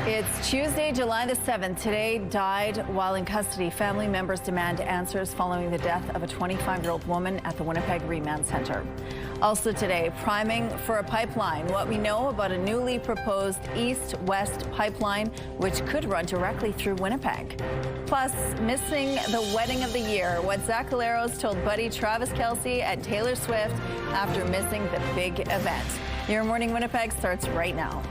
It's Tuesday, July the 7th. Today died while in custody. Family members demand answers following the death of a 25-year-old woman at the Winnipeg Remand Centre. Also today, priming for a pipeline. What we know about a newly proposed east-west pipeline, which could run directly through Winnipeg. Plus, missing the wedding of the year. What Zach Caleros told buddy Travis Kelce at Taylor Swift after missing the big event. Your Morning Winnipeg starts right now.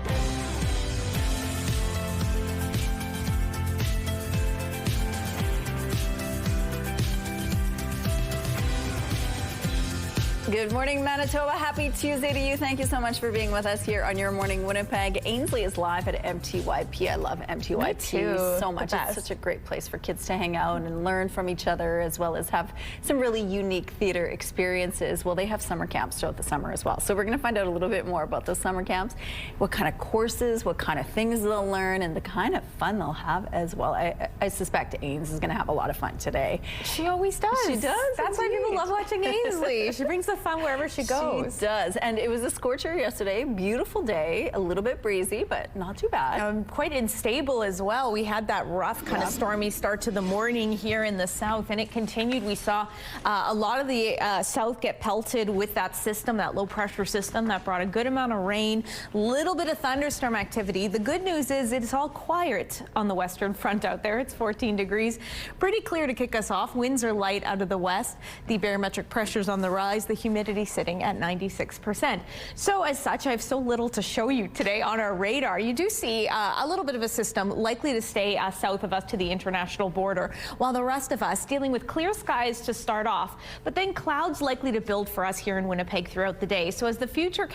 Good morning, Manitoba. Happy Tuesday to you. Thank you so much for being with us here on Your Morning Winnipeg. Ainsley is live at MTYP. I love MTYP so much. It's such a great place for kids to hang out and learn from each other, as well as have some really unique theater experiences. Well, they have summer camps throughout the summer as well. So we're going to find out a little bit more about those summer camps, what kind of courses, what kind of things they'll learn, and the kind of fun they'll have as well. I suspect Ains is going to have a lot of fun today. She always does. She does. That's why people love watching Ainsley. She brings the fun wherever she goes. She does. And it was a scorcher yesterday. Beautiful day. A little bit breezy, but not too bad. Quite unstable as well. We had that rough kind of stormy start to the morning here in the south, and it continued. We saw a lot of the south get pelted with that system, that low pressure system that brought a good amount of rain, little bit of thunderstorm activity. The good news is it's all quiet on the western front out there. It's 14 degrees. Pretty clear to kick us off. Winds are light out of the west. The barometric pressure's on the rise. The humidity sitting at 96%. So as such, I have so little to show you today on our radar. You do see a little bit of a system likely to stay south of us to the international border, while the rest of us dealing with clear skies to start off, but then clouds likely to build for us here in Winnipeg throughout the day. So as the future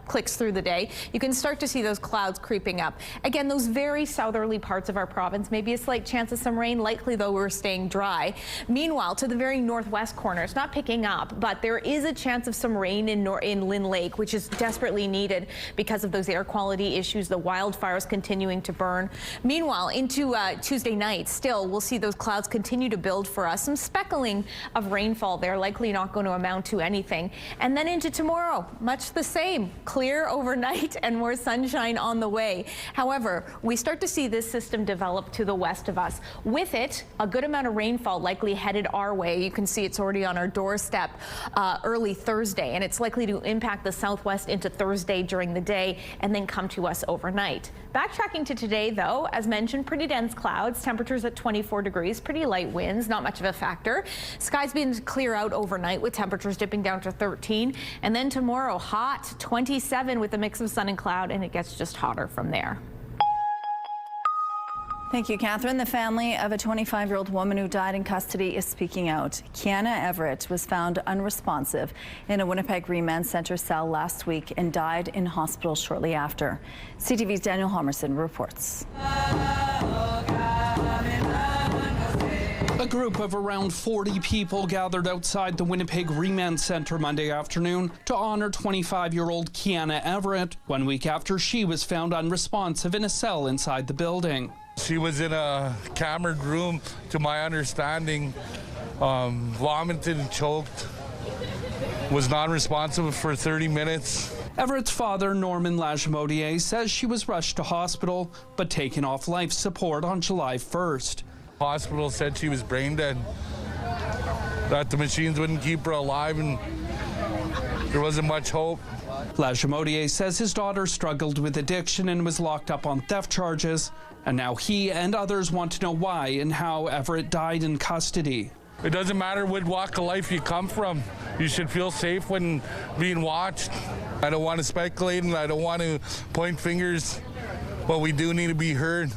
clicks through the day, you can start to see those clouds creeping up. Again, those very southerly parts of our province, maybe a slight chance of some rain, likely though we're staying dry. Meanwhile, to the very northwest corner, it's not picking up, but there is a chance of some rain in Lynn Lake, which is desperately needed because of those air quality issues, the wildfires continuing to burn. Meanwhile, into Tuesday night, still, we'll see those clouds continue to build for us. Some speckling of rainfall there, likely not going to amount to anything. And then into tomorrow, much the same. Clear overnight and more sunshine on the way. However, we start to see this system develop to the west of us. With it, a good amount of rainfall likely headed our way. You can see it's already on our doorstep early Thursday, and it's likely to impact the southwest into Thursday during the day and then come to us overnight. Backtracking to today, though, as mentioned, pretty dense clouds, temperatures at 24 degrees, pretty light winds, not much of a factor. Skies being clear out overnight with temperatures dipping down to 13. And then tomorrow, hot, 27 with a mix of sun and cloud, and it gets just hotter from there. Thank you, Catherine. The family of a 25-year-old woman who died in custody is speaking out. Kiana Everett was found unresponsive in a Winnipeg Remand Centre cell last week and died in hospital shortly after. CTV's Daniel Homerson reports. A group of around 40 people gathered outside the Winnipeg Remand Centre Monday afternoon to honor 25-year-old Kiana Everett 1 week after she was found unresponsive in a cell inside the building. She was in a camered room, to my understanding, vomited and choked, was non-responsive for 30 minutes. Everett's father, Norman Lajamodier, says she was rushed to hospital but taken off life support on July 1st. Hospital said she was brain dead, that the machines wouldn't keep her alive and there wasn't much hope. Lajamodier says his daughter struggled with addiction and was locked up on theft charges, and now he and others want to know why and how Everett died in custody. It doesn't matter what walk of life you come from. You should feel safe when being watched. I don't want to speculate and I don't want to point fingers, but we do need to be heard.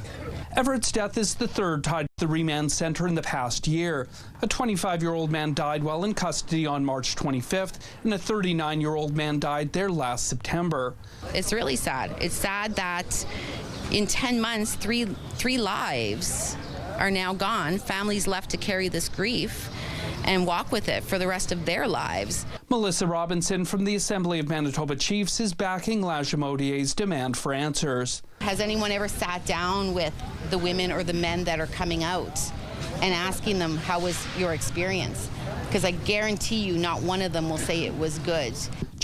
Everett's death is the third tied to the Remand Centre in the past year. A 25-year-old man died while in custody on March 25th, and a 39-year-old man died there last September. It's really sad. It's sad that in 10 months, three lives are now gone. Families left to carry this grief and walk with it for the rest of their lives. Melissa Robinson from the Assembly of Manitoba Chiefs is backing Lajamodier's demand for answers. Has anyone ever sat down with the women or the men that are coming out and asking them, how was your experience? Because I guarantee you not one of them will say it was good.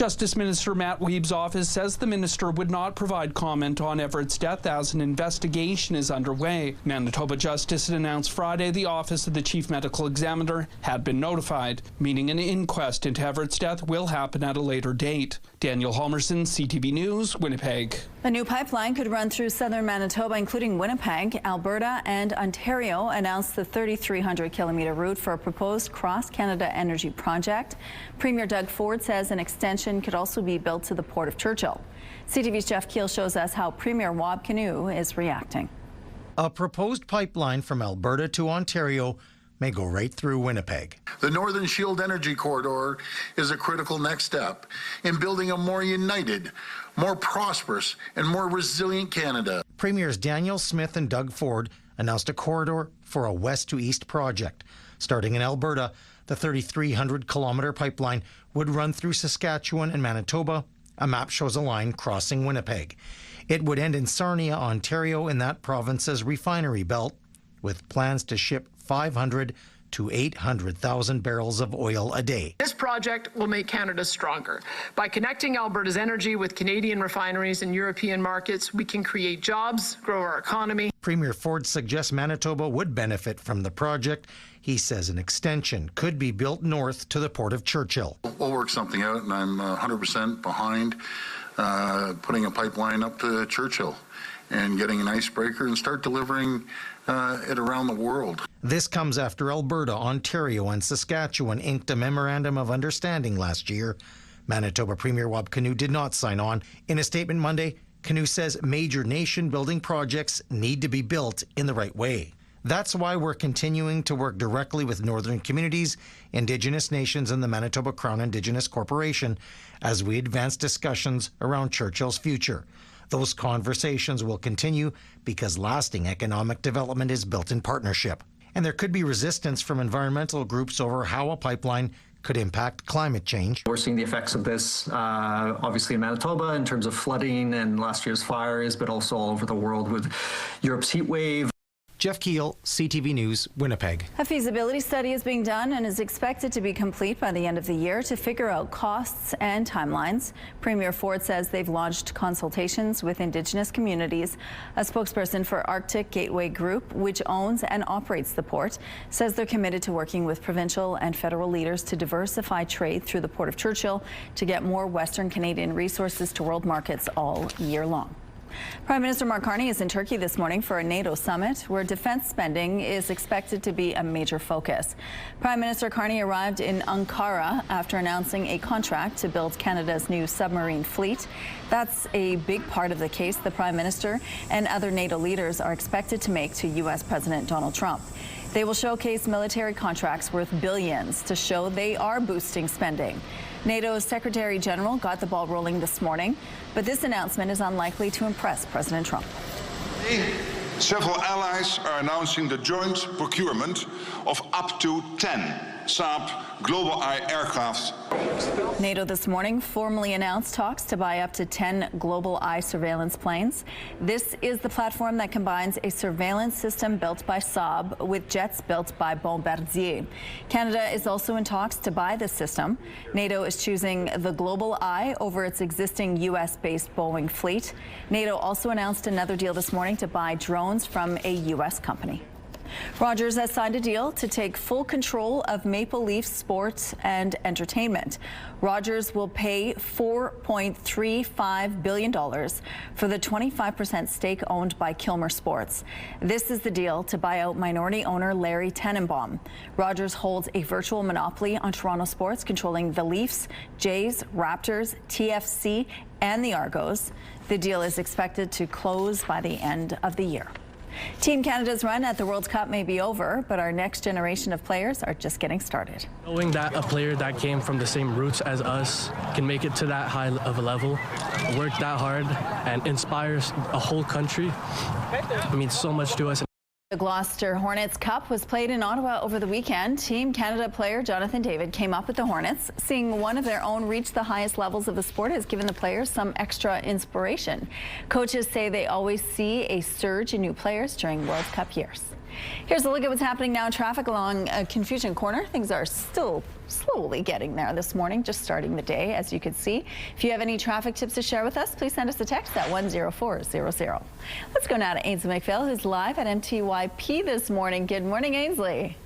Justice Minister Matt Wieb's office says the minister would not provide comment on Everett's death as an investigation is underway. Manitoba Justice had announced Friday the office of the Chief Medical Examiner had been notified, meaning an inquest into Everett's death will happen at a later date. Daniel Halmerson, CTV News, Winnipeg. A new pipeline could run through southern Manitoba, including Winnipeg. Alberta and Ontario announced the 3,300-kilometre route for a proposed cross-Canada energy project. Premier Doug Ford says an extension could also be built to the Port of Churchill. CTV's Jeff Keel shows us how Premier Wab Kinew is reacting. A proposed pipeline from Alberta to Ontario may go right through Winnipeg. The Northern Shield Energy Corridor is a critical next step in building a more united, more prosperous, and more resilient Canada. Premiers Daniel Smith and Doug Ford announced a corridor for a west to east project. Starting in Alberta, the 3,300-kilometre pipeline would run through Saskatchewan and Manitoba. A map shows a line crossing Winnipeg. It would end in Sarnia, Ontario, in that province's refinery belt, with plans to ship 500 to 800,000 barrels of oil a day. This project will make Canada stronger. By connecting Alberta's energy with Canadian refineries and European markets, we can create jobs, grow our economy. Premier Ford suggests Manitoba would benefit from the project. He says an extension could be built north to the Port of Churchill. We'll work something out, and I'm 100% behind putting a pipeline up to Churchill and getting an icebreaker and start delivering it around the world. This comes after Alberta, Ontario, and Saskatchewan inked a memorandum of understanding last year. Manitoba Premier Wab Kinew did not sign on. In a statement Monday, Kinew says major nation-building projects need to be built in the right way. That's why we're continuing to work directly with northern communities, Indigenous nations, and the Manitoba Crown Indigenous Corporation as we advance discussions around Churchill's future. Those conversations will continue because lasting economic development is built in partnership. And there could be resistance from environmental groups over how a pipeline could impact climate change. We're seeing the effects of this, obviously in Manitoba in terms of flooding and last year's fires, but also all over the world with Europe's heat wave. Jeff Keel, CTV News, Winnipeg. A feasibility study is being done and is expected to be complete by the end of the year to figure out costs and timelines. Premier Ford says they've launched consultations with Indigenous communities. A spokesperson for Arctic Gateway Group, which owns and operates the port, says they're committed to working with provincial and federal leaders to diversify trade through the Port of Churchill to get more Western Canadian resources to world markets all year long. Prime Minister Mark Carney is in Turkey this morning for a NATO summit where defense spending is expected to be a major focus. Prime Minister Carney arrived in Ankara after announcing a contract to build Canada's new submarine fleet. That's a big part of the case the Prime Minister and other NATO leaders are expected to make to U.S. President Donald Trump. They will showcase military contracts worth billions to show they are boosting spending. NATO's Secretary General got the ball rolling this morning, but this announcement is unlikely to impress President Trump. Several allies are announcing the joint procurement of up to 10 Saab Global Eye aircraft. NATO this morning formally announced talks to buy up to 10 Global Eye surveillance planes. This is the platform that combines a surveillance system built by Saab with jets built by Bombardier. Canada is also in talks to buy this system. NATO is choosing the Global Eye over its existing U.S.-based Boeing fleet. NATO also announced another deal this morning to buy drones from a U.S. company. Rogers has signed a deal to take full control of Maple Leaf sports and entertainment. Rogers will pay $4.35 billion for the 25% stake owned by Kilmer Sports. This is the deal to buy out minority owner Larry Tenenbaum. Rogers holds a virtual monopoly on Toronto sports, controlling the Leafs, Jays, Raptors, TFC, and the Argos. The deal is expected to close by the end of the year. Team Canada's run at the World Cup may be over, but our next generation of players are just getting started. Knowing that a player that came from the same roots as us can make it to that high of a level, work that hard, and inspires a whole country, it means so much to us. The Gloucester Hornets Cup was played in Ottawa over the weekend. Team Canada player Jonathan David came up with the Hornets. Seeing one of their own reach the highest levels of the sport has given the players some extra inspiration. Coaches say they always see a surge in new players during World Cup years. Here's a look at what's happening now in traffic along Confusion Corner. Things are still slowly getting there this morning, just starting the day, as you can see. If you have any traffic tips to share with us, please send us a text at 10400. Let's go now to Ainsley McPhail, who's live at MTYP this morning. Good morning, Ainsley.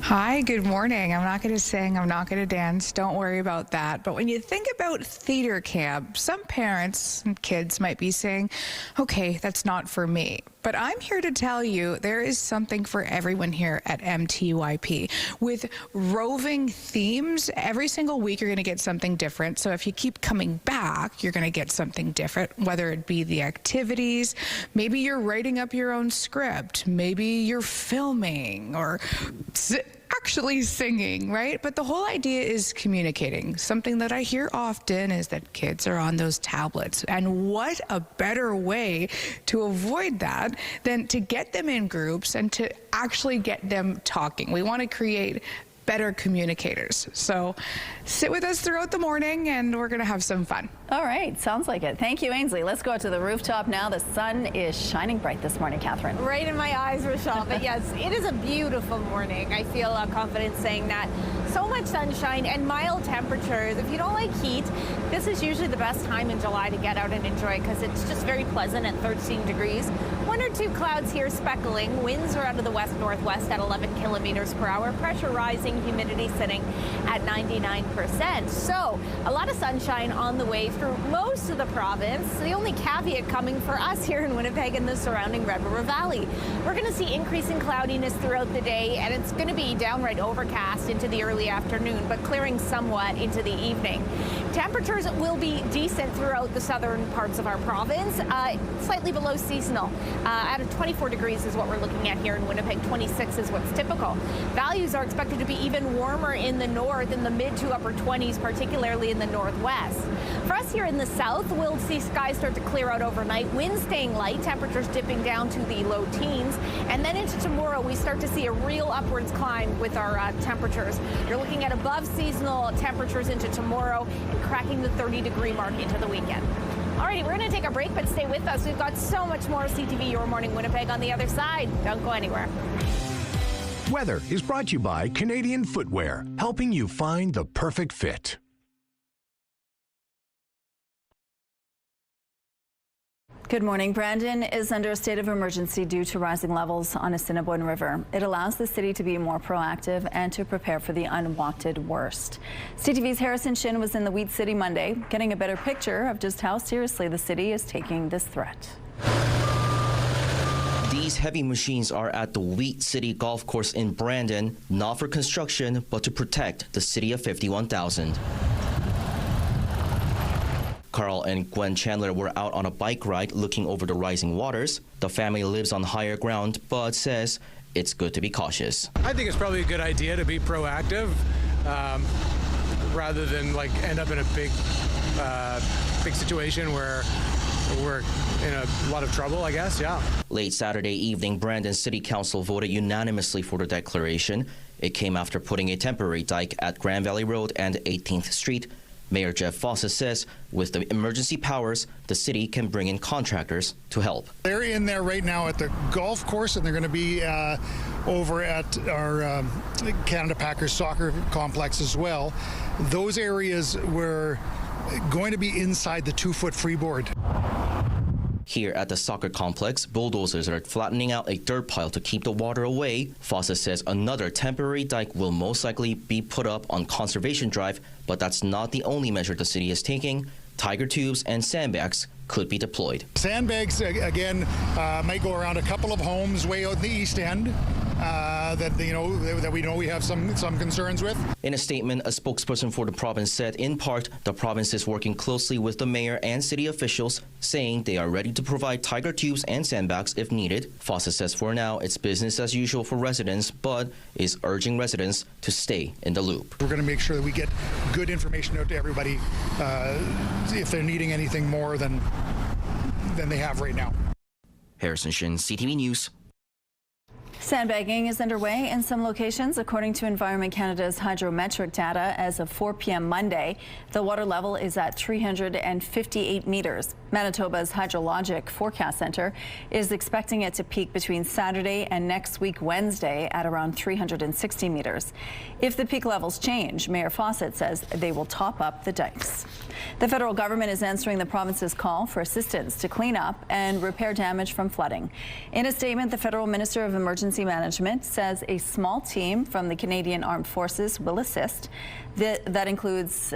Hi, good morning. I'm not going to sing, I'm not going to dance, don't worry about that. But when you think about theater camp, some parents and kids might be saying, okay, that's not for me. But I'm here to tell you there is something for everyone here at MTYP. With roving themes, every single week you're going to get something different. So if you keep coming back, you're going to get something different, whether it be the activities, maybe you're writing up your own script, maybe you're filming or actually singing, right? But the whole idea is communicating. Something that I hear often is that kids are on those tablets. And what a better way to avoid that than to get them in groups and to actually get them talking. We want to create better communicators. So sit with us throughout the morning and we're going to have some fun. All right, sounds like it. Thank you, Ainsley. Let's go out to the rooftop now. The sun is shining bright this morning, Catherine. Right in my eyes, Rochelle. But yes, it is a beautiful morning. I feel confident saying that. So much sunshine and mild temperatures. If you don't like heat, this is usually the best time in July to get out and enjoy because it's just very pleasant at 13 degrees. 1 or 2 clouds here speckling. Winds are out of the west-northwest at 11 kilometers per hour. Pressure rising, humidity sitting at 99%. So a lot of sunshine on the way through most of the province. The only caveat coming for us here in Winnipeg and the surrounding Red River Valley. We're going to see increasing cloudiness throughout the day, and it's going to be downright overcast into the early afternoon, but clearing somewhat into the evening. Temperatures will be decent throughout the southern parts of our province, slightly below seasonal. At 24 degrees is what we're looking at here in Winnipeg. 26 is what's typical. Values are expected to be even warmer in the north, in the mid to upper 20s, particularly in the northwest. For us here in the south, we'll see skies start to clear out overnight. Winds staying light, temperatures dipping down to the low teens. And then into tomorrow, we start to see a real upwards climb with our temperatures. You're looking at above seasonal temperatures into tomorrow and cracking the 30-degree mark into the weekend. Alrighty, we're going to take a break, but stay with us. We've got so much more CTV Your Morning Winnipeg on the other side. Don't go anywhere. Weather is brought to you by Canadian Footwear, helping you find the perfect fit. Good morning. Brandon is under a state of emergency due to rising levels on Assiniboine River. It allows the city to be more proactive and to prepare for the unwanted worst. CTV's Harrison Shin was in the Wheat City Monday, getting a better picture of just how seriously the city is taking this threat. These heavy machines are at the Wheat City Golf Course in Brandon, not for construction, but to protect the city of 51,000. Carl and Gwen Chandler were out on a bike ride looking over the rising waters. The family lives on higher ground, but says it's good to be cautious. I think it's probably a good idea to be proactive rather than like end up in a big situation where we're in a lot of trouble, I guess, yeah. Late Saturday evening, Brandon City Council voted unanimously for the declaration. It came after putting a temporary dike at Grand Valley Road and 18th Street. Mayor Jeff Fossa says with the emergency powers, the city can bring in contractors to help. They're in there right now at the golf course, and they're going to be over at our Canada Packers soccer complex as well. Those areas were going to be inside the 2-foot freeboard. Here at the soccer complex, bulldozers are flattening out a dirt pile to keep the water away. Fossa says another temporary dike will most likely be put up on Conservation Drive, but that's not the only measure the city is taking. Tiger tubes and sandbags could be deployed. Sandbags, again, might go around a couple of homes way out in the east end that we know we have some concerns with. In a statement, a spokesperson for the province said, in part, the province is working closely with the mayor and city officials, saying they are ready to provide tiger tubes and sandbags if needed. Fossa says for now, it's business as usual for residents, but is urging residents to stay in the loop. We're going to make sure that we get good information out to everybody if they're needing anything more than they have right now. Harrison Shin, CTV News. Sandbagging is underway in some locations. According to Environment Canada's hydrometric data, as of 4 p.m. Monday, the water level is at 358 meters. Manitoba's Hydrologic Forecast Center is expecting it to peak between Saturday and next week Wednesday at around 360 meters. If the peak levels change, Mayor Fawcett says they will top up the dikes. The federal government is answering the province's call for assistance to clean up and repair damage from flooding. In a statement, the federal Minister of Emergency Management says a small team from the Canadian Armed Forces will assist. That includes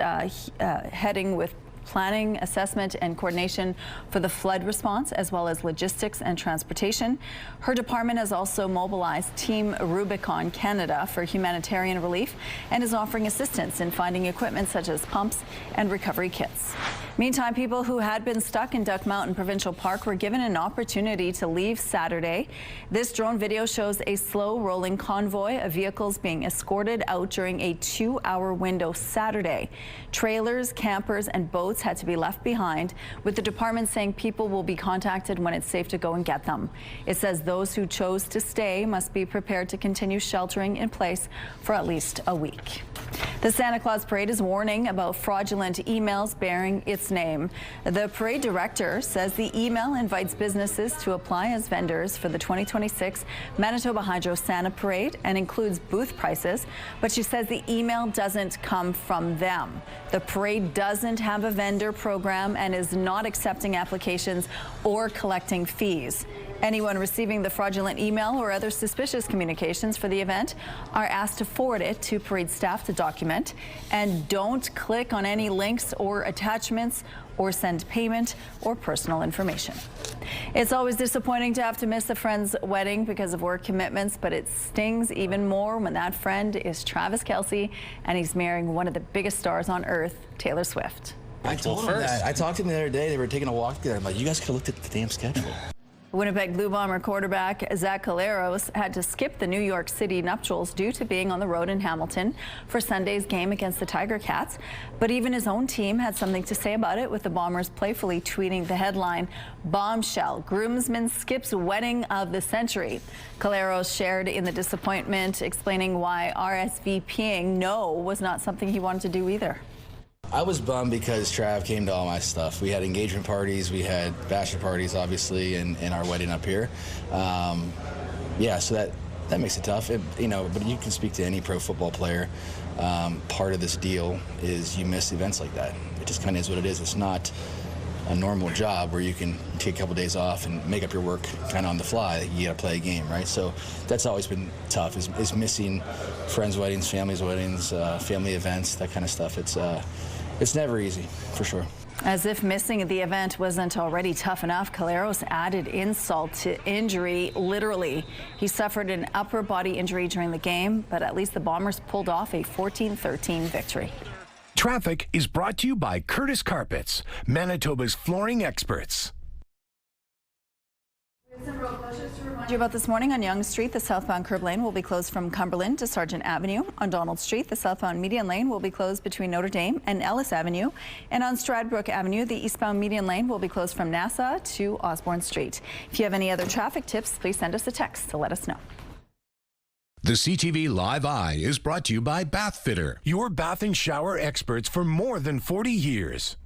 heading with planning, assessment, and coordination for the flood response, as well as logistics and transportation. Her department has also mobilized Team Rubicon Canada for humanitarian relief and is offering assistance in finding equipment such as pumps and recovery kits. Meantime, people who had been stuck in Duck Mountain Provincial Park were given an opportunity to leave Saturday. This drone video shows a slow rolling convoy of vehicles being escorted out during a 2-hour window Saturday. Trailers, campers, and boats had to be left behind, with the department saying people will be contacted when it's safe to go and get them. It says those who chose to stay must be prepared to continue sheltering in place for at least a week. The Santa Claus Parade is warning about fraudulent emails bearing its name. The parade director says the email invites businesses to apply as vendors for the 2026 Manitoba Hydro Santa Parade and includes booth prices, but she says the email doesn't come from them. The parade doesn't have a vendor program and is not accepting applications or collecting fees. Anyone receiving the fraudulent email or other suspicious communications for the event are asked to forward it to parade staff to document, and don't click on any links or attachments or send payment or personal information. It's always disappointing to have to miss a friend's wedding because of work commitments, but it stings even more when that friend is Travis Kelce and he's marrying one of the biggest stars on earth, Taylor Swift. I told him that. I talked to him the other day. They were taking a walk together. I'm like, you guys could have looked at the damn schedule. Winnipeg Blue Bomber quarterback Zach Collaros had to skip the New York City nuptials due to being on the road in Hamilton for Sunday's game against the Tiger Cats. But even his own team had something to say about it, with the Bombers playfully tweeting the headline, "Bombshell, groomsman skips wedding of the century." Collaros shared in the disappointment, explaining why RSVPing no was not something he wanted to do either. I was bummed because Trav came to all my stuff. We had engagement parties, we had bachelor parties, obviously, and our wedding up here. Yeah, so that makes it tough. But you can speak to any pro football player. Part of this deal is you miss events like that. It just kind of is what it is. It's not a normal job where you can take a couple days off and make up your work kind of on the fly. You got to play a game, right? So that's always been tough, is missing friends' weddings, families' weddings, family events, that kind of stuff. It's never easy, for sure. As if missing the event wasn't already tough enough, Collaros added insult to injury, literally. He suffered an upper body injury during the game, but at least the Bombers pulled off a 14-13 victory. Traffic is brought to you by Curtis Carpets, Manitoba's flooring experts. About this morning on Yonge Street, the southbound curb lane will be closed from Cumberland to Sargent Avenue. On Donald Street, the southbound median lane will be closed between Notre Dame and Ellis Avenue. And on Stradbrook Avenue, the eastbound median lane will be closed from Nassau to Osborne Street. If you have any other traffic tips, please send us a text to let us know. The CTV Live Eye is brought to you by Bath Fitter, your bath and shower experts for more than 40 years.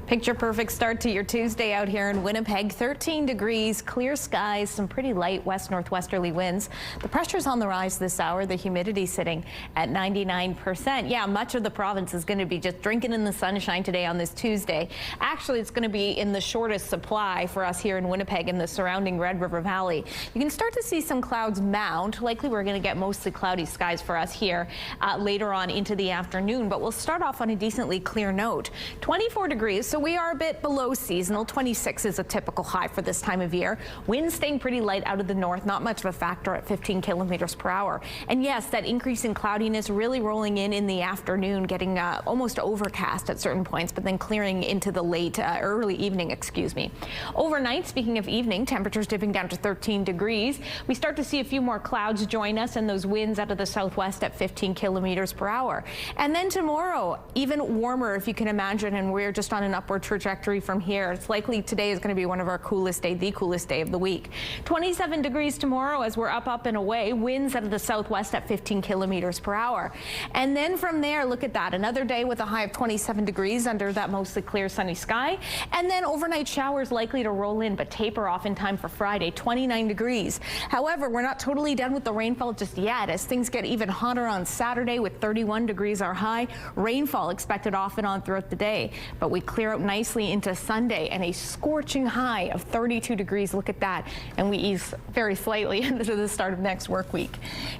Picture perfect start to your Tuesday out here in Winnipeg. 13 degrees, clear skies, some pretty light west-northwesterly winds. The pressure's on the rise this hour, the humidity sitting at 99%. Yeah, much of the province is going to be just drinking in the sunshine today on this Tuesday. Actually, it's going to be in the shortest supply for us here in Winnipeg and the surrounding Red River Valley. You can start to see some clouds mount. Likely we're going to get mostly cloudy skies for us here later on into the afternoon, but we'll start off on a decently clear note. 24 degrees, so we are a bit below seasonal. 26 is a typical high for this time of year. Winds staying pretty light out of the north, not much of a factor at 15 kilometers per hour. And yes, that increase in cloudiness really rolling in the afternoon, getting almost overcast at certain points, but then clearing into the early evening, Overnight, speaking of evening, temperatures dipping down to 13 degrees. We start to see a few more clouds join us and those winds out of the southwest at 15 kilometers per hour. And then tomorrow, even warmer if you can imagine, and we're just on an upward upward trajectory from here. It's likely today is going to be one of our coolest day, the coolest day of the week. 27 degrees tomorrow as we're up and away. Winds out of the southwest at 15 kilometers per hour. And then from there, look at that. Another day with a high of 27 degrees under that mostly clear sunny sky. And then overnight showers likely to roll in, but taper off in time for Friday, 29 degrees. However, we're not totally done with the rainfall just yet as things get even hotter on Saturday with 31 degrees our high. Rainfall expected off and on throughout the day, but we clear out nicely into Sunday and a scorching high of 32 degrees. Look at that. And we ease very slightly into the start of next work week.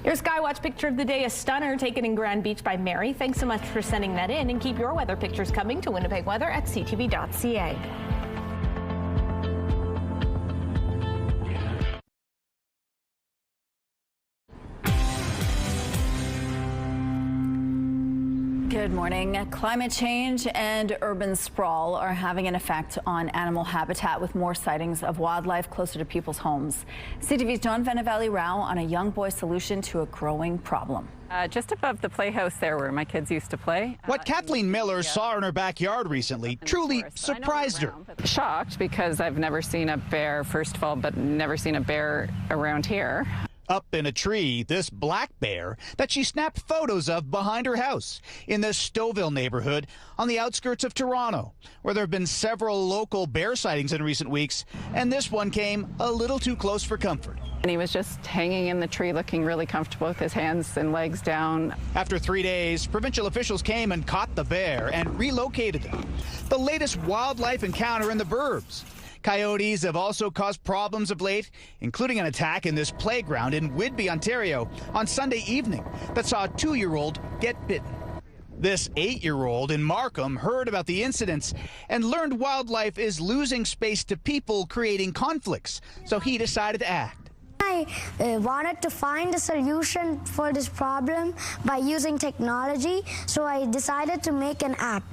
Your Skywatch picture of the day, a stunner taken in Grand Beach by Mary. Thanks so much for sending that in, and keep your weather pictures coming to Winnipeg Weather at ctv.ca. Good morning. Climate change and urban sprawl are having an effect on animal habitat with more sightings of wildlife closer to people's homes. CTV's John Valley-Rao on a young boy's solution to a growing problem. Just above the playhouse there where my kids used to play. What Kathleen Miller saw in her backyard recently truly surprised her. Shocked because I've never seen a bear, first of all, but never seen a bear around here. Up in a tree, this black bear that she snapped photos of behind her house in the Stouffville neighborhood on the outskirts of Toronto, where there have been several local bear sightings in recent weeks, and this one came a little too close for comfort. And he was just hanging in the tree looking really comfortable with his hands and legs down. After 3 days, provincial officials came and caught the bear and relocated him. The latest wildlife encounter in the burbs. Coyotes have also caused problems of late, including an attack in this playground in Whitby, Ontario, on Sunday evening that saw a 2-year-old get bitten. This 8-year-old in Markham heard about the incidents and learned wildlife is losing space to people, creating conflicts, so he decided to act. I wanted to find a solution for this problem by using technology, so I decided to make an app.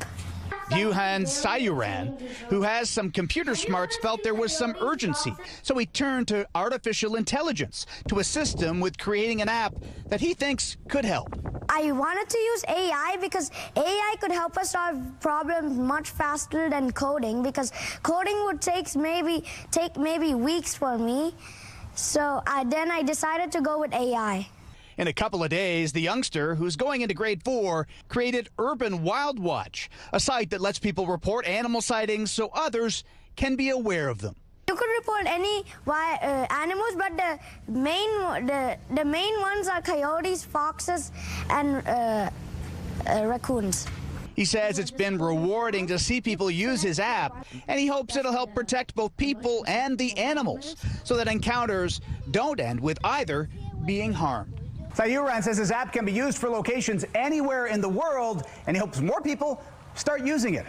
Yuhan Sayuran, who has some computer smarts, felt there was some urgency, so he turned to artificial intelligence to assist him with creating an app that he thinks could help. I wanted to use AI because AI could help us solve problems much faster than coding, because coding would take maybe weeks for me. So then I decided to go with AI. In a couple of days, the youngster, who's going into grade 4, created Urban Wild Watch, a site that lets people report animal sightings so others can be aware of them. You could report any animals, but the main ones are coyotes, foxes, and raccoons. He says it's been rewarding to see people use his app, and he hopes it'll help protect both people and the animals so that encounters don't end with either being harmed. Sayuran says his app can be used for locations anywhere in the world, and he hopes more people start using it.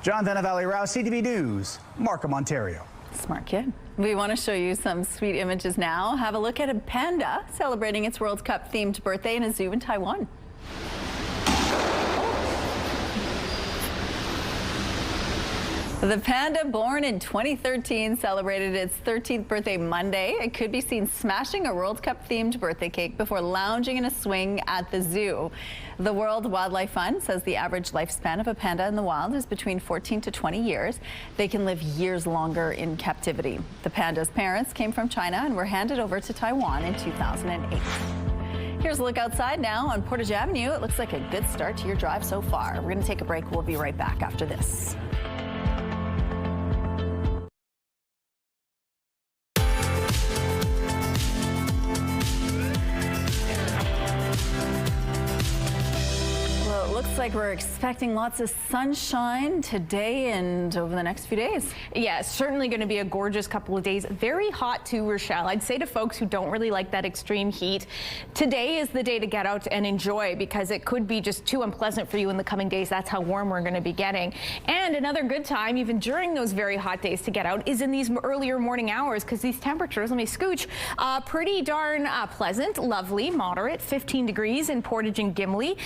John Valley-Rao, CTV News, Markham, Ontario. Smart kid. We want to show you some sweet images now. Have a look at a panda celebrating its World Cup themed birthday in a zoo in Taiwan. The panda, born in 2013, celebrated its 13th birthday Monday. It could be seen smashing a World Cup themed birthday cake before lounging in a swing at the zoo. The World Wildlife Fund says the average lifespan of a panda in the wild is between 14 to 20 years. They can live years longer in captivity. The panda's parents came from China and were handed over to Taiwan in 2008. Here's a look outside now on Portage Avenue. It looks like a good start to your drive so far. We're going to take a break. We'll be right back after this. Looks like we're expecting lots of sunshine today and over the next few days. Yeah, it's certainly going to be a gorgeous couple of days. Very hot too, Rochelle. I'd say to folks who don't really like that extreme heat, today is the day to get out and enjoy, because it could be just too unpleasant for you in the coming days. That's how warm we're going to be getting. And another good time, even during those very hot days, to get out is in these earlier morning hours, because these temperatures, let me scooch, pretty darn pleasant, lovely, moderate, 15 degrees in Portage and Gimli.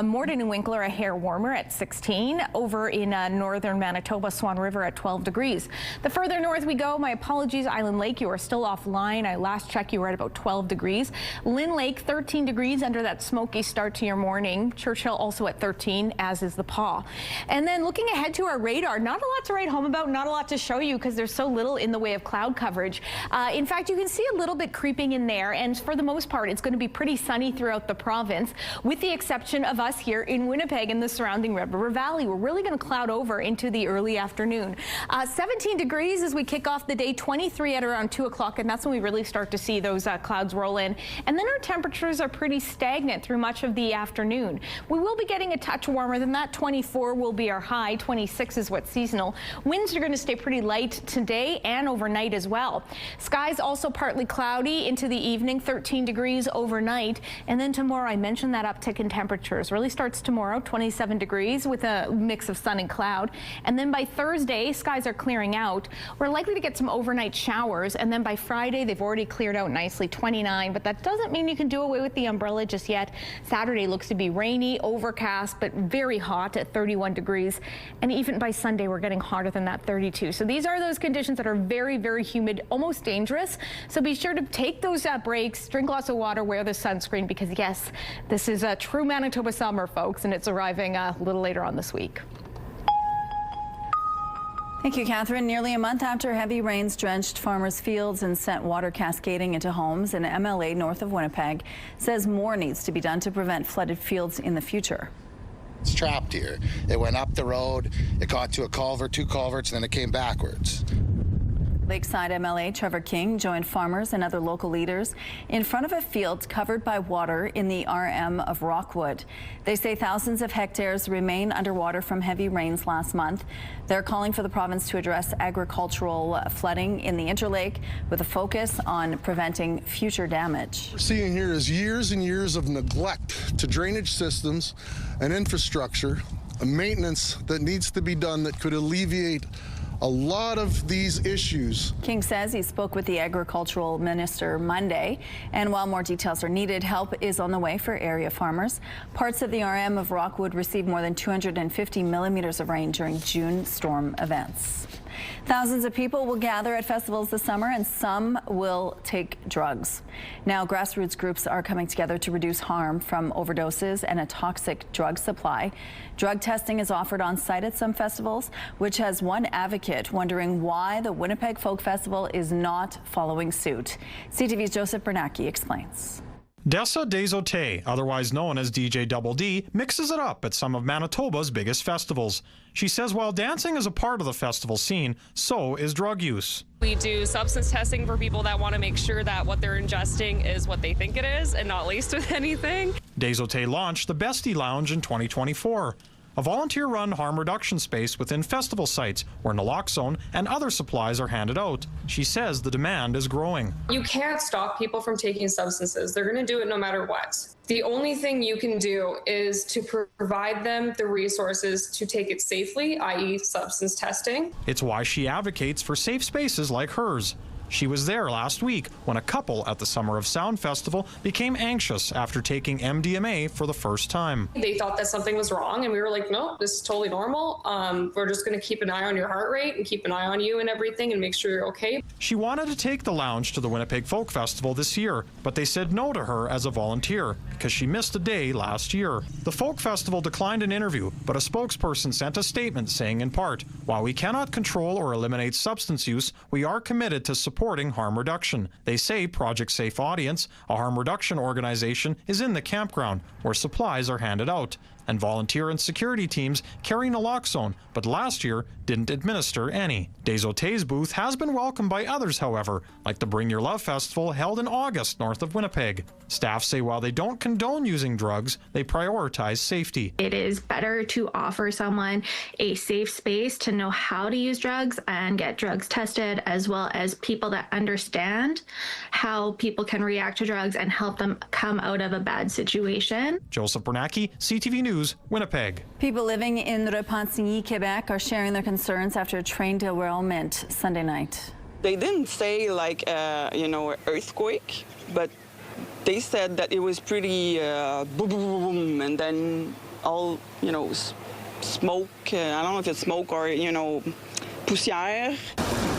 Morden and Winkler a hair warmer at 16. Over in northern Manitoba, Swan River at 12 degrees. The further north we go, my apologies, Island Lake, you are still offline. I last checked, you were at about 12 degrees. Lynn Lake, 13 degrees under that smoky start to your morning. Churchill also at 13, as is the Paw. And then looking ahead to our radar, not a lot to write home about, not a lot to show you because there's so little in the way of cloud coverage. In fact, you can see a little bit creeping in there, and for the most part, it's going to be pretty sunny throughout the province, with the exception of us here in Winnipeg and the surrounding Red River Valley. We're really going to cloud over into the early afternoon. 17 degrees as we kick off the day, 23 at around 2 o'clock, and that's when we really start to see those clouds roll in. And then our temperatures are pretty stagnant through much of the afternoon. We will be getting a touch warmer than that. 24 will be our high. 26 is what's seasonal. Winds are going to stay pretty light today and overnight as well. Skies also partly cloudy into the evening, 13 degrees overnight. And then tomorrow, I mentioned that uptick in temperatures really starts tomorrow, 27 degrees with a mix of sun and cloud. And then by Thursday, skies are clearing out. We're likely to get some overnight showers. And then by Friday, they've already cleared out nicely, 29. But that doesn't mean you can do away with the umbrella just yet. Saturday looks to be rainy, overcast, but very hot at 31 degrees. And even by Sunday, we're getting hotter than that, 32. So these are those conditions that are very, very humid, almost dangerous. So be sure to take those breaks, drink lots of water, wear the sunscreen, because yes, this is a true Manitoba summer, folks, and it's arriving a little later on this week. Thank you, Catherine. Nearly a month after heavy rains drenched farmers' fields and sent water cascading into homes, an MLA north of Winnipeg says more needs to be done to prevent flooded fields in the future. It's trapped here. It went up the road, it got to a culvert, 2 culverts, and then it came backwards. Lakeside MLA Trevor King joined farmers and other local leaders in front of a field covered by water in the RM of Rockwood. They say thousands of hectares remain underwater from heavy rains last month. They're calling for the province to address agricultural flooding in the Interlake with a focus on preventing future damage. What we're seeing here is years and years of neglect to drainage systems and infrastructure, a maintenance that needs to be done that could alleviate a lot of these issues. King says he spoke with the agricultural minister Monday, and while more details are needed, help is on the way for area farmers. Parts of the RM of Rockwood received more than 250 millimeters of rain during June storm events. Thousands of people will gather at festivals this summer, and some will take drugs. Now, grassroots groups are coming together to reduce harm from overdoses and a toxic drug supply. Drug testing is offered on site at some festivals, which has one advocate wondering why the Winnipeg Folk Festival is not following suit. CTV's Joseph Bernacki explains. Dessa Desote, otherwise known as DJ Double D, mixes it up at some of Manitoba's biggest festivals. She says while dancing is a part of the festival scene, so is drug use. We do substance testing for people that want to make sure that what they're ingesting is what they think it is and not laced with anything. Desote launched the Bestie Lounge in 2024. A volunteer-run harm reduction space within festival sites where naloxone and other supplies are handed out. She says the demand is growing. You can't stop people from taking substances. They're going to do it no matter what. The only thing you can do is to provide them the resources to take it safely, i.e. substance testing. It's why she advocates for safe spaces like hers. She was there last week when a couple at the Summer of Sound Festival became anxious after taking MDMA for the first time. They thought that something was wrong, and we were like, no, this is totally normal. We're just going to keep an eye on your heart rate and keep an eye on you and everything and make sure you're okay. She wanted to take the lounge to the Winnipeg Folk Festival this year, but they said no to her as a volunteer because she missed a day last year. The Folk Festival declined an interview, but a spokesperson sent a statement saying in part, while we cannot control or eliminate substance use, we are committed to supporting harm reduction. They say Project Safe Audience, a harm reduction organization, is in the campground where supplies are handed out, and volunteer and security teams carry naloxone, but last year didn't administer any. Desote's booth has been welcomed by others, however, like the Bring Your Love Festival held in August north of Winnipeg. Staff say while they don't condone using drugs, they prioritize safety. It is better to offer someone a safe space to know how to use drugs and get drugs tested, as well as people that understand how people can react to drugs and help them come out of a bad situation. Joseph Bernacki, CTV News, Winnipeg. People living in Repentigny, Quebec are sharing their concerns after a train derailment Sunday night. They didn't say like, earthquake, but they said that it was pretty boom, boom, boom, and then all, smoke. I don't know if it's smoke or, poussière.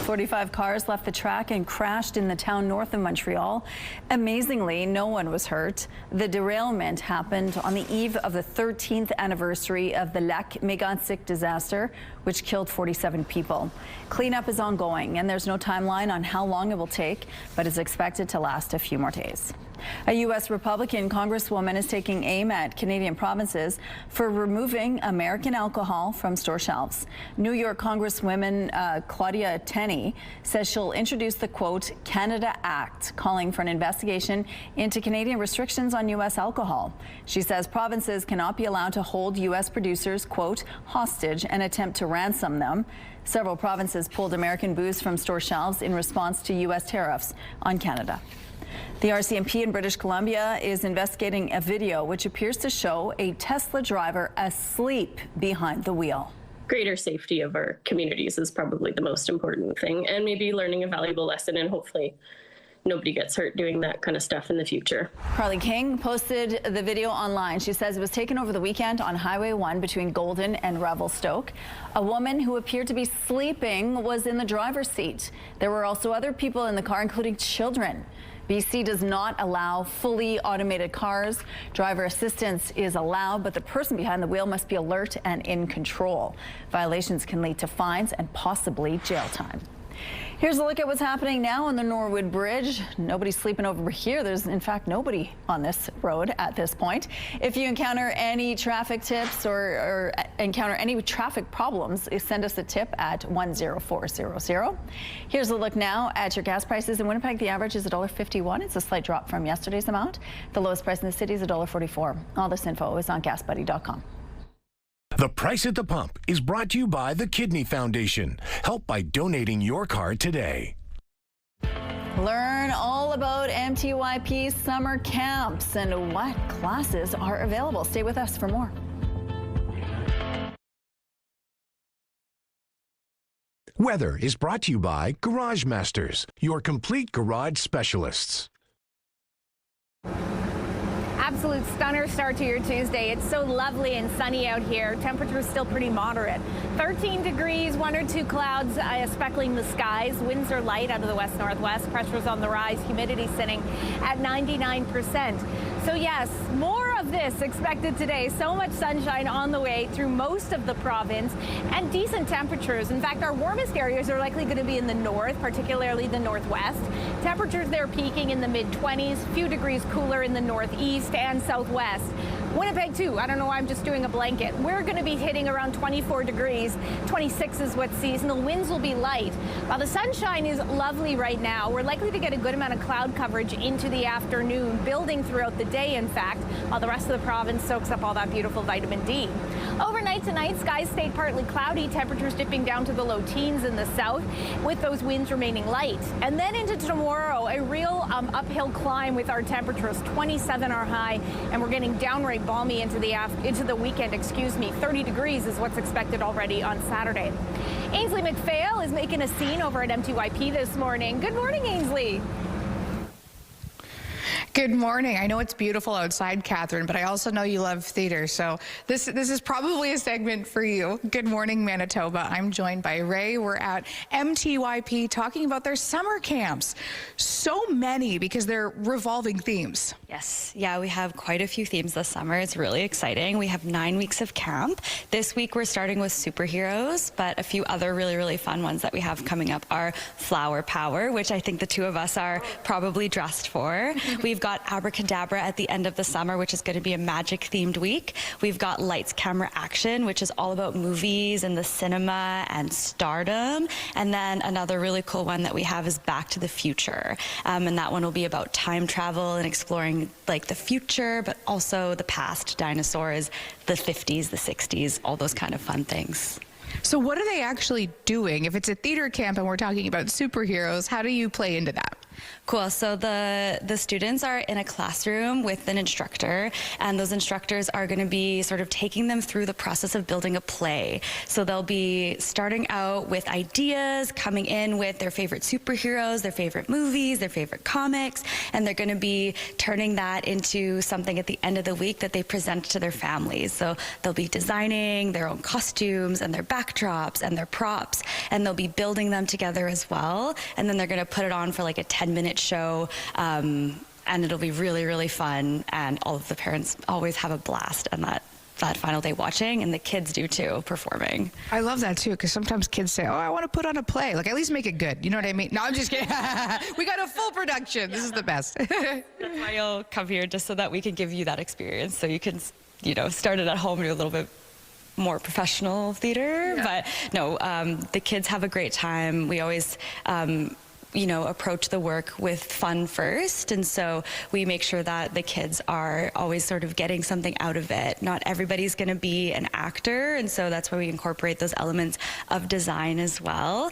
45 cars left the track and crashed in the town north of Montreal. Amazingly, no one was hurt. The derailment happened on the eve of the 13th anniversary of the Lac Mégantic disaster, which killed 47 people. Cleanup is ongoing, and there's no timeline on how long it will take, but is expected to last a few more days. A U.S. Republican congresswoman is taking aim at Canadian provinces for removing American alcohol from store shelves. New York Congresswoman Claudia Tenney says she'll introduce the, quote, Canada Act, calling for an investigation into Canadian restrictions on U.S. alcohol. She says provinces cannot be allowed to hold U.S. producers, quote, hostage and attempt to ransom them. Several provinces pulled American booze from store shelves in response to U.S. tariffs on Canada. The RCMP in British Columbia is investigating a video which appears to show a Tesla driver asleep behind the wheel. Greater safety of our communities is probably the most important thing, and maybe learning a valuable lesson, and hopefully nobody gets hurt doing that kind of stuff in the future. Carly King posted the video online. She says it was taken over the weekend on Highway 1 between Golden and Revelstoke. A woman who appeared to be sleeping was in the driver's seat. There were also other people in the car, including children. BC does not allow fully automated cars. Driver assistance is allowed, but the person behind the wheel must be alert and in control. Violations can lead to fines and possibly jail time. Here's a look at what's happening now on the Norwood Bridge. Nobody's sleeping over here. There's, in fact, nobody on this road at this point. If you encounter any traffic tips or encounter any traffic problems, send us a tip at 10400. Here's a look now at your gas prices in Winnipeg. The average is $1.51. It's a slight drop from yesterday's amount. The lowest price in the city is $1.44. All this info is on gasbuddy.com. The Price at the Pump is brought to you by the Kidney Foundation. Help by donating your card today. Learn all about MTYP summer camps and what classes are available. Stay with us for more. Weather is brought to you by Garage Masters, your complete garage specialists. Absolute stunner start to your Tuesday. It's so lovely and sunny out here. Temperatures still pretty moderate. 13 degrees, 1 or 2 clouds speckling the skies. Winds are light out of the west-northwest. Pressure's on the rise. Humidity sitting at 99%. So yes, more of this expected today. So much sunshine on the way through most of the province and decent temperatures. In fact, our warmest areas are likely going to be in the north, particularly the northwest. Temperatures there peaking in the mid-20s, few degrees cooler in the northeast and southwest. Winnipeg too. I don't know why I'm just doing a blanket. We're going to be hitting around 24 degrees. 26 is what's seasonal. Winds will be light. While the sunshine is lovely right now, we're likely to get a good amount of cloud coverage into the afternoon, building throughout the day, in fact, while the rest of the province soaks up all that beautiful vitamin D. Overnight tonight, skies stayed partly cloudy, temperatures dipping down to the low teens in the south, with those winds remaining light. And then into tomorrow, a real uphill climb with our temperatures. 27 are high, and we're getting downright balmy into the weekend. 30 degrees is what's expected already on Saturday. Ainsley McPhail is making a scene over at MTYP this morning. Good morning, Ainsley. Good morning. I know it's beautiful outside, Catherine, but I also know you love theater, so this is probably a segment for you. Good morning, Manitoba. I'm joined by Ray. We're at MTYP talking about their summer camps. So many because they're revolving themes. Yes. Yeah, we have quite a few themes this summer. It's really exciting. We have 9 weeks of camp. This week we're starting with superheroes, but a few other really, really fun ones that we have coming up are Flower Power, which I think the two of us are probably dressed for. We've got Abracadabra at the end of the summer, which is going to be a magic-themed week. We've got Lights, Camera, Action, which is all about movies and the cinema and stardom. And then another really cool one that we have is Back to the Future. And that one will be about time travel and exploring like the future, but also the past, dinosaurs, the 50s, the 60s, all those kind of fun things. So what are they actually doing? If it's a theater camp and we're talking about superheroes, how do you play into that? Cool. So the students are in a classroom with an instructor, and those instructors are going to be sort of taking them through the process of building a play. So they'll be starting out with ideas, coming in with their favorite superheroes, their favorite movies, their favorite comics, and they're going to be turning that into something at the end of the week that they present to their families. So they'll be designing their own costumes and their backdrops and their props, and they'll be building them together as well. And then they're going to put it on for like a 10-minute show, and it'll be really, really fun. And all of the parents always have a blast on that final day watching, and the kids do too, performing. I love that too, because sometimes kids say, oh, I want to put on a play. Like, at least make it good. You know what I mean? No, I'm just kidding. We got a full production. This is the best. That's why you'll come here, just so that we can give you that experience, so you can, you know, start it at home and do a little bit more professional theater. Yeah. But no, the kids have a great time. We always you know, approach the work with fun first, and so we make sure that the kids are always sort of getting something out of it. Not everybody's going to be an actor, and so that's why we incorporate those elements of design as well.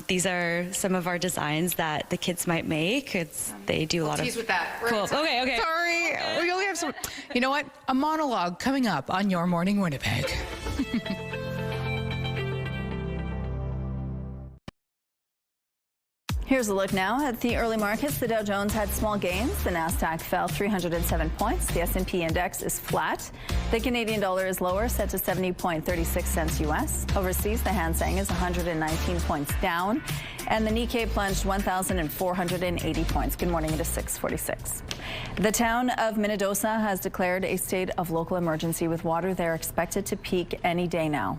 These are some of our designs that the kids might make. They do a lot of with that. Cool. Okay. Sorry, we only have some. You know what? A monologue coming up on Your Morning Winnipeg. Here's a look now at the early markets. The Dow Jones had small gains. The Nasdaq fell 307 points. The S&P index is flat. The Canadian dollar is lower, set to 70.36 cents U.S. Overseas, the Hang Seng is 119 points down, and the Nikkei plunged 1,480 points. Good morning. It is 6:46. The town of Manitoba has declared a state of local emergency with water there expected to peak any day now.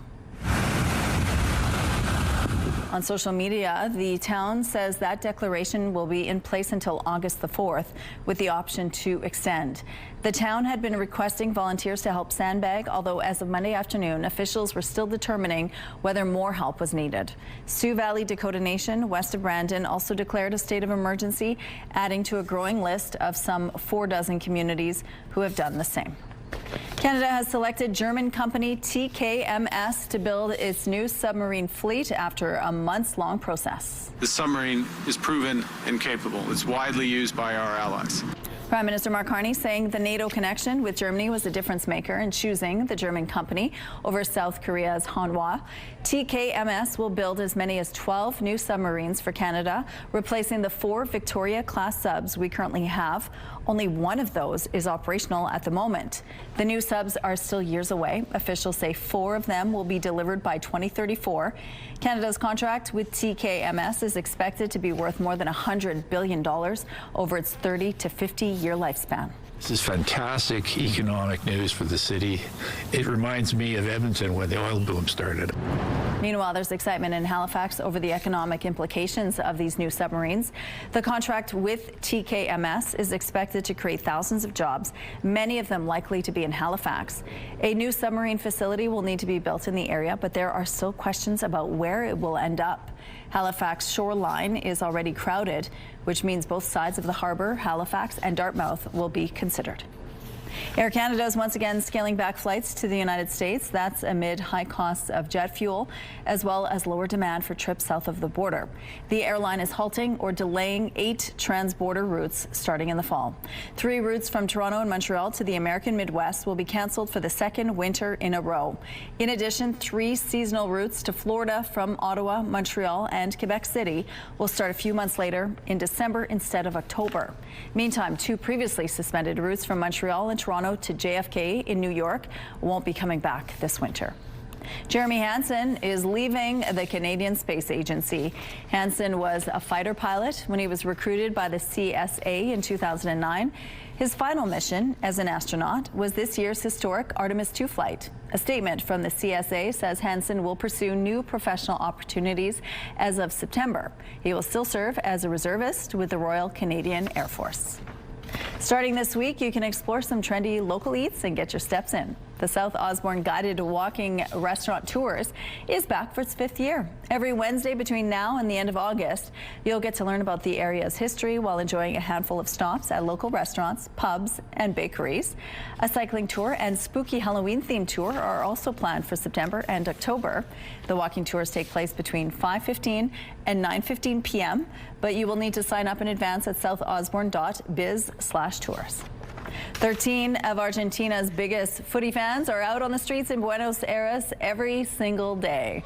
On social media, the town says that declaration will be in place until August the 4th, with the option to extend. The town had been requesting volunteers to help sandbag, although as of Monday afternoon, officials were still determining whether more help was needed. Sioux Valley Dakota Nation, west of Brandon, also declared a state of emergency, adding to a growing list of some 4 dozen communities who have done the same. Canada has selected German company TKMS to build its new submarine fleet after a months-long process. The submarine is proven and capable. It's widely used by our allies. Prime Minister Mark Carney saying the NATO connection with Germany was a difference maker in choosing the German company over South Korea's Hanwha. TKMS will build as many as 12 new submarines for Canada, replacing the 4 Victoria-class subs we currently have. Only one of those is operational at the moment. The new subs are still years away. Officials say 4 of them will be delivered by 2034. Canada's contract with TKMS is expected to be worth more than $100 billion over its 30 to 50-year lifespan. This is fantastic economic news for the city. It reminds me of Edmonton when the oil boom started. Meanwhile, there's excitement in Halifax over the economic implications of these new submarines. The contract with TKMS is expected to create thousands of jobs, many of them likely to be in Halifax. A new submarine facility will need to be built in the area, but there are still questions about where it will end up. Halifax shoreline is already crowded, which means both sides of the harbor, Halifax and Dartmouth, will be considered. Air Canada is once again scaling back flights to the United States. That's amid high costs of jet fuel, as well as lower demand for trips south of the border. The airline is halting or delaying 8 trans-border routes starting in the fall. 3 routes from Toronto and Montreal to the American Midwest will be canceled for the second winter in a row. In addition, 3 seasonal routes to Florida from Ottawa, Montreal, and Quebec City will start a few months later in December instead of October. Meantime, 2 previously suspended routes from Montreal and Toronto to JFK in New York won't be coming back this winter. Jeremy Hansen is leaving the Canadian Space Agency. Hansen was a fighter pilot when he was recruited by the CSA in 2009. His final mission as an astronaut was this year's historic Artemis II flight. A statement from the CSA says Hansen will pursue new professional opportunities as of September. He will still serve as a reservist with the Royal Canadian Air Force. Starting this week, you can explore some trendy local eats and get your steps in. The South Osborne Guided Walking Restaurant Tours is back for its 5th year. Every Wednesday between now and the end of August, you'll get to learn about the area's history while enjoying a handful of stops at local restaurants, pubs, and bakeries. A cycling tour and spooky Halloween-themed tour are also planned for September and October. The walking tours take place between 5:15 and 9:15 p.m., but you will need to sign up in advance at southosborne.biz/tours. 13 of Argentina's biggest footy fans are out on the streets in Buenos Aires every single day.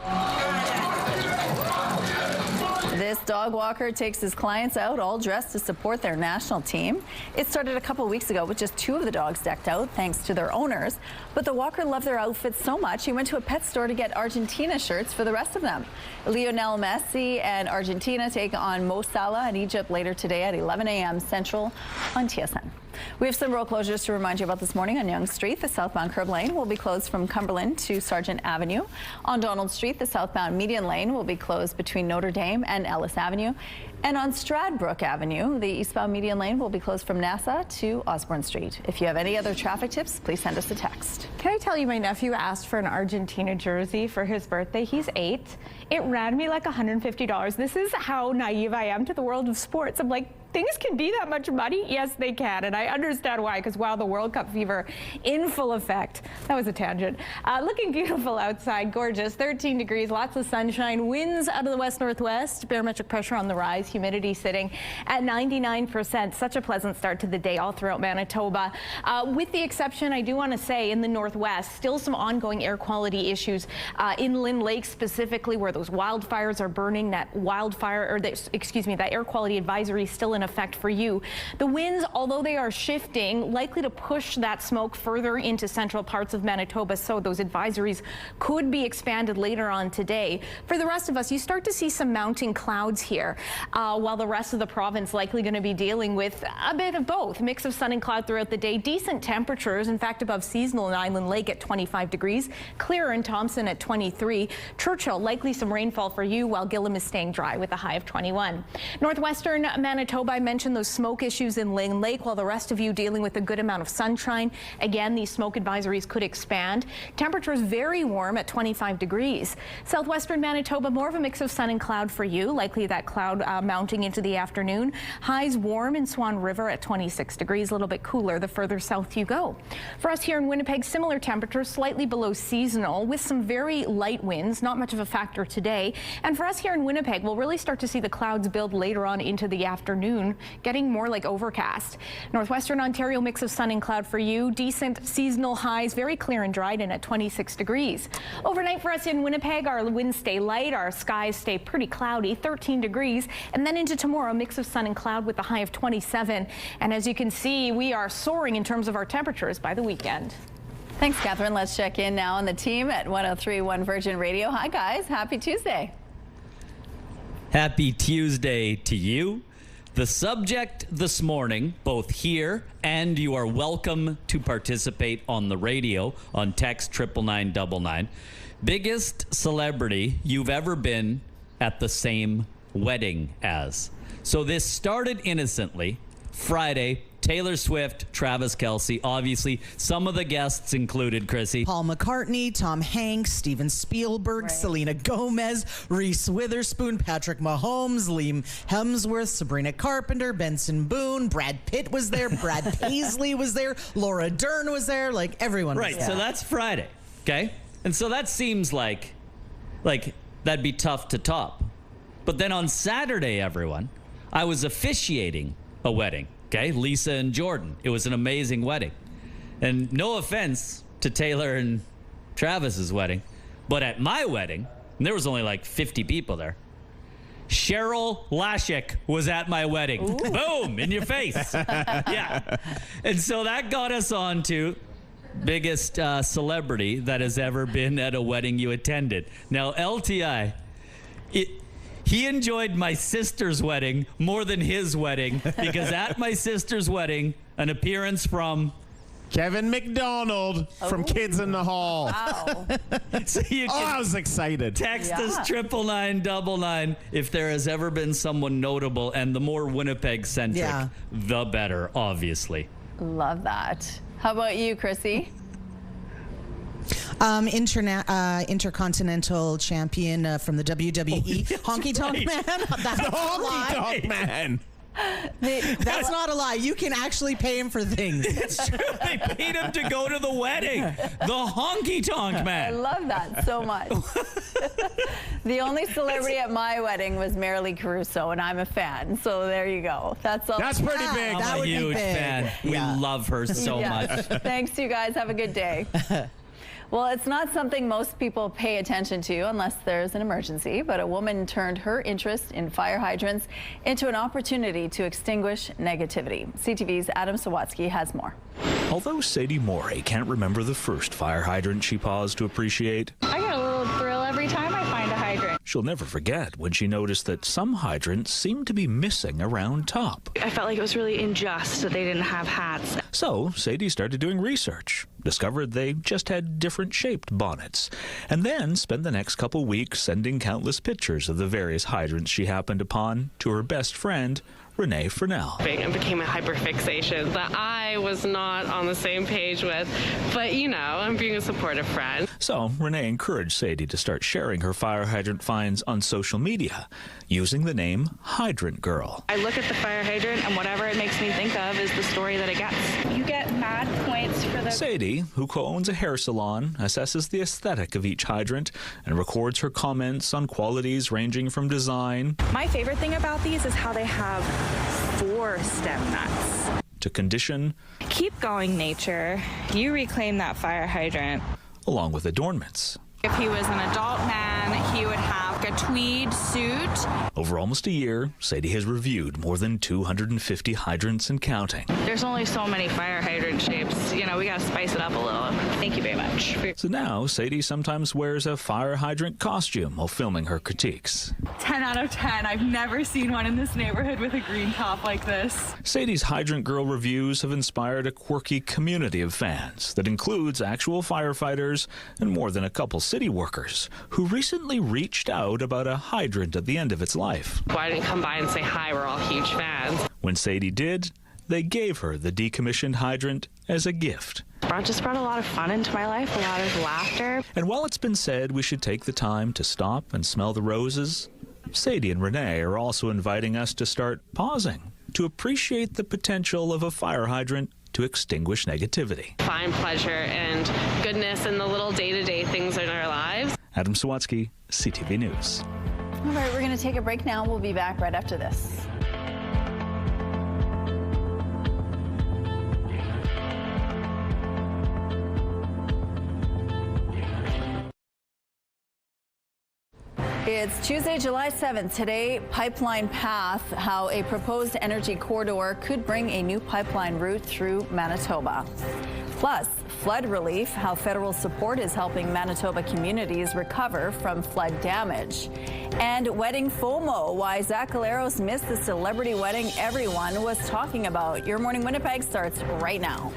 This dog walker takes his clients out all dressed to support their national team. It started a couple weeks ago with just 2 of the dogs decked out thanks to their owners. But the walker loved their outfits so much he went to a pet store to get Argentina shirts for the rest of them. Lionel Messi and Argentina take on Mo Salah and Egypt later today at 11 a.m. Central on TSN. We have some road closures to remind you about this morning. On Yonge Street, the southbound curb lane will be closed from Cumberland to Sargent Avenue. On Donald Street, the southbound median lane will be closed between Notre Dame and Ellis Avenue. And on Stradbrook Avenue, the eastbound median lane will be closed from Nassau to Osborne Street. If you have any other traffic tips, please send us a text. Can I tell you, my nephew asked for an Argentina jersey for his birthday. He's 8. It ran me like $150. This is how naive I am to the world of sports. I'm like, things can be that much money? Yes, they can. And I understand why, because wow, the World Cup fever in full effect. That was a tangent. Looking beautiful outside, gorgeous. 13 degrees, lots of sunshine, winds out of the west-northwest, barometric pressure on the rise, humidity sitting at 99%. Such a pleasant start to the day all throughout Manitoba. With the exception, I do want to say, in the northwest, still some ongoing air quality issues in Lynn Lake specifically, where those wildfires are burning. That air quality advisory is still in effect for you. The winds, although they are shifting, likely to push that smoke further into central parts of Manitoba, so those advisories could be expanded later on today. For the rest of us, you start to see some mounting clouds here, while the rest of the province likely going to be dealing with a bit of both. Mix of sun and cloud throughout the day. Decent temperatures, in fact, above seasonal in Island Lake at 25 degrees. Clearer in Thompson at 23. Churchill, likely some rainfall for you, while Gillam is staying dry with a high of 21. Northwestern Manitoba, I mentioned those smoke issues in Lynn Lake, while the rest of you dealing with a good amount of sunshine. Again, these smoke advisories could expand. Temperatures very warm at 25 degrees. Southwestern Manitoba, more of a mix of sun and cloud for you, likely that cloud mounting into the afternoon. Highs warm in Swan River at 26 degrees, a little bit cooler the further south you go. For us here in Winnipeg, similar temperatures, slightly below seasonal with some very light winds, not much of a factor today. And for us here in Winnipeg, we'll really start to see the clouds build later on into the afternoon, getting more like overcast. Northwestern Ontario, mix of sun and cloud for you. Decent seasonal highs, very clear and Dryden at 26 degrees. Overnight for us in Winnipeg, our winds stay light, our skies stay pretty cloudy, 13 degrees. And then into tomorrow, mix of sun and cloud with a high of 27. And as you can see, we are soaring in terms of our temperatures by the weekend. Thanks, Catherine. Let's check in now on the team at 103.1 Virgin Radio. Hi, guys. Happy Tuesday. Happy Tuesday to you. The subject this morning, both here and you are welcome to participate on the radio on text 99999. Biggest celebrity you've ever been at the same wedding as. So this started innocently. Friday, Taylor Swift, Travis Kelce, obviously some of the guests included, Chrissy. Paul McCartney, Tom Hanks, Steven Spielberg, Selena Gomez, Reese Witherspoon, Patrick Mahomes, Liam Hemsworth, Sabrina Carpenter, Benson Boone, Brad Pitt was there, Brad Paisley was there, Laura Dern was there, like everyone was there. Right, so that's Friday, okay? And so that seems like that'd be tough to top. But then on Saturday, everyone, I was officiating a wedding. Okay, Lisa and Jordan. It was an amazing wedding. And no offense to Taylor and Travis's wedding, but at my wedding, and there was only like 50 people there, Cheryl Lashik was at my wedding. Ooh. Boom, in your face. Yeah. And so that got us on to biggest celebrity that has ever been at a wedding you attended. Now, LTI, he enjoyed my sister's wedding more than his wedding, because at my sister's wedding, an appearance from Kevin McDonald from Kids in the Hall. Wow. So you can I was excited. Text us 99999 if there has ever been someone notable, and the more Winnipeg-centric, the better, obviously. Love that. How about you, Chrissy? Intercontinental champion from the WWE, Honky Tonk Man. That's the Honky Tonk Man. That's not a lie. You can actually pay him for things. It's true. They paid him to go to the wedding. The Honky Tonk I Man. love that so much. The only celebrity at my wedding was Marilee Caruso, and I'm a fan. So there you go. That's all. That's pretty big. I'm a huge fan. We love her so much. Thanks, you guys. Have a good day. Well, it's not something most people pay attention to unless there's an emergency, but a woman turned her interest in fire hydrants into an opportunity to extinguish negativity. CTV's Adam Sawatsky has more. Although Sadie Morey can't remember the first fire hydrant she paused to appreciate, I get a little thrill every time I find a hydrant. she'll never forget when she noticed that some hydrants seemed to be missing around top. I felt like it was really unjust that they didn't have hats. So Sadie started doing research, discovered they just had different shaped bonnets, and then spent the next couple weeks sending countless pictures of the various hydrants she happened upon to her best friend, Renee Furnell. It became a hyperfixation that I was not on the same page with, but you know, I'm being a supportive friend. So Renee encouraged Sadie to start sharing her fire hydrant finds on social media, using the name Hydrant Girl. I look at the fire hydrant and whatever it makes me think of is the story that it gets. You get mad points for the... Sadie, who co-owns a hair salon, assesses the aesthetic of each hydrant and records her comments on qualities ranging from design... My favorite thing about these is how they have 4 stem nuts. ...to condition... Keep going, nature. You reclaim that fire hydrant. ...along with adornments. If he was an adult man, he would have a tweed suit. Over almost a year, Sadie has reviewed more than 250 hydrants and counting. There's only so many fire hydrant shapes. You know, we got to spice it up a little. Thank you very much. So now, Sadie sometimes wears a fire hydrant costume while filming her critiques. 10 out of 10. I've never seen one in this neighborhood with a green top like this. Sadie's Hydrant Girl reviews have inspired a quirky community of fans that includes actual firefighters and more than a couple city workers who recently reached out about a hydrant at the end of its life. Why didn't come by and say hi? We're all huge fans. When Sadie did, they gave her the decommissioned hydrant as a gift. It just brought a lot of fun into my life, a lot of laughter. And while it's been said we should take the time to stop and smell the roses, Sadie and Renee are also inviting us to start pausing to appreciate the potential of a fire hydrant to extinguish negativity. Find pleasure and goodness in the little day-to-day things in our lives. Adam Sawatsky, CTV News. All right, we're going to take a break now. We'll be back right after this. It's Tuesday, July 7th. Today, Pipeline Path, how a proposed energy corridor could bring a new pipeline route through Manitoba. Plus, flood relief, how federal support is helping Manitoba communities recover from flood damage. And wedding FOMO, why Zach Galeros missed the celebrity wedding everyone was talking about. Your Morning Winnipeg starts right now.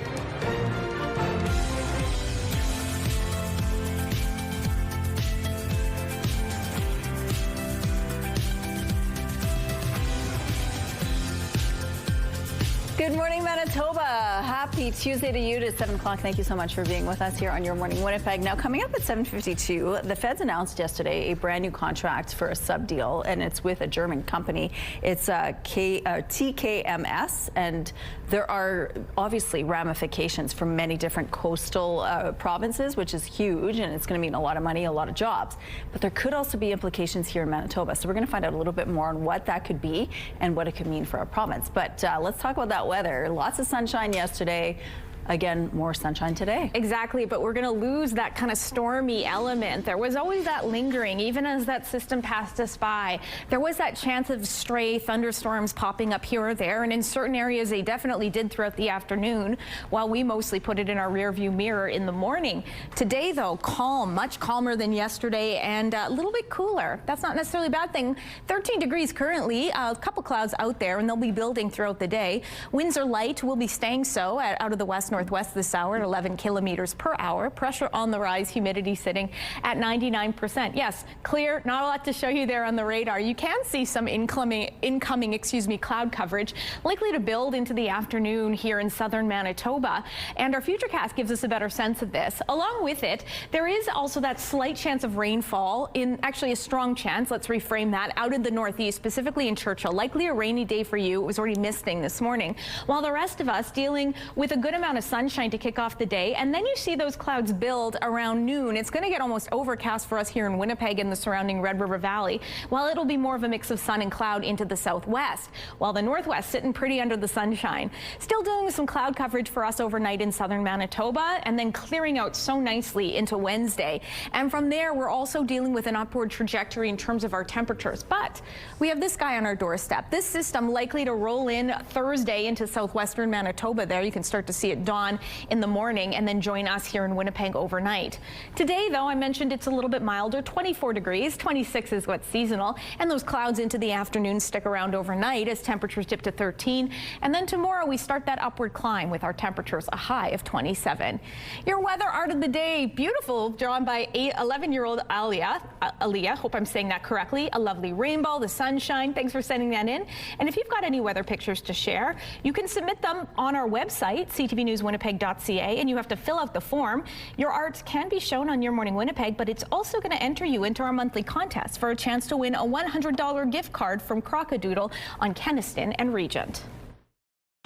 Good morning, Manitoba. Happy Tuesday to you. It is 7 o'clock. Thank you so much for being with us here on Your Morning Winnipeg. Now, coming up at 7:52, the feds announced yesterday a brand new contract for a sub deal, and it's with a German company. It's TKMS, and there are obviously ramifications for many different coastal provinces, which is huge, and it's going to mean a lot of money, a lot of jobs. But there could also be implications here in Manitoba. So we're going to find out a little bit more on what that could be and what it could mean for our province. But let's talk about that weather. Lots of sunshine yesterday. Again, more sunshine today. Exactly, but we're going to lose that kind of stormy element. There was always that lingering, even as that system passed us by. There was that chance of stray thunderstorms popping up here or there, and in certain areas they definitely did throughout the afternoon, while we mostly put it in our rearview mirror in the morning. Today, though, calm, much calmer than yesterday, and a little bit cooler. That's not necessarily a bad thing. 13 degrees currently, a couple clouds out there, and they'll be building throughout the day. Winds are light, will be staying so out of the west northwest this hour at 11 kilometers per hour. Pressure on the rise, humidity sitting at 99%. Yes, clear, not a lot to show you there on the radar. You can see some incoming cloud coverage likely to build into the afternoon here in southern Manitoba. And our Futurecast gives us a better sense of this. Along with it, there is also that slight chance of rainfall, actually a strong chance, let's reframe that, out in the northeast, specifically in Churchill. Likely a rainy day for you. It was already misting this morning. While the rest of us dealing with a good amount of sunshine to kick off the day. And then you see those clouds build around noon. It's going to get almost overcast for us here in Winnipeg and the surrounding Red River Valley, while it'll be more of a mix of sun and cloud into the southwest, while the northwest sitting pretty under the sunshine. Still dealing with some cloud coverage for us overnight in southern Manitoba, and then clearing out so nicely into Wednesday. And from there, we're also dealing with an upward trajectory in terms of our temperatures. But we have this guy on our doorstep. This system likely to roll in Thursday into southwestern Manitoba. There you can start to see it dawn in the morning and then join us here in Winnipeg overnight. Today, though, I mentioned it's a little bit milder, 24 degrees, 26 is what's seasonal, and those clouds into the afternoon stick around overnight as temperatures dip to 13. And then tomorrow we start that upward climb with our temperatures a high of 27. Your weather art of the day, beautiful, drawn by 11-year-old Aliyah, hope I'm saying that correctly. A lovely rainbow, the sunshine. Thanks for sending that in. And if you've got any weather pictures to share, you can submit them on our website, ctvnewswinnipeg.ca, and you have to fill out the form. Your art can be shown on Your Morning Winnipeg, but it's also going to enter you into our monthly contest for a chance to win a $100 gift card from Crockadoodle on Keniston and Regent.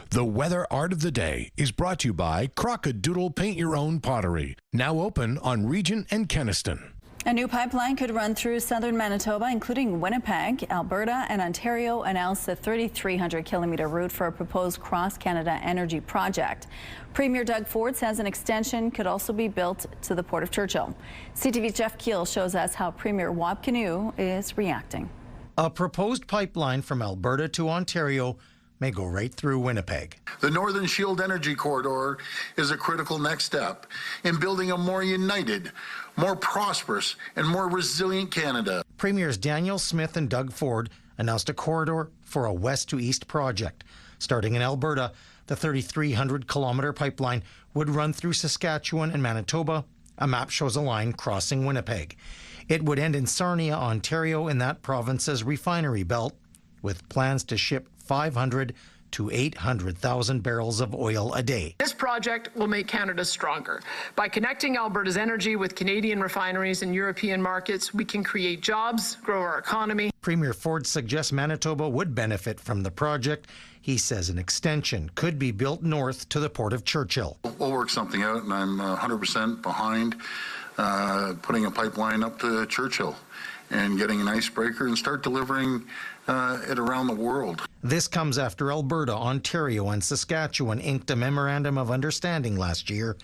The weather art of the day is brought to you by Crockadoodle Paint Your Own Pottery, now open on Regent and Keniston. A new pipeline could run through southern Manitoba, including Winnipeg. Alberta and Ontario announced a 3,300-kilometer route for a proposed cross-Canada energy project. Premier Doug Ford says an extension could also be built to the Port of Churchill. CTV's Jeff Keel shows us how Premier Wab Kinew is reacting. A proposed pipeline from Alberta to Ontario may go right through Winnipeg. The Northern Shield Energy Corridor is a critical next step in building a more united, more prosperous, and more resilient Canada. Premiers Daniel Smith and Doug Ford announced a corridor for a west to east project. Starting in Alberta, the 3,300-kilometer pipeline would run through Saskatchewan and Manitoba. A map shows a line crossing Winnipeg. It would end in Sarnia, Ontario, in that province's refinery belt, with plans to ship 500 to 800,000 barrels of oil a day. This project will make Canada stronger. By connecting Alberta's energy with Canadian refineries and European markets, we can create jobs, grow our economy. Premier Ford suggests Manitoba would benefit from the project. He says an extension could be built north to the Port of Churchill. We'll work something out, and I'm 100% behind putting a pipeline up to Churchill and getting an icebreaker and start delivering it around the world. This comes after Alberta, Ontario, and Saskatchewan inked a memorandum of understanding last year.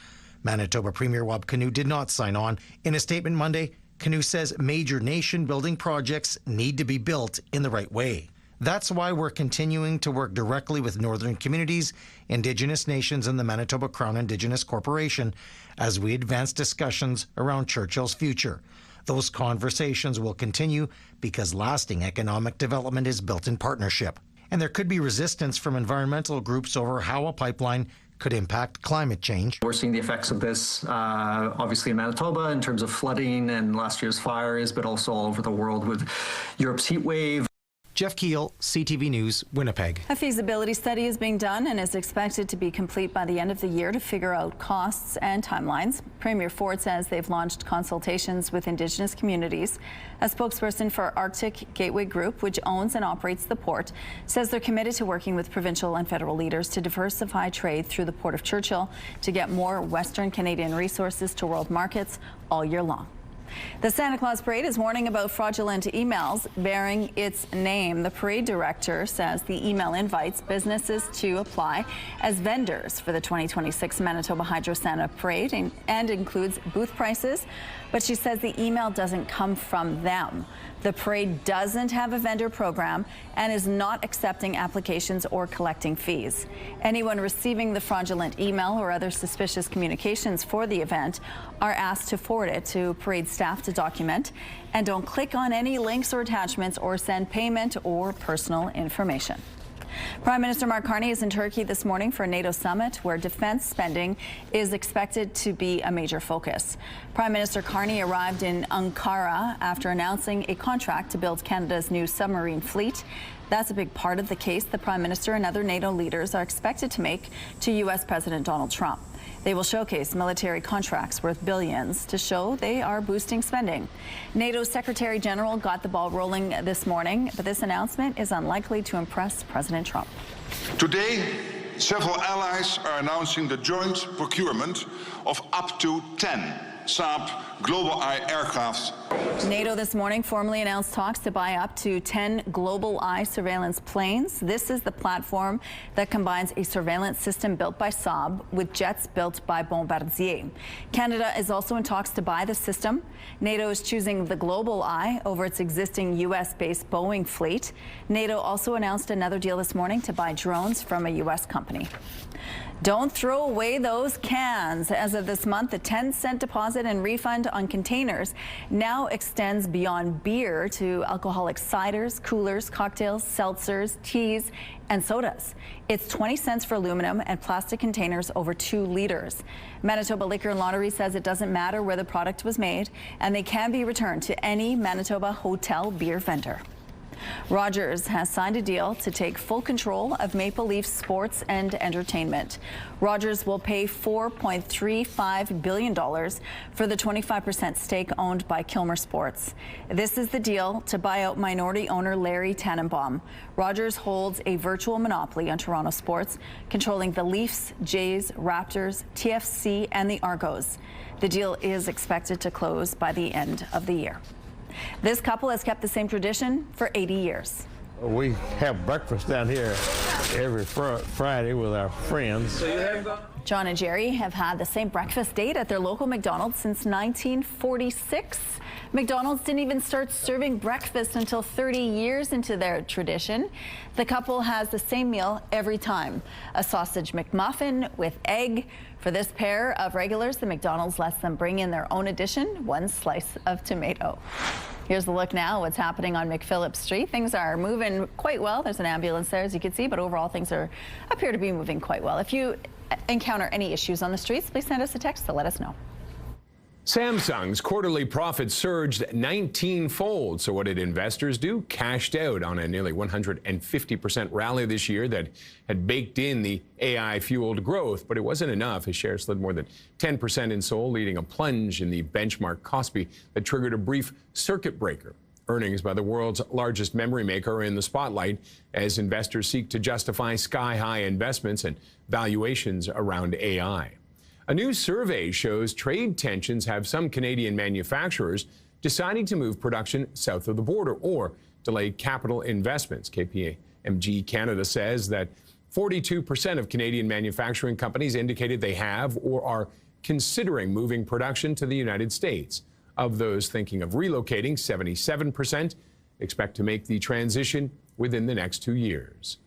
Manitoba Premier Wab Kinew did not sign on. In a statement Monday, Kinew says major nation-building projects need to be built in the right way. That's why we're continuing to work directly with northern communities, Indigenous nations, and the Manitoba Crown Indigenous Corporation as we advance discussions around Churchill's future. Those conversations will continue because lasting economic development is built in partnership. And there could be resistance from environmental groups over how a pipeline could impact climate change. We're seeing the effects of this, obviously in Manitoba in terms of flooding and last year's fires, but also all over the world with Europe's heat wave. Jeff Keel, CTV News, Winnipeg. A feasibility study is being done and is expected to be complete by the end of the year to figure out costs and timelines. Premier Ford says they've launched consultations with Indigenous communities. A spokesperson for Arctic Gateway Group, which owns and operates the port, says they're committed to working with provincial and federal leaders to diversify trade through the Port of Churchill to get more Western Canadian resources to world markets all year long. The Santa Claus Parade is warning about fraudulent emails bearing its name. The parade director says the email invites businesses to apply as vendors for the 2026 Manitoba Hydro Santa Parade and includes booth prices, but she says the email doesn't come from them. The parade doesn't have a vendor program and is not accepting applications or collecting fees. Anyone receiving the fraudulent email or other suspicious communications for the event are asked to forward it to parade staff to document, and don't click on any links or attachments or send payment or personal information. Prime Minister Mark Carney is in Turkey this morning for a NATO summit where defense spending is expected to be a major focus. Prime Minister Carney arrived in Ankara after announcing a contract to build Canada's new submarine fleet. That's a big part of the case the Prime Minister and other NATO leaders are expected to make to U.S. President Donald Trump. They will showcase military contracts worth billions to show they are boosting spending. NATO's Secretary General got the ball rolling this morning, but this announcement is unlikely to impress President Trump. Today, several allies are announcing the joint procurement of up to 10 Saab Global Eye aircraft. NATO this morning formally announced talks to buy up to 10 Global Eye surveillance planes. This is the platform that combines a surveillance system built by Saab with jets built by Bombardier. Canada is also in talks to buy the system. NATO is choosing the Global Eye over its existing U.S.-based Boeing fleet. NATO also announced another deal this morning to buy drones from a U.S. company. Don't throw away those cans. As of this month, the 10-cent deposit and refund on containers now extends beyond beer to alcoholic ciders, coolers, cocktails, seltzers, teas, and sodas. It's 20 cents for aluminum and plastic containers over 2 liters. Manitoba Liquor and Lottery says it doesn't matter where the product was made, and they can be returned to any Manitoba hotel beer vendor. Rogers has signed a deal to take full control of Maple Leafs sports and entertainment. Rogers will pay $4.35 billion for the 25% stake owned by Kilmer Sports. This is the deal to buy out minority owner Larry Tannenbaum. Rogers holds a virtual monopoly on Toronto sports, controlling the Leafs, Jays, Raptors, TFC, and the Argos. The deal is expected to close by the end of the year. This couple has kept the same tradition for 80 years. We have breakfast down here every Friday with our friends. John and Jerry have had the same breakfast date at their local McDonald's since 1946. McDonald's didn't even start serving breakfast until 30 years into their tradition. The couple has the same meal every time, a sausage McMuffin with egg. For this pair of regulars, the McDonald's lets them bring in their own addition, 1 slice of tomato. Here's a look now what's happening on McPhillips Street. Things are moving quite well. There's an ambulance there, as you can see, but overall things appear to be moving quite well. If you encounter any issues on the streets, please send us a text to let us know. Samsung's quarterly profits surged 19-fold. So what did investors do? Cashed out on a nearly 150% rally this year that had baked in the AI-fueled growth. But it wasn't enough as shares slid more than 10% in Seoul, leading a plunge in the benchmark Kospi that triggered a brief circuit breaker. Earnings by the world's largest memory maker are in the spotlight as investors seek to justify sky-high investments and valuations around AI. A new survey shows trade tensions have some Canadian manufacturers deciding to move production south of the border or delay capital investments. KPMG Canada says that 42% of Canadian manufacturing companies indicated they have or are considering moving production to the United States. Of those thinking of relocating, 77% expect to make the transition within the next 2 years.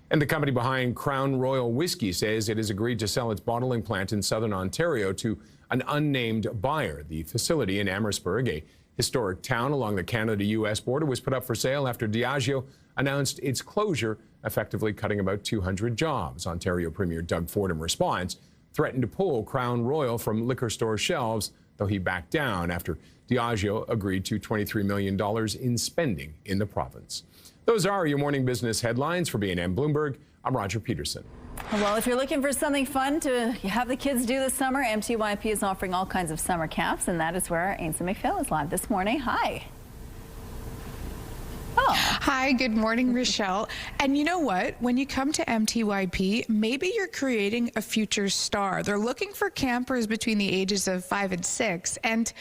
And the company behind Crown Royal Whiskey says it has agreed to sell its bottling plant in southern Ontario to an unnamed buyer. The facility in Amherstburg, a historic town along the Canada-U.S. border, was put up for sale after Diageo announced its closure, effectively cutting about 200 jobs. Ontario Premier Doug Ford, in response, threatened to pull Crown Royal from liquor store shelves, though he backed down after Diageo agreed to $23 million in spending in the province. Those are your morning business headlines. For B&M Bloomberg, I'm Roger Peterson. Well, if you're looking for something fun to have the kids do this summer, MTYP is offering all kinds of summer camps, and that is where Ainsley McPhail is live this morning. Hi. Oh. Hi, good morning, Rochelle. And you know what? When you come to MTYP, maybe you're creating a future star. They're looking for campers between the ages of 5 and 6. And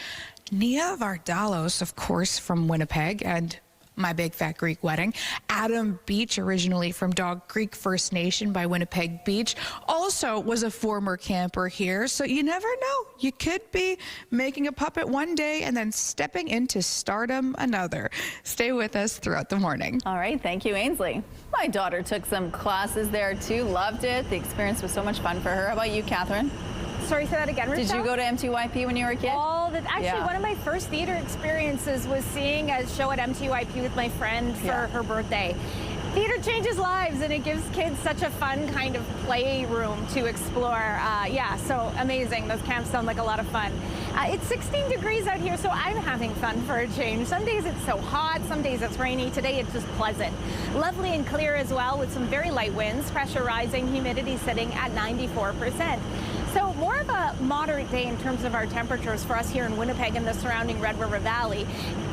Nia Vardalos, of course, from Winnipeg, and My Big Fat Greek Wedding. Adam Beach, originally from Dog Creek First Nation by Winnipeg Beach, also was a former camper here. So you never know. You could be making a puppet one day and then stepping into stardom another. Stay with us throughout the morning. All right. Thank you, Ainsley. My daughter took some classes there, too. Loved it. The experience was so much fun for her. How about you, Catherine? Sorry, say that again, Rochelle? Did you go to MTYP when you were a kid? Actually, one of my first theater experiences was seeing a show at MTYP with my friend for her birthday. Theater changes lives, and it gives kids such a fun kind of playroom to explore. Yeah, so amazing. Those camps sound like a lot of fun. It's 16 degrees out here, so I'm having fun for a change. Some days it's so hot, some days it's rainy. Today it's just pleasant. Lovely and clear as well, with some very light winds, pressure rising, humidity sitting at 94%. So more of a moderate day in terms of our temperatures for us here in Winnipeg and the surrounding Red River Valley.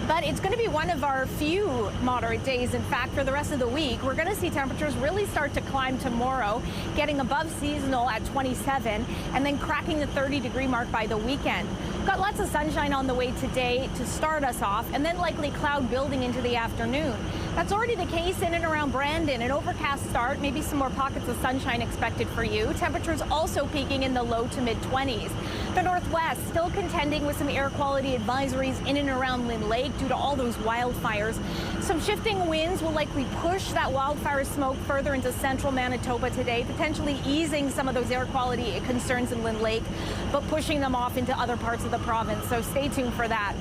But it's going to be one of our few moderate days. In fact, for the rest of the week, we're going to see temperatures really start to climb tomorrow, getting above seasonal at 27 and then cracking the 30-degree mark by the weekend. Got lots of sunshine on the way today to start us off, and then likely cloud building into the afternoon. That's already the case in and around Brandon. An overcast start, maybe some more pockets of sunshine expected for you. Temperatures also peaking in the low to mid-20s. The Northwest still contending with some air quality advisories in and around Lynn Lake due to all those wildfires. Some shifting winds will likely push that wildfire smoke further into central Manitoba today, potentially easing some of those air quality concerns in Lynn Lake, but pushing them off into other parts of the province. So stay tuned for that.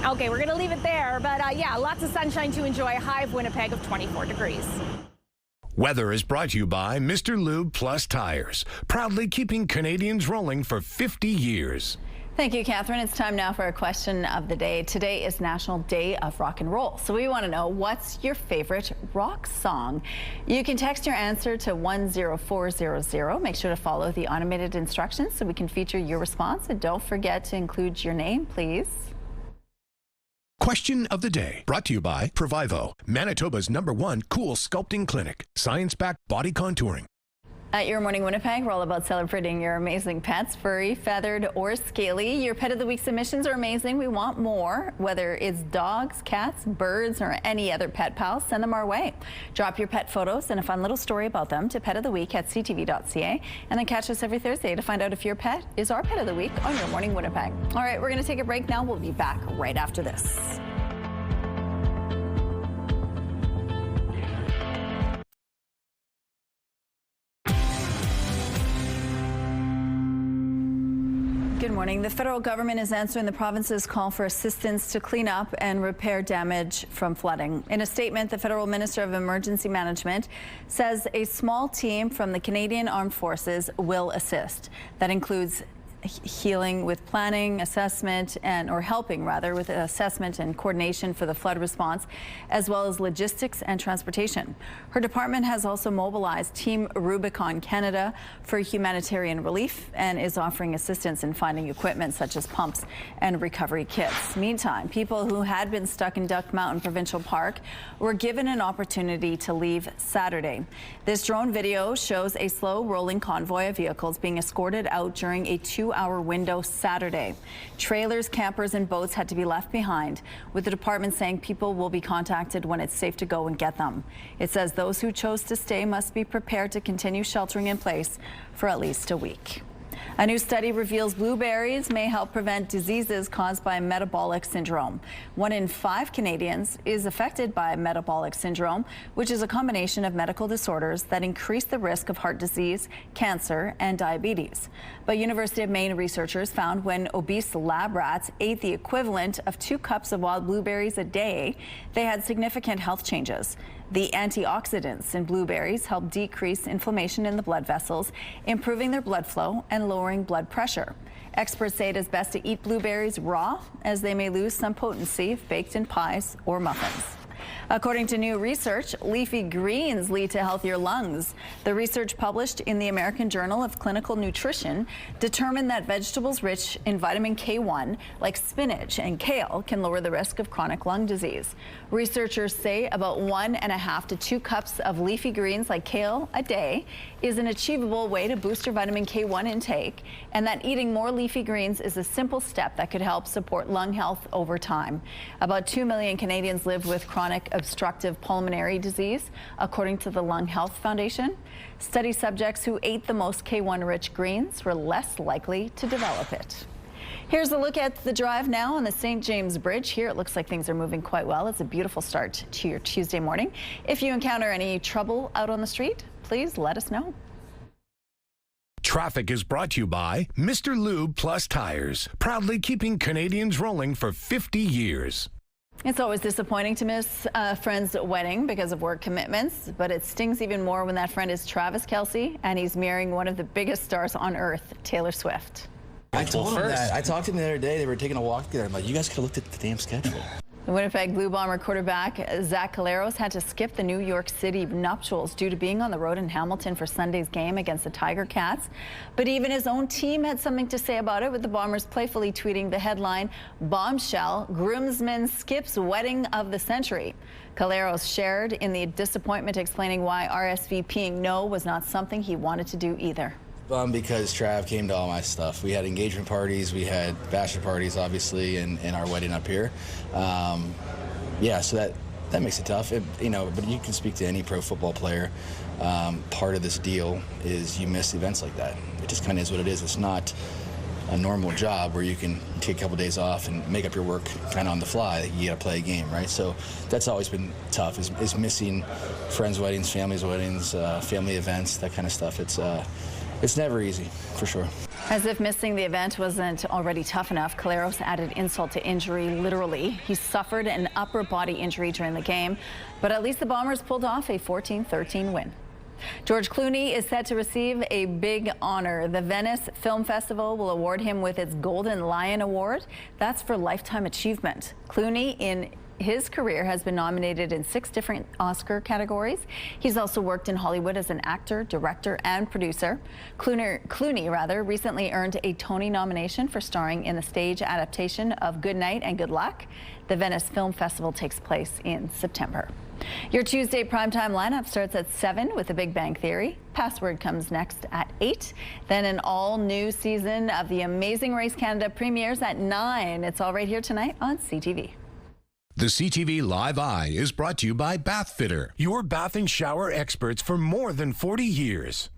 Okay, we're going to leave it there, but yeah, lots of sunshine to enjoy. A high of Winnipeg of 24 degrees. Weather is brought to you by Mr. Lube Plus Tires, proudly keeping Canadians rolling for 50 years. Thank you, Catherine. It's time now for a question of the day. Today is National Day of Rock and Roll. So we want to know, what's your favorite rock song? You can text your answer to 10400. Make sure to follow the automated instructions so we can feature your response. And don't forget to include your name, please. Question of the day, brought to you by Provivo, Manitoba's #1 cool sculpting clinic. Science-backed body contouring. At Your Morning Winnipeg, we're all about celebrating your amazing pets, furry, feathered, or scaly. Your Pet of the Week submissions are amazing. We want more. Whether it's dogs, cats, birds, or any other pet pals, send them our way. Drop your pet photos and a fun little story about them to petoftheweek@ctv.ca, and then catch us every Thursday to find out if your pet is our Pet of the Week on Your Morning Winnipeg. All right, we're going to take a break now. We'll be back right after this. Good morning. The federal government is answering the province's call for assistance to clean up and repair damage from flooding. In a statement, the federal Minister of Emergency Management says a small team from the Canadian Armed Forces will assist. That includes healing with planning, assessment, or helping rather with assessment and coordination for the flood response, as well as logistics and transportation. Her department has also mobilized Team Rubicon Canada for humanitarian relief and is offering assistance in finding equipment such as pumps and recovery kits. Meantime, people who had been stuck in Duck Mountain Provincial Park were given an opportunity to leave Saturday. This drone video shows a slow rolling convoy of vehicles being escorted out during a 2-hour window Saturday. Trailers, campers, and boats had to be left behind, with the department saying people will be contacted when it's safe to go and get them. It says those who chose to stay must be prepared to continue sheltering in place for at least a week. A new study reveals blueberries may help prevent diseases caused by metabolic syndrome. 1 in 5 Canadians is affected by metabolic syndrome, which is a combination of medical disorders that increase the risk of heart disease, cancer, and diabetes. But University of Maine researchers found when obese lab rats ate the equivalent of 2 cups of wild blueberries a day, they had significant health changes. The antioxidants in blueberries help decrease inflammation in the blood vessels, improving their blood flow and lowering blood pressure. Experts say it is best to eat blueberries raw, as they may lose some potency if baked in pies or muffins. According to new research, leafy greens lead to healthier lungs. The research published in the American Journal of Clinical Nutrition determined that vegetables rich in vitamin K1, like spinach and kale, can lower the risk of chronic lung disease. Researchers say about 1.5 to 2 cups of leafy greens like kale a day is an achievable way to boost your vitamin K1 intake, and that eating more leafy greens is a simple step that could help support lung health over time. About 2 million Canadians live with chronic obstructive pulmonary disease, according to the Lung Health Foundation. Study subjects who ate the most K1-rich greens were less likely to develop it. Here's a look at the drive now on the St. James Bridge. Here it looks like things are moving quite well. It's a beautiful start to your Tuesday morning. If you encounter any trouble out on the street, please let us know. Traffic is brought to you by Mr. Lube Plus Tires, proudly keeping Canadians rolling for 50 years. It's always disappointing to miss a friend's wedding because of work commitments, but it stings even more when that friend is Travis Kelce and he's marrying one of the biggest stars on earth, Taylor Swift. I told him that. I talked to him the other day. They were taking a walk together. I'm like, you guys could have looked at the damn schedule. The Winnipeg Blue Bomber quarterback Zach Collaros had to skip the New York City nuptials due to being on the road in Hamilton for Sunday's game against the Tiger Cats. But even his own team had something to say about it, with the Bombers playfully tweeting the headline, "Bombshell, groomsman skips wedding of the century." Collaros shared in the disappointment, explaining why RSVPing no was not something he wanted to do either. Because Trav came to all my stuff. We had engagement parties, we had bachelor parties, obviously, and our wedding up here. Yeah, so that makes it tough. But you can speak to any pro football player. Part of this deal is you miss events like that. It just kind of is what it is. It's not a normal job where you can take a couple days off and make up your work kind of on the fly. You got to play a game, right? So that's always been tough, is missing friends' weddings, families' weddings, family events, that kind of stuff. It's never easy, for sure. As if missing the event wasn't already tough enough, Collaros added insult to injury, literally. He suffered an upper body injury during the game, but at least the Bombers pulled off a 14-13 win. George Clooney is set to receive a big honor. The Venice Film Festival will award him with its Golden Lion Award. That's for lifetime achievement. Clooney, in his career, has been nominated in 6 different Oscar categories. He's also worked in Hollywood as an actor, director, and producer. Clooney recently earned a Tony nomination for starring in the stage adaptation of Good Night and Good Luck. The Venice Film Festival takes place in September. Your Tuesday primetime lineup starts at 7 with The Big Bang Theory. Password comes next at 8. Then an all-new season of The Amazing Race Canada premieres at 9. It's all right here tonight on CTV. The CTV Live Eye is brought to you by Bath Fitter, your bath and shower experts for more than 40 years.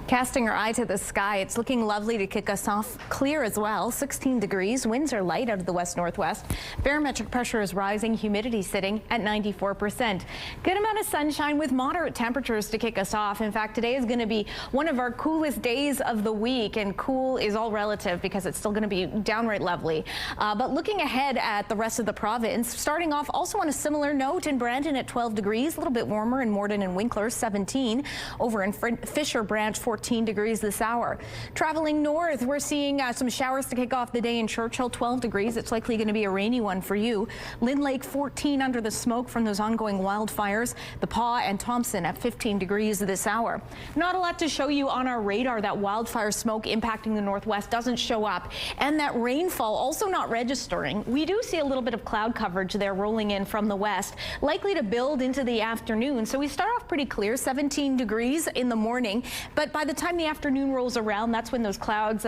Casting our eye to the sky, it's looking lovely to kick us off. Clear as well, 16 degrees. Winds are light out of the west-northwest. Barometric pressure is rising, humidity sitting at 94%. Good amount of sunshine with moderate temperatures to kick us off. In fact, today is going to be one of our coolest days of the week, and cool is all relative because it's still going to be downright lovely. But looking ahead at the rest of the province, starting off also on a similar note in Brandon at 12 degrees, a little bit warmer in Morden and Winkler, 17. Over in Fisher Branch, 14 degrees this hour. Traveling north, we're seeing some showers to kick off the day in Churchill, 12 degrees. It's likely going to be a rainy one for you. Lynn Lake, 14 under the smoke from those ongoing wildfires. The Paw and Thompson at 15 degrees this hour. Not a lot to show you on our radar. That wildfire smoke impacting the northwest doesn't show up, and that rainfall also not registering. We do see a little bit of cloud coverage there rolling in from the west, likely to build into the afternoon. So we start off pretty clear, 17 degrees in the morning, but by the time the afternoon rolls around, that's when those clouds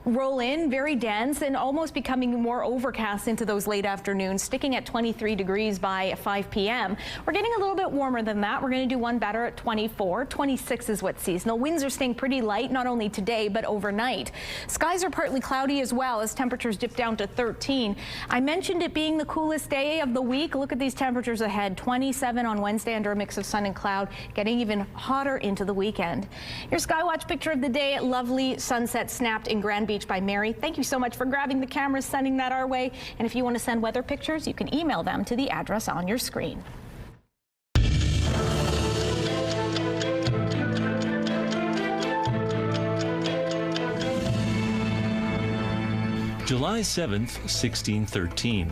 roll in, very dense and almost becoming more overcast into those late afternoons, sticking at 23 degrees by 5 p.m. We're getting a little bit warmer than that. We're going to do one better at 24. 26 is what's seasonal. Winds are staying pretty light, not only today, but overnight. Skies are partly cloudy as well as temperatures dip down to 13. I mentioned it being the coolest day of the week. Look at these temperatures ahead. 27 on Wednesday under a mix of sun and cloud, getting even hotter into the weekend. Your Skywatch picture of the day, lovely sunset snapped in Grand Beach by Mary. Thank you so much for grabbing the camera, sending that our way. And if you want to send weather pictures, you can email them to the address on your screen. July 7th, 1613.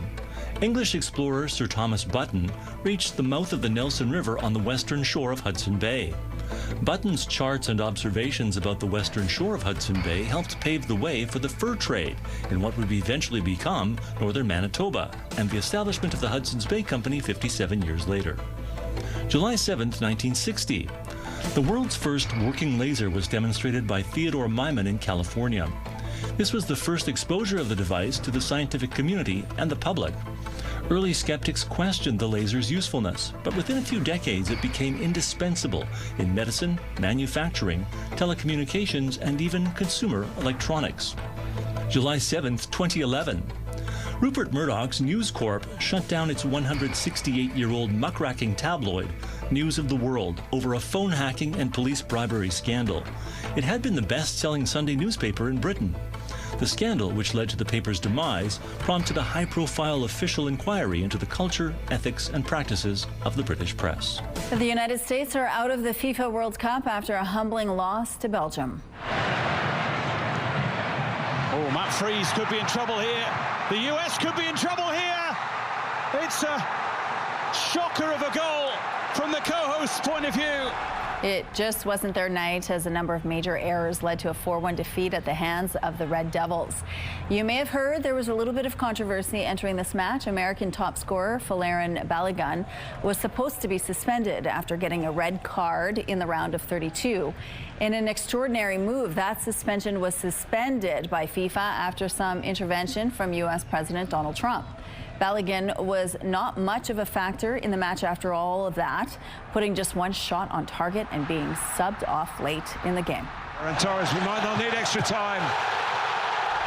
English explorer Sir Thomas Button reached the mouth of the Nelson River on the western shore of Hudson Bay. Button's charts and observations about the western shore of Hudson Bay helped pave the way for the fur trade in what would eventually become northern Manitoba and the establishment of the Hudson's Bay Company 57 years later. July 7, 1960. The world's first working laser was demonstrated by Theodore Myman in California. This was the first exposure of the device to the scientific community and the public. Early skeptics questioned the laser's usefulness, but within a few decades it became indispensable in medicine, manufacturing, telecommunications, and even consumer electronics. July 7th, 2011. Rupert Murdoch's News Corp shut down its 168-year-old muckraking tabloid, News of the World, over a phone hacking and police bribery scandal. It had been the best-selling Sunday newspaper in Britain. The scandal, which led to the paper's demise, prompted a high-profile official inquiry into the culture, ethics, and practices of the British press. The United States are out of the FIFA World Cup after a humbling loss to Belgium. Oh, Matt Freese could be in trouble here. The US could be in trouble here. It's a shocker of a goal from the co-host's point of view. It just wasn't their night, as a number of major errors led to a 4-1 defeat at the hands of the Red Devils. You may have heard there was a little bit of controversy entering this match. American top scorer Folarin Balogun was supposed to be suspended after getting a red card in the round of 32. In an extraordinary move, that suspension was suspended by FIFA after some intervention from U.S. President Donald Trump. Balogun was not much of a factor in the match after all of that, putting just one shot on target and being subbed off late in the game. And Torres, we might not need extra time.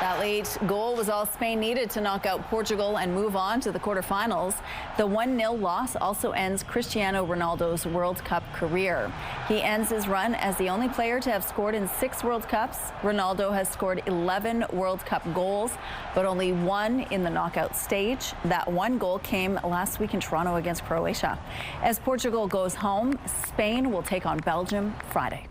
That late goal was all Spain needed to knock out Portugal and move on to the quarterfinals. The 1-0 loss also ends Cristiano Ronaldo's World Cup career. He ends his run as the only player to have scored in 6 World Cups. Ronaldo has scored 11 World Cup goals, but only 1 in the knockout stage. That 1 goal came last week in Toronto against Croatia. As Portugal goes home, Spain will take on Belgium Friday.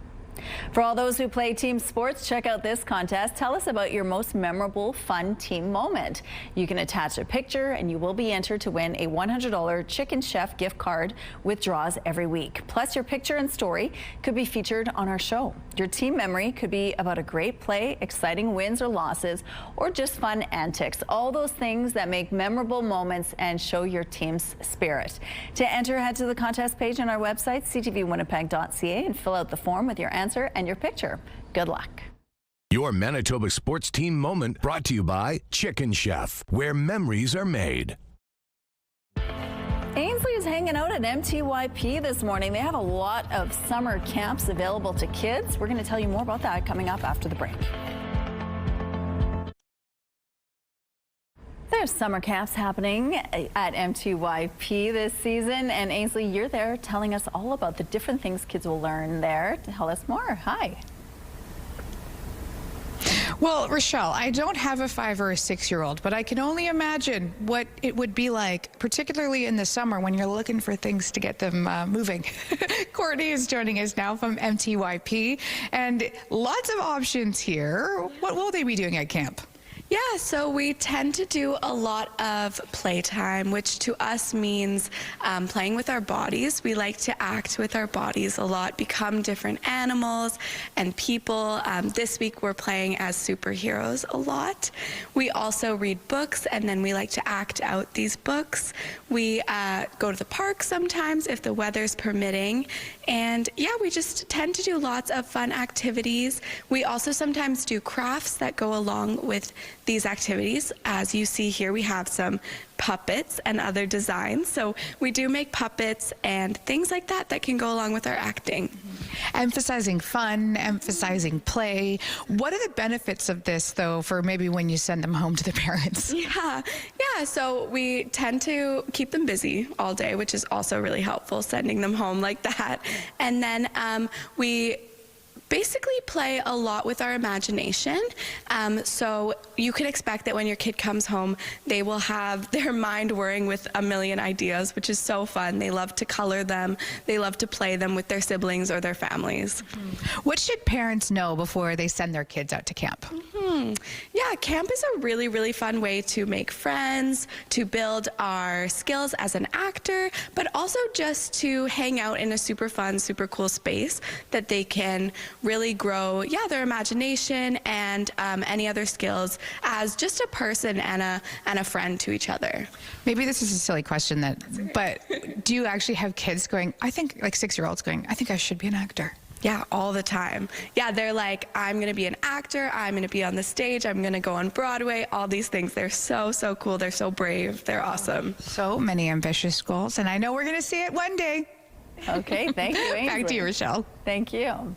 For all those who play team sports, check out this contest. Tell us about your most memorable fun team moment. You can attach a picture and you will be entered to win a $100 Chicken Chef gift card with draws every week. Plus, your picture and story could be featured on our show. Your team memory could be about a great play, exciting wins or losses, or just fun antics. All those things that make memorable moments and show your team's spirit. To enter, head to the contest page on our website, ctvwinnipeg.ca, and fill out the form with your answer and your picture. Good luck. Your Manitoba sports team moment brought to you by Chicken Chef, where memories are made. Ainsley is hanging out at MTYP this morning. They have a lot of summer camps available to kids. We're going to tell you more about that coming up after the break. There's summer camps happening at MTYP this season, and Ainsley, you're there telling us all about the different things kids will learn there. Tell us more. Hi. Well, Rochelle, I don't have a 5 or a 6-year-old, but I can only imagine what it would be like, particularly in the summer when you're looking for things to get them moving. Courtney is joining us now from MTYP, and lots of options here. What will they be doing at camp? Yeah, so we tend to do a lot of playtime, which to us means playing with our bodies. We like to act with our bodies a lot, become different animals and people. This week we're playing as superheroes a lot. We also read books, and then we like to act out these books. We go to the park sometimes if the weather's permitting. And yeah, we just tend to do lots of fun activities. We also sometimes do crafts that go along with these activities. As you see here, we have some puppets and other designs. So we do make puppets and things like that that can go along with our acting. Emphasizing fun, emphasizing play. What are the benefits of this, though, for maybe when you send them home to the parents? Yeah, so we tend to keep them busy all day, which is also really helpful, sending them home like that. And then we basically play a lot with our imagination. So you can expect that when your kid comes home, they will have their mind whirring with a million ideas, which is so fun. They love to color them. They love to play them with their siblings or their families. What should parents know before they send their kids out to camp? Yeah, camp is a really, really fun way to make friends, to build our skills as an actor, but also just to hang out in a super fun, super cool space that they can really grow, their imagination and any other skills as just a person and a friend to each other. Maybe this is a silly question, but do you actually have kids going, I think, like 6-year-olds going, I think I should be an actor? Yeah, all the time. Yeah, they're like, I'm going to be an actor. I'm going to be on the stage. I'm going to go on Broadway. All these things. They're so, so cool. They're so brave. They're awesome. So many ambitious goals, and I know we're going to see it one day. Okay, thank you, Ainsley. Back to you, Rochelle. Thank you.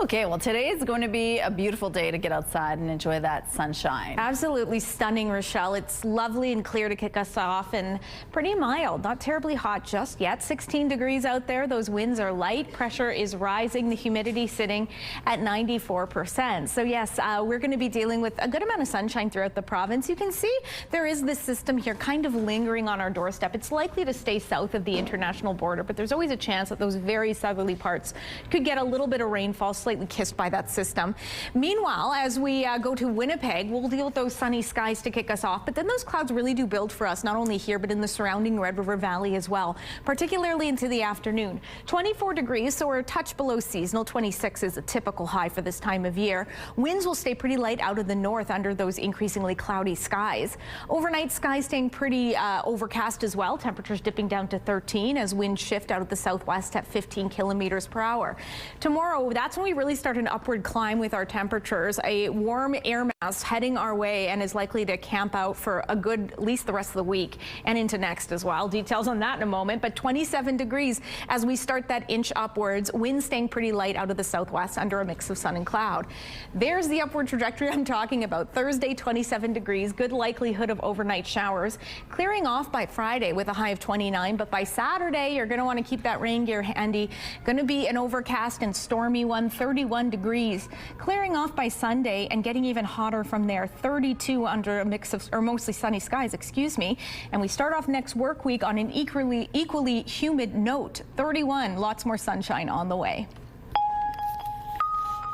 Okay, well, today is going to be a beautiful day to get outside and enjoy that sunshine. Absolutely stunning, Rochelle. It's lovely and clear to kick us off and pretty mild, not terribly hot just yet. 16 degrees out there. Those winds are light. Pressure is rising. The humidity sitting at 94%. So yes, we're going to be dealing with a good amount of sunshine throughout the province. You can see there is this system here kind of lingering on our doorstep. It's likely to stay south of the international border, but there's always a chance that those very southerly parts could get a little bit of rainfall, slightly kissed by that system. Meanwhile, as we go to Winnipeg, we'll deal with those sunny skies to kick us off, but then those clouds really do build for us, not only here, but in the surrounding Red River Valley as well, particularly into the afternoon. 24 degrees, so we're a touch below seasonal. 26 is a typical high for this time of year. Winds will stay pretty light out of the north under those increasingly cloudy skies. Overnight skies staying pretty overcast as well. Temperatures dipping down to 13 as winds shift out of the southwest at 15 kilometers per hour. Tomorrow, that's when we really start an upward climb with our temperatures. A warm air mass heading our way and is likely to camp out for a good, at least the rest of the week and into next as well. Details on that in a moment, but 27 degrees as we start that inch upwards. Wind staying pretty light out of the southwest under a mix of sun and cloud. There's the upward trajectory I'm talking about. Thursday, 27 degrees, good likelihood of overnight showers. Clearing off by Friday with a high of 29, but by Saturday, you're going to want to keep that rain gear handy. Going to be an overcast and stormy one, 31 degrees. Clearing off by Sunday and getting even hotter from there, 32 under a mix of, or mostly sunny skies, excuse me. And we start off next work week on an equally humid note, 31, lots more sunshine on the way.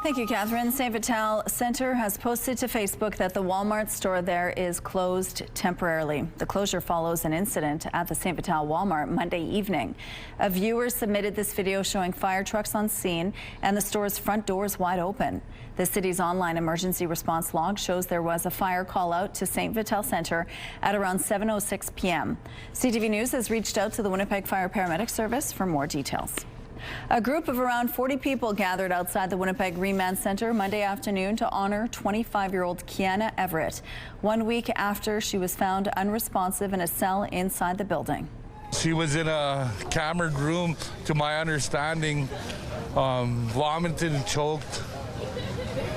Thank you, Catherine. St. Vital Centre has posted to Facebook that the Walmart store there is closed temporarily. The closure follows an incident at the St. Vital Walmart Monday evening. A viewer submitted this video showing fire trucks on scene and the store's front doors wide open. The city's online emergency response log shows there was a fire call out to St. Vital Centre at around 7:06 p.m. CTV News has reached out to the Winnipeg Fire Paramedic Service for more details. A group of around 40 people gathered outside the Winnipeg Remand Centre Monday afternoon to honor 25-year-old Kiana Everett, 1 week after she was found unresponsive in a cell inside the building. She was in a cambered room, to my understanding, vomited and choked,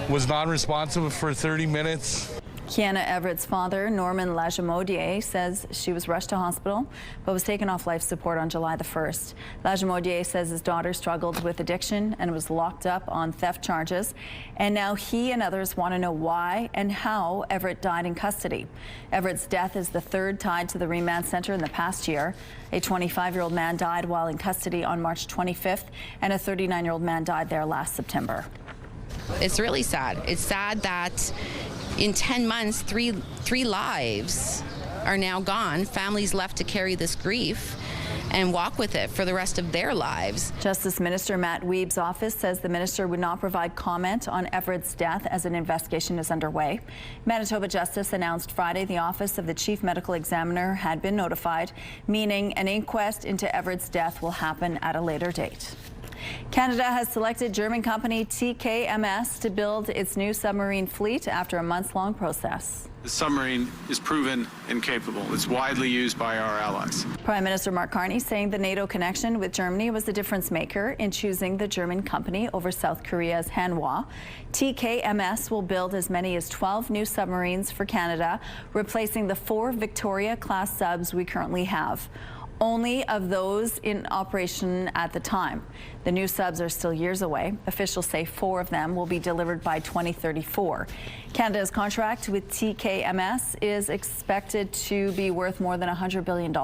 was non-responsive for 30 minutes. Kiana Everett's father, Norman Lajamodier, says she was rushed to hospital but was taken off life support on July the 1st. Lajamodier says his daughter struggled with addiction and was locked up on theft charges. And now he and others want to know why and how Everett died in custody. Everett's death is the third tied to the Remand Centre in the past year. A 25-year-old man died while in custody on March 25th, and a 39-year-old man died there last September. It's really sad. It's sad that in 10 months, three lives are now gone. Families left to carry this grief and walk with it for the rest of their lives. Justice Minister Matt Weeb's office says the minister would not provide comment on Everett's death as an investigation is underway. Manitoba Justice announced Friday the office of the Chief Medical Examiner had been notified, meaning an inquest into Everett's death will happen at a later date. Canada has selected German company TKMS to build its new submarine fleet after a months-long process. The submarine is proven and capable. It's widely used by our allies. Prime Minister Mark Carney saying the NATO connection with Germany was the difference maker in choosing the German company over South Korea's Hanwha. TKMS will build as many as 12 new submarines for Canada, replacing the 4 Victoria-class subs we currently have. Only of those in operation at the time. The new subs are still years away. Officials say 4 of them will be delivered by 2034. Canada's contract with TKMS is expected to be worth more than $100 billion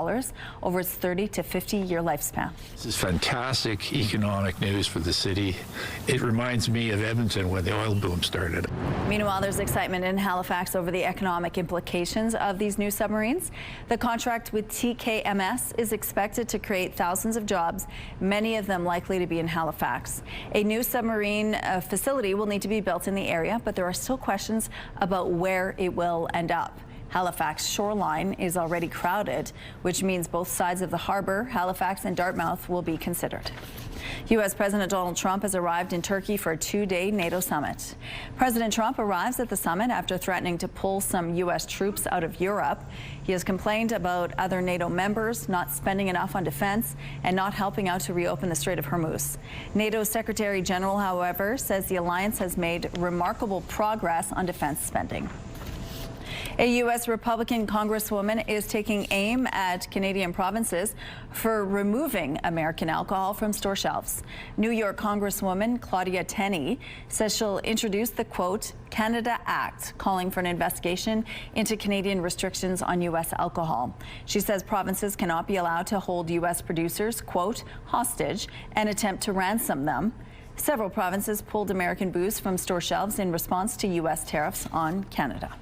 over its 30 to 50-year lifespan. This is fantastic economic news for the city. It reminds me of Edmonton when the oil boom started. Meanwhile, there's excitement in Halifax over the economic implications of these new submarines. The contract with TKMS is expected to create thousands of jobs, many of them likely to be in Halifax. A new submarine facility will need to be built in the area, but there are still questions about where it will end up. Halifax shoreline is already crowded, which means both sides of the harbor, Halifax and Dartmouth, will be considered. U.S. President Donald Trump has arrived in Turkey for a two-day NATO summit. President Trump arrives at the summit after threatening to pull some U.S. troops out of Europe. He has complained about other NATO members not spending enough on defense and not helping out to reopen the Strait of Hormuz. NATO Secretary General, however, says the alliance has made remarkable progress on defense spending. A U.S. Republican Congresswoman is taking aim at Canadian provinces for removing American alcohol from store shelves. New York Congresswoman Claudia Tenney says she'll introduce the, quote, Canada Act, calling for an investigation into Canadian restrictions on U.S. alcohol. She says provinces cannot be allowed to hold U.S. producers, quote, hostage and attempt to ransom them. Several provinces pulled American booze from store shelves in response to U.S. tariffs on Canada.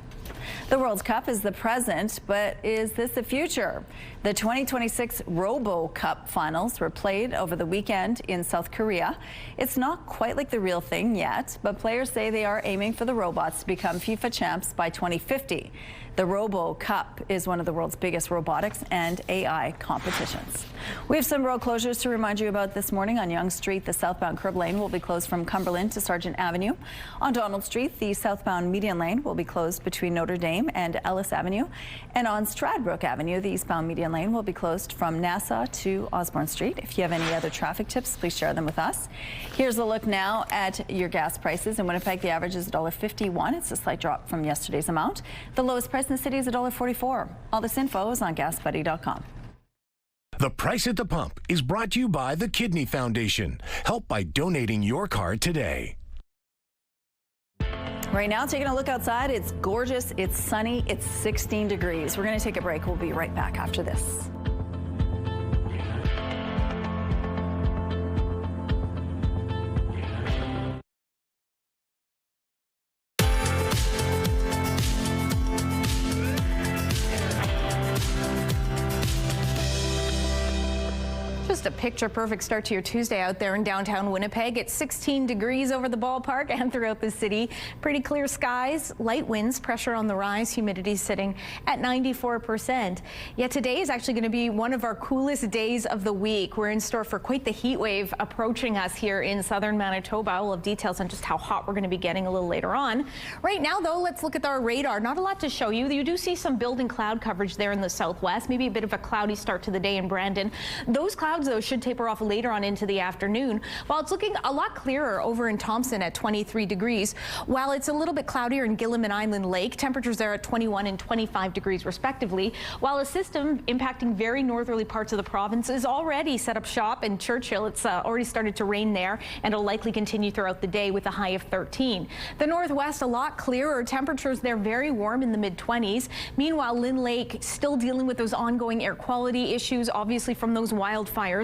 The World Cup is the present, but is this the future? The 2026 Robo Cup finals were played over the weekend in South Korea. It's not quite like the real thing yet, but players say they are aiming for the robots to become FIFA champs by 2050. The Robo Cup is one of the world's biggest robotics and AI competitions. We have some road closures to remind you about this morning. On Yonge Street, the southbound curb lane will be closed from Cumberland to Sargent Avenue. On Donald Street, the southbound median lane will be closed between Notre Dame and Ellis Avenue. And on Stradbrook Avenue, the eastbound median lane will be closed from Nassau to Osborne Street. If you have any other traffic tips, please share them with us. Here's a look now at your gas prices. In Winnipeg, the average is $1.51. It's a slight drop from yesterday's amount. The lowest price in the city is $1.44. All this info is on GasBuddy.com. The Price at the Pump is brought to you by the Kidney Foundation. Help by donating your car today. Right now, taking a look outside, it's gorgeous, it's sunny, it's 16 degrees. We're going to take a break. We'll be right back after this. Just a picture-perfect start to your Tuesday out there in downtown Winnipeg. It's 16 degrees over the ballpark and throughout the city. Pretty clear skies, light winds, pressure on the rise, humidity sitting at 94%. Yet today is actually going to be one of our coolest days of the week. We're in store for quite the heat wave approaching us here in southern Manitoba. We'll have details on just how hot we're going to be getting a little later on. Right now, though, let's look at our radar. Not a lot to show you. You do see some building cloud coverage there in the southwest, maybe a bit of a cloudy start to the day in Brandon. Those clouds, though, should taper off later on into the afternoon, while it's looking a lot clearer over in Thompson at 23 degrees. While it's a little bit cloudier in Gillam and Island Lake, temperatures there at 21 and 25 degrees respectively, while a system impacting very northerly parts of the province is already set up shop in Churchill. It's already started to rain there, and it'll likely continue throughout the day with a high of 13. The northwest, a lot clearer. Temperatures there very warm in the mid-20s. Meanwhile, Lynn Lake still dealing with those ongoing air quality issues, obviously from those wildfires.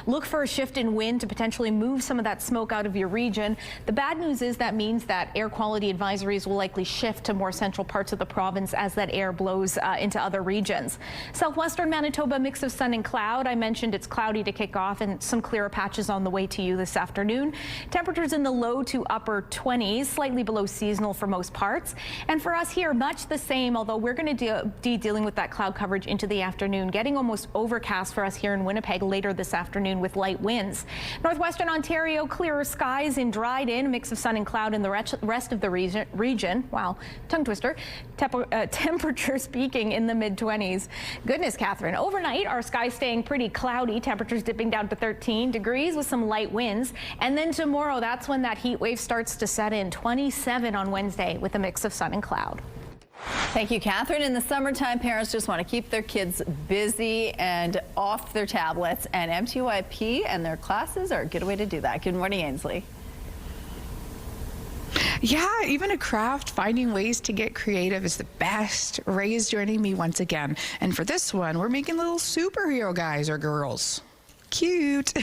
Look for a shift in wind to potentially move some of that smoke out of your region. The bad news is that means that air quality advisories will likely shift to more central parts of the province as that air blows into other regions. Southwestern Manitoba, mix of sun and cloud. I mentioned it's cloudy to kick off and some clearer patches on the way to you this afternoon. Temperatures in the low to upper 20s, slightly below seasonal for most parts. And for us here, much the same, although we're going to be dealing with that cloud coverage into the afternoon, getting almost overcast for us here in Winnipeg later this afternoon with light winds. Northwestern Ontario, clearer skies in Dryden, mix of sun and cloud in the rest of the region. Wow, tongue twister. Temperatures peaking in the mid-20s. Goodness, Catherine. Overnight, our skies staying pretty cloudy. Temperatures dipping down to 13 degrees with some light winds. And then tomorrow, that's when that heat wave starts to set in. 27 on Wednesday with a mix of sun and cloud. Thank you, Catherine. In the summertime, parents just want to keep their kids busy and off their tablets, and MTYP and their classes are a good way to do that. Good morning, Ainsley. Yeah, even a craft, finding ways to get creative is the best. Ray is joining me once again. And for this one, we're making little superhero guys or girls. Cute.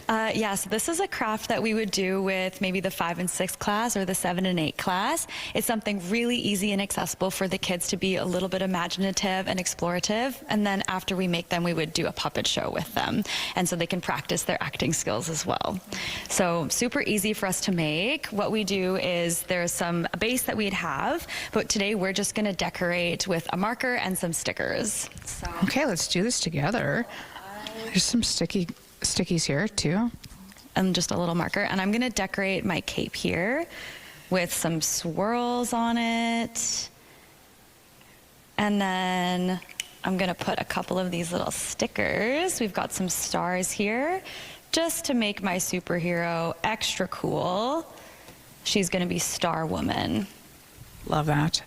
Yeah, so this is a craft that we would do with maybe the 5 and 6 class or the 7 and 8 class. It's something really easy and accessible for the kids to be a little bit imaginative and explorative. And then after we make them, we would do a puppet show with them. And so they can practice their acting skills as well. So super easy for us to make. What we do is there's a base that we'd have, but today we're just going to decorate with a marker and some stickers. Okay, let's do this together. There's some sticky stickies here too. And just a little marker. And I'm gonna decorate my cape here with some swirls on it. And then I'm gonna put a couple of these little stickers. We've got some stars here, just to make my superhero extra cool. She's gonna be Star Woman. Love that.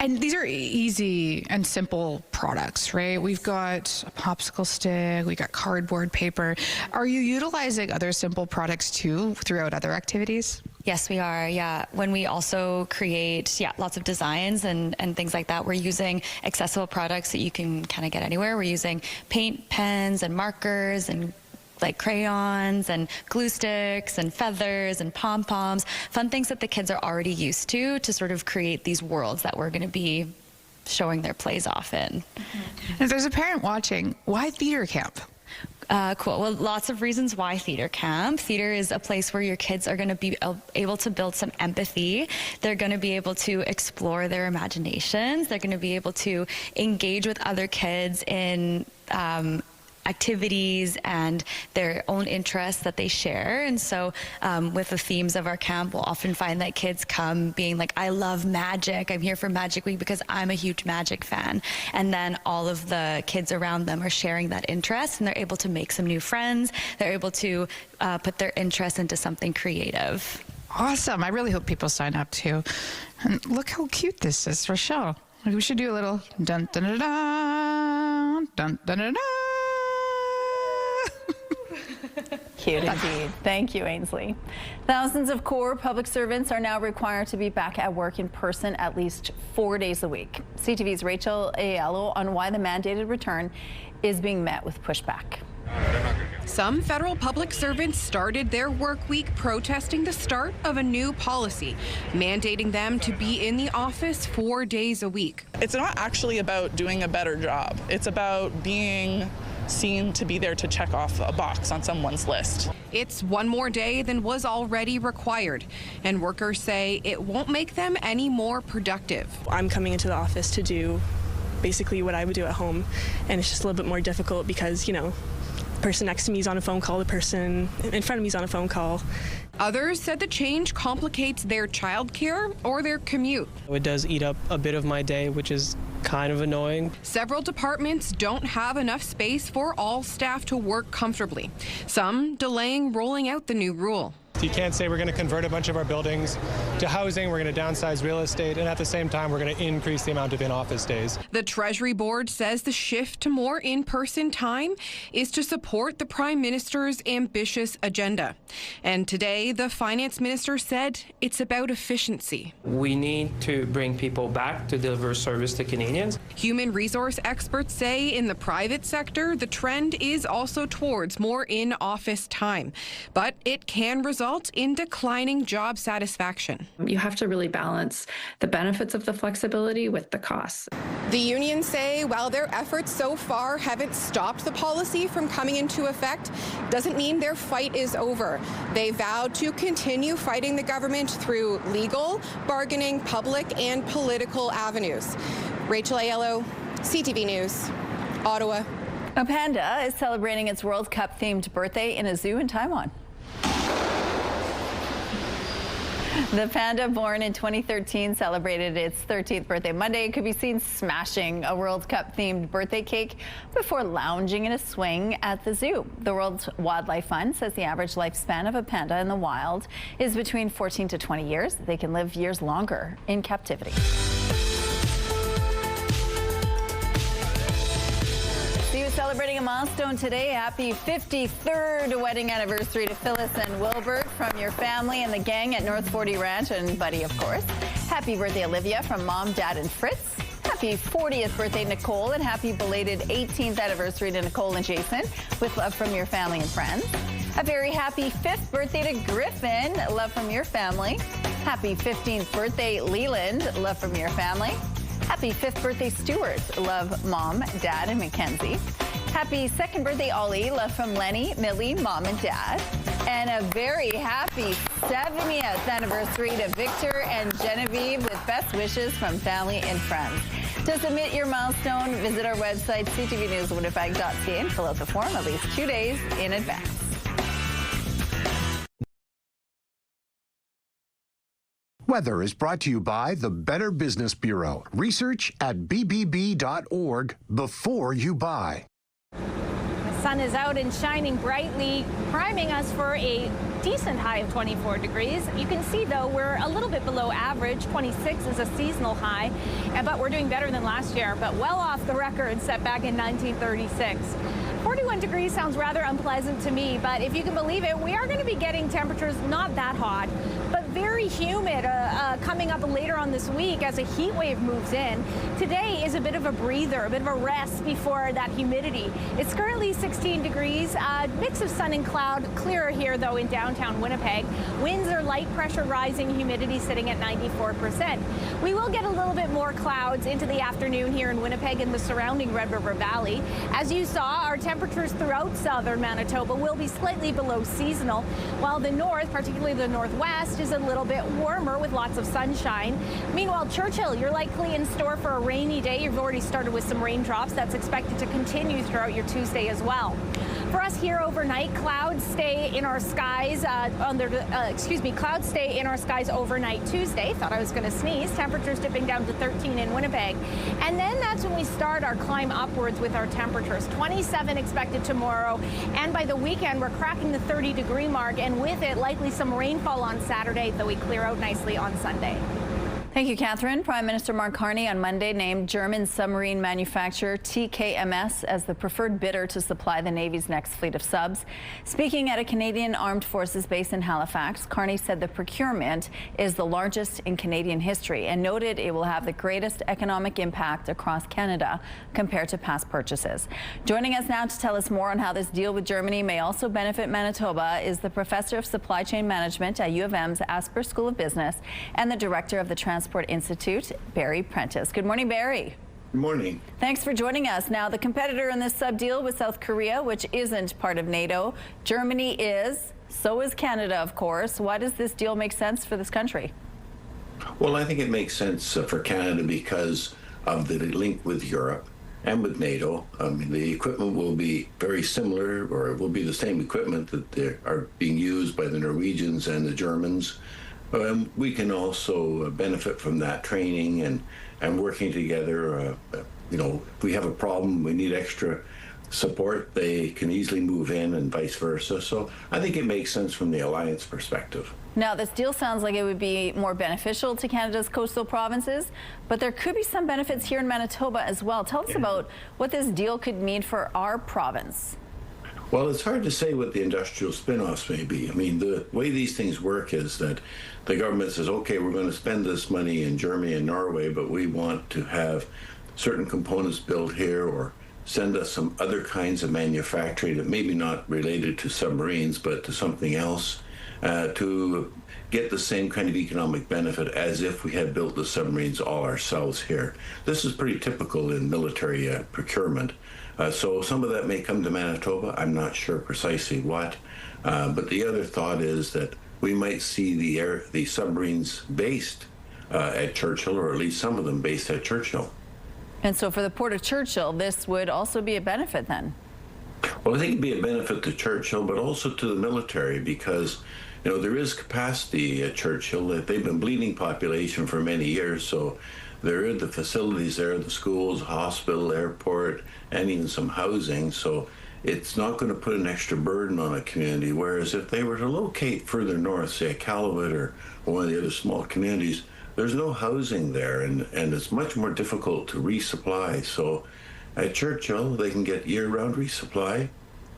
And these are easy and simple products, right? We've got a popsicle stick, we got cardboard paper. Are you utilizing other simple products too throughout other activities? Yes, we are. Yeah. When we also create, lots of designs and things like that, we're using accessible products that you can kind of get anywhere. We're using paint pens and markers and like crayons and glue sticks and feathers and pom-poms, fun things that the kids are already used to sort of create these worlds that we're going to be showing their plays off in. If there's a parent watching, why theater camp? Cool. Well, lots of reasons why theater camp. Theater is a place where your kids are going to be able to build some empathy. They're going to be able to explore their imaginations. They're going to be able to engage with other kids in activities and their own interests that they share. And so with the themes of our camp, we'll often find that kids come being like, I love magic. I'm here for Magic Week because I'm a huge magic fan. And then all of the kids around them are sharing that interest, and they're able to make some new friends. They're able to put their interest into something creative. Awesome. I really hope people sign up too. And look how cute this is, Rochelle. We should do a little dun dun dun dun dun dun dun. Cute indeed. Thank you, Ainsley. Thousands of core public servants are now required to be back at work in person at least 4 days a week. CTV's Rachel Aiello on why the mandated return is being met with pushback. Some federal public servants started their work week protesting the start of a new policy, mandating them to be in the office 4 days a week. It's not actually about doing a better job. It's about being seen to be there to check off a box on someone's list. It's one more day than was already required, and workers say it won't make them any more productive. I'm coming into the office to do basically what I would do at home, and it's just a little bit more difficult because, you know, the person next to me is on a phone call, the person in front of me is on a phone call. Others said the change complicates their childcare or their commute. It does eat up a bit of my day, which is kind of annoying. Several departments don't have enough space for all staff to work comfortably, some delaying rolling out the new rule. You can't say we're going to convert a bunch of our buildings to housing, we're going to downsize real estate, and at the same time, we're going to increase the amount of in-office days. The Treasury Board says the shift to more in-person time is to support the Prime Minister's ambitious agenda. And today, the Finance Minister said it's about efficiency. We need to bring people back to deliver service to Canadians. Human resource experts say in the private sector, the trend is also towards more in-office time, but it can result in declining job satisfaction. You have to really balance the benefits of the flexibility with the costs. The unions say while their efforts so far haven't stopped the policy from coming into effect, doesn't mean their fight is over. They vowed to continue fighting the government through legal, bargaining, public, and political avenues. Rachel Aiello, CTV News, Ottawa. A panda is celebrating its World Cup themed birthday in a zoo in Taiwan. The panda, born in 2013, celebrated its 13th birthday Monday. It could be seen smashing a World Cup themed birthday cake before lounging in a swing at the zoo. The World Wildlife Fund says the average lifespan of a panda in the wild is between 14 to 20 years. They can live years longer in captivity. Celebrating a milestone today. Happy 53rd wedding anniversary to Phyllis and Wilbert from your family and the gang at North 40 Ranch, and Buddy, of course. Happy birthday, Olivia, from Mom, Dad, and Fritz. Happy 40th birthday, Nicole, and happy belated 18th anniversary to Nicole and Jason, with love from your family and friends. A very happy 5th birthday to Griffin, love from your family. Happy 15th birthday, Leland, love from your family. Happy 5th birthday, Stuart, love Mom, Dad, and Mackenzie. Happy 2nd birthday, Ollie, love from Lenny, Millie, Mom, and Dad. And a very happy 70th anniversary to Victor and Genevieve, with best wishes from family and friends. To submit your milestone, visit our website, ctvnewswinnipeg.ca, and fill out the form at least 2 days in advance. Weather is brought to you by the Better Business Bureau. Research at bbb.org before you buy. The sun is out and shining brightly, priming us for a decent high of 24 degrees. You can see, though, we're a little bit below average. 26 is a seasonal high, but we're doing better than last year, but well off the record set back in 1936. 41 degrees sounds rather unpleasant to me, but if you can believe it, we are going to be getting temperatures not that hot, but very humid coming up later on this week as a heat wave moves in. Today is a bit of a breather, a bit of a rest before that humidity. It's currently 16 degrees, mix of sun and cloud, clearer here though in downtown Winnipeg. Winds are light, pressure rising, humidity sitting at 94%. We will get a little bit more clouds into the afternoon here in Winnipeg and the surrounding Red River Valley. As you saw, our temperatures throughout southern Manitoba will be slightly below seasonal, while the north, particularly the northwest, is a little bit warmer with lots of sunshine. Meanwhile, Churchill, you're likely in store for a rainy day. You've already started with some raindrops. That's expected to continue throughout your Tuesday as well. For us here overnight, clouds stay in our skies clouds stay in our skies overnight Tuesday. Thought I was going to sneeze. Temperatures dipping down to 13 in Winnipeg. And then that's when we start our climb upwards with our temperatures. 27 expected tomorrow. And by the weekend, we're cracking the 30-degree mark. And with it, likely some rainfall on Saturday, though we clear out nicely on Sunday. Thank you, Catherine. Prime Minister Mark Carney on Monday named German submarine manufacturer TKMS as the preferred bidder to supply the Navy's next fleet of subs. Speaking at a Canadian Armed Forces base in Halifax, Carney said the procurement is the largest in Canadian history and noted it will have the greatest economic impact across Canada compared to past purchases. Joining us now to tell us more on how this deal with Germany may also benefit Manitoba is the Professor of Supply Chain Management at U of M's Asper School of Business and the Director of the Transport Institute, Barry Prentice. Good morning, Barry. Good morning. Thanks for joining us. Now, the competitor in this sub-deal with South Korea, which isn't part of NATO, Germany is, so is Canada, of course. Why does this deal make sense for this country? Well, I think it makes sense for Canada because of the link with Europe and with NATO. I mean, the equipment will be very similar, or it will be the same equipment that are being used by the Norwegians and the Germans. We can also benefit from that training and working together. You know, if we have a problem, we need extra support, they can easily move in and vice versa. So I think it makes sense from the alliance perspective. Now, this deal sounds like it would be more beneficial to Canada's coastal provinces, but there could be some benefits here in Manitoba as well. Tell us about what this deal could mean for our province. Well, it's hard to say what the industrial spin-offs may be. I mean, the way these things work is that the government says, okay, we're going to spend this money in Germany and Norway, but we want to have certain components built here, or send us some other kinds of manufacturing that maybe not related to submarines, but to something else, to get the same kind of economic benefit as if we had built the submarines all ourselves here. This is pretty typical in military procurement. So some of that may come to Manitoba. I'm not sure precisely what. But the other thought is that we might see the submarines based at Churchill, or at least some of them based at Churchill. And so for the Port of Churchill, this would also be a benefit then? Well, I think it'd be a benefit to Churchill, but also to the military, because you know, there is capacity at Churchill. They've been bleeding population for many years, so there are the facilities there, the schools, hospital, airport, and even some housing. So it's not going to put an extra burden on a community, whereas if they were to locate further north, say at Calumet or one of the other small communities, there's no housing there, and it's much more difficult to resupply. So at Churchill, they can get year-round resupply,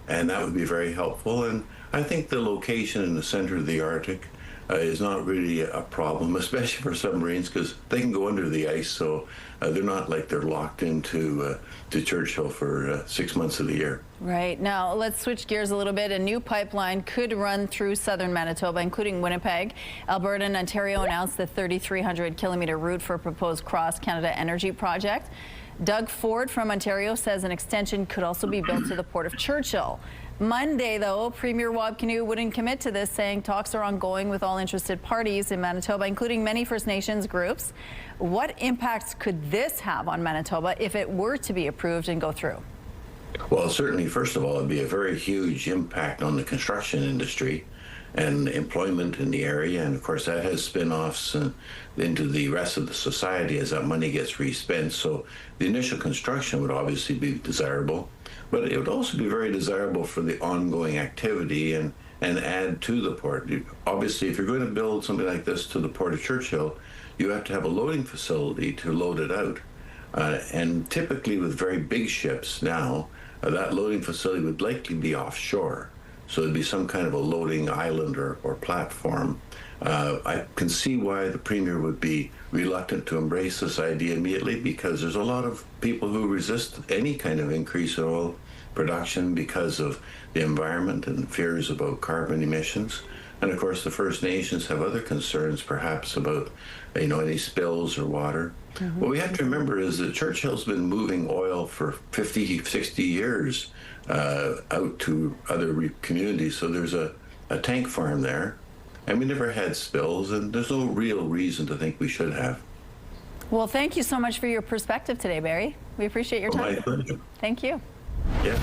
and that would be very helpful. And I think the location in the center of the Arctic is not really a problem, especially for submarines, because they can go under the ice, so they're not like they're locked into to Churchill for 6 months of the year. Right. Now, let's switch gears a little bit. A new pipeline could run through southern Manitoba, including Winnipeg. Alberta and Ontario announced the 3,300-kilometer route for a proposed cross-Canada energy project. Doug Ford from Ontario says an extension could also be built to the Port of Churchill. Monday, though, Premier Wab Kinew wouldn't commit to this, saying talks are ongoing with all interested parties in Manitoba, including many First Nations groups. What impacts could this have on Manitoba if it were to be approved and go through? Well, certainly, first of all, it'd be a very huge impact on the construction industry and employment in the area. And of course, that has spin-offs into the rest of the society as that money gets respent. So the initial construction would obviously be desirable, but it would also be very desirable for the ongoing activity and add to the port. Obviously, if you're going to build something like this to the Port of Churchill, you have to have a loading facility to load it out. And typically with very big ships now, that loading facility would likely be offshore. So it'd be some kind of a loading island or platform. I can see why the Premier would be reluctant to embrace this idea immediately, because there's a lot of people who resist any kind of increase in oil production because of the environment and fears about carbon emissions. And of course, the First Nations have other concerns, perhaps about, any spills or water. Mm-hmm. What we have to remember is that Churchill's been moving oil for 50, 60 years out to other communities. So there's a tank farm there, and we never had spills, and there's no real reason to think we should have. Well, thank you so much for your perspective today, Barry. We appreciate your time. My pleasure. Thank you. Yeah.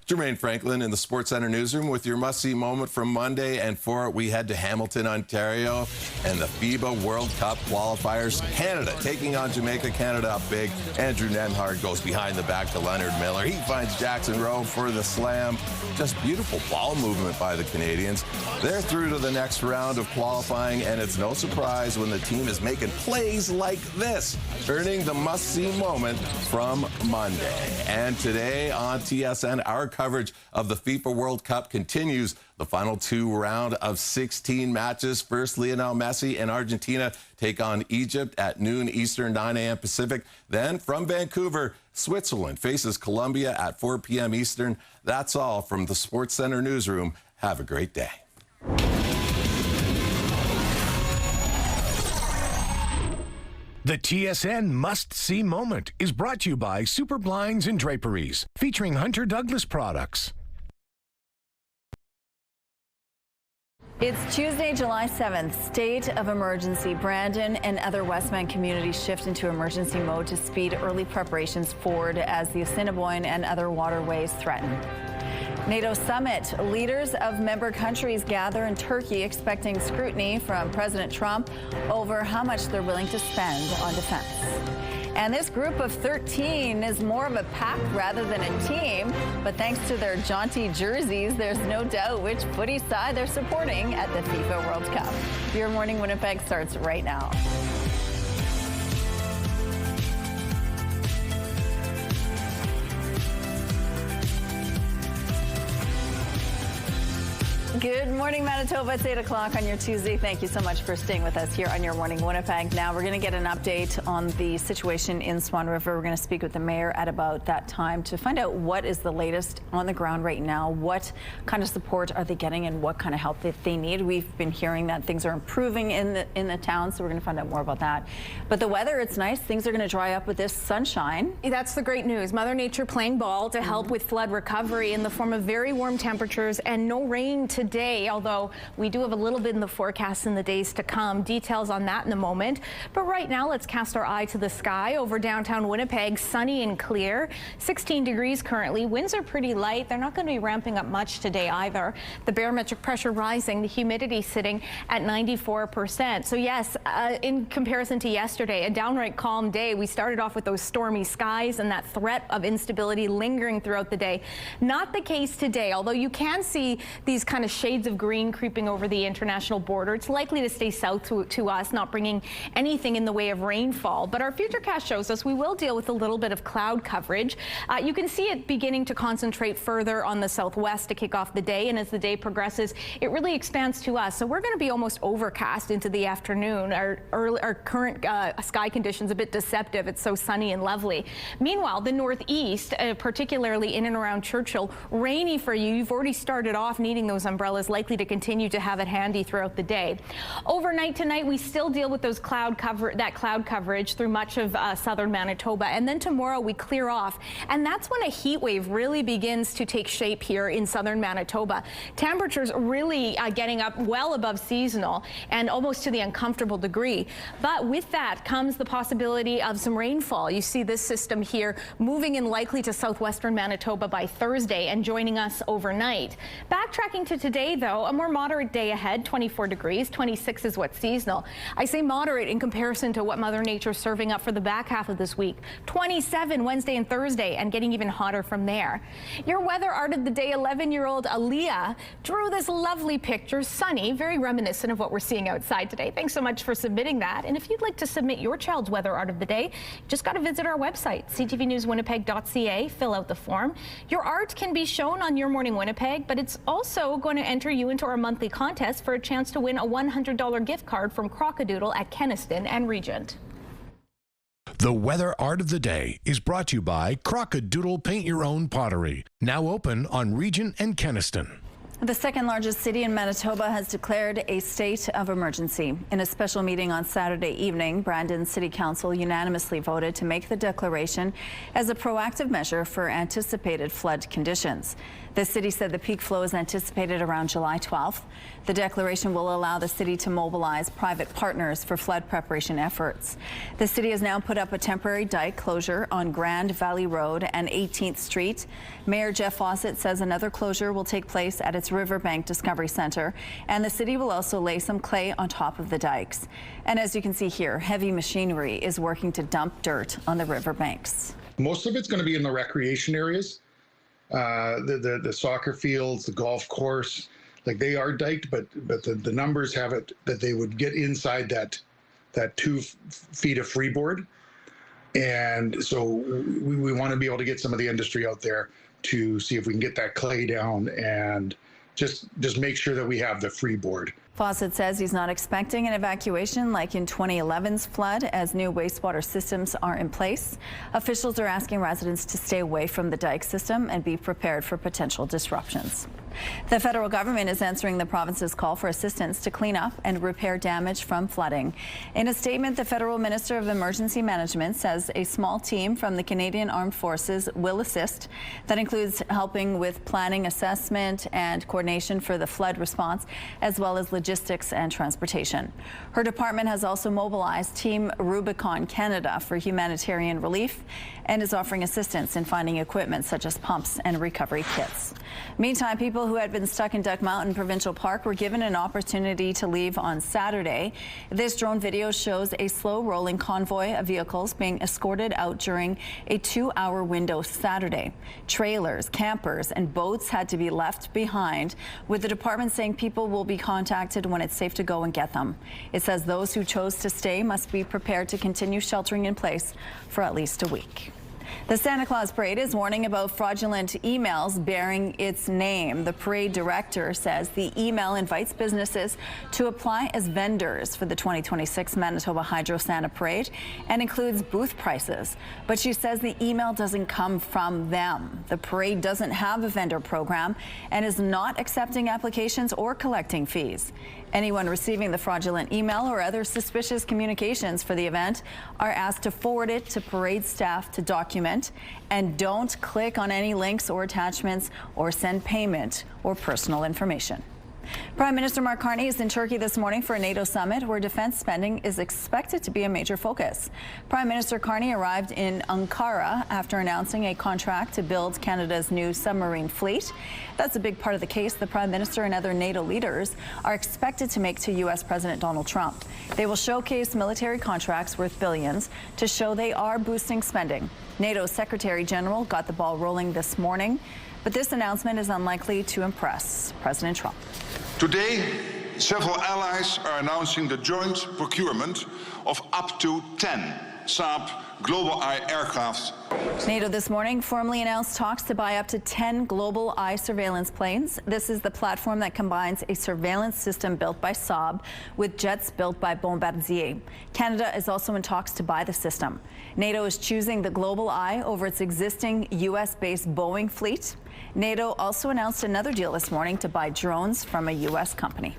Jermaine Franklin in the Sports Center newsroom with your must-see moment from Monday. And for it, we head to Hamilton, Ontario, and the FIBA World Cup qualifiers. Canada taking on Jamaica. Canada up big. Andrew Nenhard goes behind the back to Leonard Miller. He finds Jackson Rowe for the slam. Just beautiful ball movement by the Canadians. They're through to the next round of qualifying, and it's no surprise when the team is making plays like this, earning the must-see moment from Monday. And today on TSN, our coverage of the FIFA World Cup continues. The final round of 16 matches. First, Lionel Messi and Argentina take on Egypt at noon Eastern, 9 a.m. Pacific. Then from Vancouver, Switzerland faces Colombia at 4 p.m. Eastern. That's all from the Sports Center newsroom. Have a great day. The TSN must-see moment is brought to you by Super Blinds and Draperies, featuring Hunter Douglas products. It's Tuesday, July 7th, state of emergency. Brandon and other Westman communities shift into emergency mode to speed early preparations forward as the Assiniboine and other waterways threaten. NATO summit. Leaders of member countries gather in Turkey, expecting scrutiny from President Trump over how much they're willing to spend on defense. And this group of 13 is more of a pack rather than a team, but thanks to their jaunty jerseys, there's no doubt which footy side they're supporting at the FIFA World Cup. Your Morning Winnipeg starts right now. Good morning, Manitoba. It's 8 o'clock on your Tuesday. Thank you so much for staying with us here on Your Morning Winnipeg. Now, we're going to get an update on the situation in Swan River. We're going to speak with the mayor at about that time to find out what is the latest on the ground right now. What kind of support are they getting and what kind of help that they need? We've been hearing that things are improving in the town, so we're going to find out more about that. But the weather, it's nice. Things are going to dry up with this sunshine. That's the great news. Mother Nature playing ball to help with flood recovery in the form of very warm temperatures and no rain today, although we do have a little bit in the forecast in the days to come. Details on that in a moment. But right now, let's cast our eye to the sky over downtown Winnipeg. Sunny and clear. 16 degrees currently. Winds are pretty light. They're not going to be ramping up much today either. The barometric pressure rising, the humidity sitting at 94%. So yes, in comparison to yesterday, a downright calm day. We started off with those stormy skies and that threat of instability lingering throughout the day. Not the case today, although you can see these kind of shades of green creeping over the international border. It's likely to stay south to us, not bringing anything in the way of rainfall. But our futurecast shows us we will deal with a little bit of cloud coverage. You can see it beginning to concentrate further on the southwest to kick off the day. And as the day progresses, it really expands to us. So we're going to be almost overcast into the afternoon. Our current sky conditions a bit deceptive. It's so sunny and lovely. Meanwhile, the northeast, particularly in and around Churchill, rainy for you. You've already started off needing those umbrellas umbrella is likely to continue to have it handy throughout the day. Overnight tonight, we still deal with those cloud coverage through much of southern Manitoba, and then tomorrow we clear off, and that's when a heat wave really begins to take shape here in southern Manitoba. Temperatures really getting up well above seasonal and almost to the uncomfortable degree. But with that comes the possibility of some rainfall. You see this system here moving in likely to southwestern Manitoba by Thursday and joining us overnight. Backtracking to today, though, a more moderate day ahead, 24 degrees, 26 is what's seasonal. I say moderate in comparison to what Mother Nature's serving up for the back half of this week. 27 Wednesday and Thursday, and getting even hotter from there. Your weather art of the day, 11-year-old Aaliyah drew this lovely picture, sunny, very reminiscent of what we're seeing outside today. Thanks so much for submitting that. And if you'd like to submit your child's weather art of the day, just got to visit our website, ctvnewswinnipeg.ca, fill out the form. Your art can be shown on Your Morning Winnipeg, but it's also going to enter you into our monthly contest for a chance to win a $100 gift card from Crockadoodle at Keniston and Regent. The Weather Art of the Day is brought to you by Crockadoodle Paint Your Own Pottery, now open on Regent and Keniston. The second largest city in Manitoba has declared a state of emergency. In a special meeting on Saturday evening, Brandon City Council unanimously voted to make the declaration as a proactive measure for anticipated flood conditions. The city said the peak flow is anticipated around July 12th. The declaration will allow the city to mobilize private partners for flood preparation efforts. The city has now put up a temporary dike closure on Grand Valley Road and 18th Street. Mayor Jeff Fawcett says another closure will take place at its Riverbank Discovery Center, and the city will also lay some clay on top of the dikes. And as you can see here, heavy machinery is working to dump dirt on the riverbanks. Most of it's going to be in the recreation areas. The soccer fields, the golf course, like they are diked, but the numbers have it that they would get inside that 2 feet of freeboard. And so we want to be able to get some of the industry out there to see if we can get that clay down and just make sure that we have the freeboard. Fawcett says he's not expecting an evacuation like in 2011's flood, as new wastewater systems are in place. Officials are asking residents to stay away from the dike system and be prepared for potential disruptions. The federal government is answering the province's call for assistance to clean up and repair damage from flooding. In a statement, the federal Minister of Emergency Management says a small team from the Canadian Armed Forces will assist. That includes helping with planning, assessment, and coordination for the flood response, as well as logistics and transportation. Her department has also mobilized Team Rubicon Canada for humanitarian relief and is offering assistance in finding equipment such as pumps and recovery kits. Meantime, people who had been stuck in Duck Mountain Provincial Park were given an opportunity to leave on Saturday. This drone video shows a slow-rolling convoy of vehicles being escorted out during a 2-hour window Saturday. Trailers, campers, and boats had to be left behind, with the department saying people will be contacted when it's safe to go and get them. It says those who chose to stay must be prepared to continue sheltering in place for at least a week. The Santa Claus Parade is warning about fraudulent emails bearing its name. The parade director says the email invites businesses to apply as vendors for the 2026 Manitoba Hydro Santa Parade and includes booth prices. But she says the email doesn't come from them. The parade doesn't have a vendor program and is not accepting applications or collecting fees. Anyone receiving the fraudulent email or other suspicious communications for the event are asked to forward it to parade staff to document, and don't click on any links or attachments or send payment or personal information. Prime Minister Mark Carney is in Turkey this morning for a NATO summit where defense spending is expected to be a major focus. Prime Minister Carney arrived in Ankara after announcing a contract to build Canada's new submarine fleet. That's a big part of the case the Prime Minister and other NATO leaders are expected to make to U.S. President Donald Trump. They will showcase military contracts worth billions to show they are boosting spending. NATO's Secretary General got the ball rolling this morning, but this announcement is unlikely to impress President Trump. Today, several allies are announcing the joint procurement of up to 10 Saab Global Eye aircraft. NATO this morning formally announced talks to buy up to 10 Global Eye surveillance planes. This is the platform that combines a surveillance system built by Saab with jets built by Bombardier. Canada is also in talks to buy the system. NATO is choosing the Global Eye over its existing U.S.-based Boeing fleet. NATO also announced another deal this morning to buy drones from a U.S. company.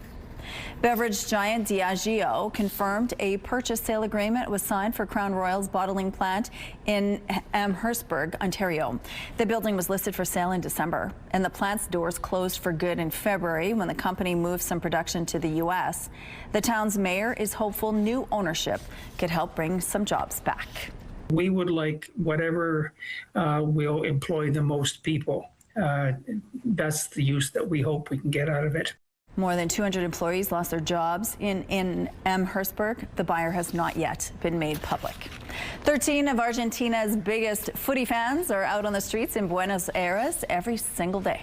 Beverage giant Diageo confirmed a purchase sale agreement was signed for Crown Royal's bottling plant in Amherstburg, Ontario. The building was listed for sale in December, and the plant's doors closed for good in February when the company moved some production to the U.S. The town's mayor is hopeful new ownership could help bring some jobs back. We would like whatever will employ the most people. That's the use that we hope we can get out of it. More than 200 employees lost their jobs in Amherstburg. The buyer has not yet been made public. 13 of Argentina's biggest footy fans are out on the streets in Buenos Aires every single day.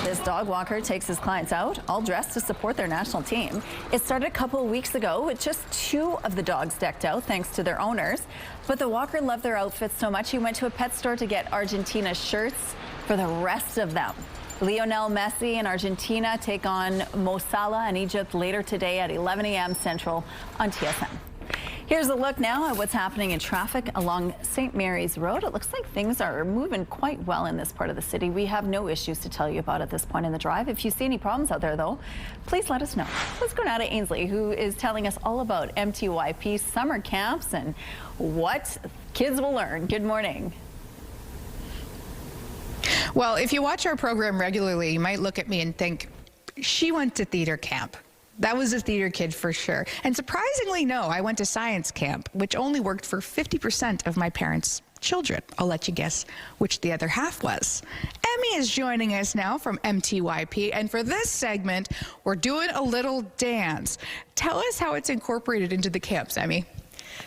This dog walker takes his clients out, all dressed to support their national team. It started a couple of weeks ago with just 2 of the dogs decked out, thanks to their owners. But the walker loved their outfits so much he went to a pet store to get Argentina shirts for the rest of them. Lionel Messi and Argentina take on Mo Salah and Egypt later today at 11 a.m. Central on TSN. Here's a look now at what's happening in traffic along St. Mary's Road. It looks like things are moving quite well in this part of the city. We have no issues to tell you about at this point in the drive. If you see any problems out there, though, please let us know. Let's go now to Ainsley, who is telling us all about MTYP summer camps and what kids will learn. Good morning. Well, if you watch our program regularly, you might look at me and think, she went to theater camp. That was a theater kid for sure. And surprisingly, no, I went to science camp, which only worked for 50% of my parents' children. I'll let you guess which the other half was. Emmy is joining us now from MTYP, and for this segment, we're doing a little dance. Tell us how it's incorporated into the camps, Emmy.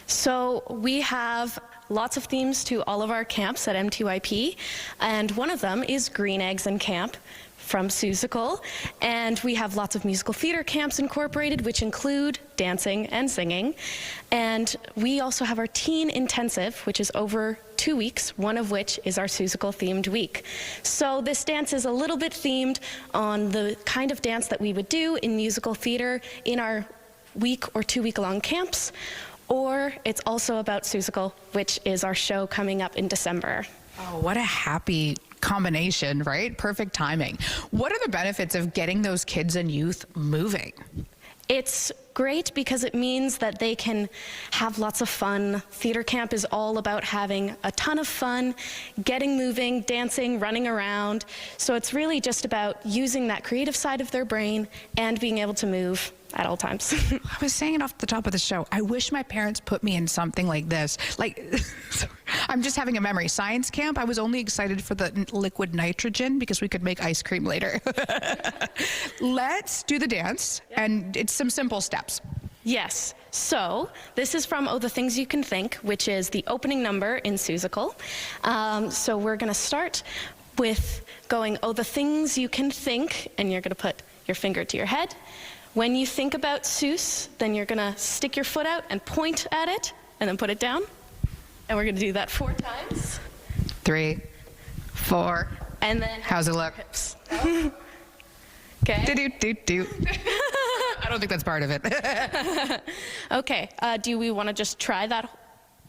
So we have lots of themes to all of our camps at MTYP, and one of them is Green Eggs in Camp from Seussical, and we have lots of musical theater camps incorporated, which include dancing and singing. And we also have our Teen Intensive, which is over 2 weeks, one of which is our Seussical themed week. So this dance is a little bit themed on the kind of dance that we would do in musical theater in our week or 2 week long camps. Or it's also about Seussical, which is our show coming up in December. Oh, what a happy combination, right? Perfect timing. What are the benefits of getting those kids and youth moving? It's great because it means that they can have lots of fun. Theater camp is all about having a ton of fun, getting moving, dancing, running around. So it's really just about using that creative side of their brain and being able to move at all times. I was saying it off the top of the show, I wish my parents put me in something like this. Like, I'm just having a memory. Science camp, I was only excited for the liquid nitrogen because we could make ice cream later. Let's do the dance, and it's some simple steps. Yes. So this is from Oh, the Things You Can Think, which is the opening number in Seussical. So we're going to start with going, oh, the things you can think, and you're going to put your finger to your head. When you think about Seuss, then you're going to stick your foot out and point at it, and then put it down. And we're going to do that 4 times. 3, 4. And then how's it look? Hips. Okay. Do. I don't think that's part of it. Okay. Do we want to just try that?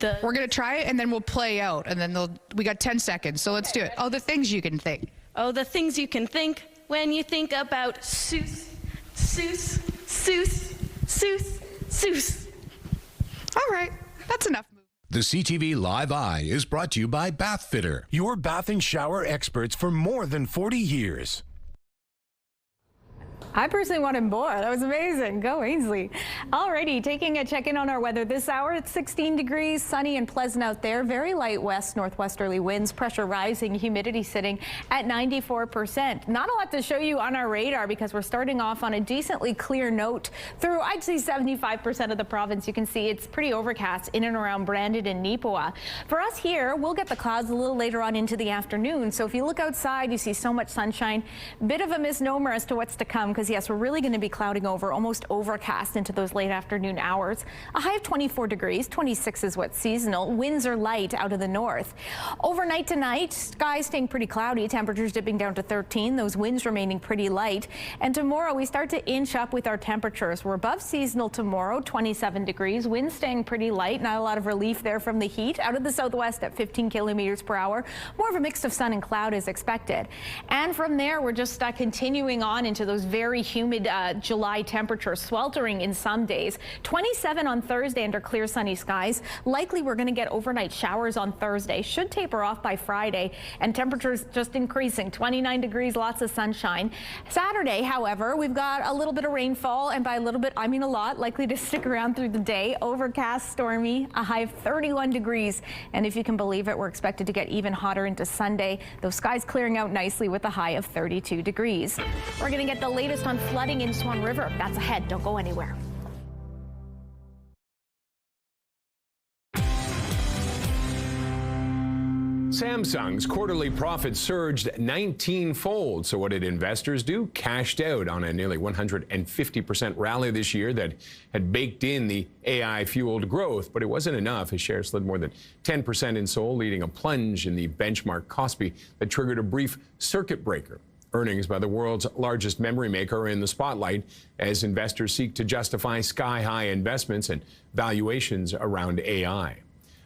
We're going to try it, and then we'll play out, and then we got 10 seconds, so let's do it. Oh, the things you can think. Oh, the things you can think when you think about Seuss. Seuss, Seuss, Seuss, Seuss. All right, that's enough. The CTV Live Eye is brought to you by Bath Fitter, your bath and shower experts for more than 40 years. I personally wanted more. That was amazing. Go Ainsley. Alrighty, taking a check-in on our weather this hour. It's 16 degrees, sunny and pleasant out there. Very light west-northwesterly winds, pressure rising, humidity sitting at 94%. Not a lot to show you on our radar because we're starting off on a decently clear note through, I'd say, 75% of the province. You can see it's pretty overcast in and around Brandon and Neepawa. For us here, we'll get the clouds a little later on into the afternoon. So if you look outside, you see so much sunshine. Bit of a misnomer as to what's to come because because, yes, we're really going to be clouding over, almost overcast into those late afternoon hours. A high of 24 degrees, 26 is what's seasonal. Winds are light out of the north. Overnight tonight, skies staying pretty cloudy, temperatures dipping down to 13, those winds remaining pretty light. And tomorrow we start to inch up with our temperatures. We're above seasonal tomorrow, 27 degrees, winds staying pretty light, not a lot of relief there from the heat. Out of the southwest at 15 kilometers per hour, more of a mix of sun and cloud is expected. And from there, we're just continuing on into those very humid July temperatures, sweltering in some days. 27 on Thursday under clear sunny skies. Likely we're going to get overnight showers on Thursday. Should taper off by Friday, and temperatures just increasing. 29 degrees, lots of sunshine. Saturday, however, we've got a little bit of rainfall, and by a little bit, I mean a lot, likely to stick around through the day. Overcast, stormy, a high of 31 degrees. And if you can believe it, we're expected to get even hotter into Sunday. Those skies clearing out nicely with a high of 32 degrees. We're going to get the latest on flooding in Swan River. That's ahead. Don't go anywhere. Samsung's quarterly profits surged 19-fold. So what did investors do? Cashed out on a nearly 150% rally this year that had baked in the AI-fueled growth, but it wasn't enough as shares slid more than 10% in Seoul, leading a plunge in the benchmark Kospi that triggered a brief circuit breaker. Earnings by the world's largest memory maker are in the spotlight as investors seek to justify sky-high investments and valuations around AI.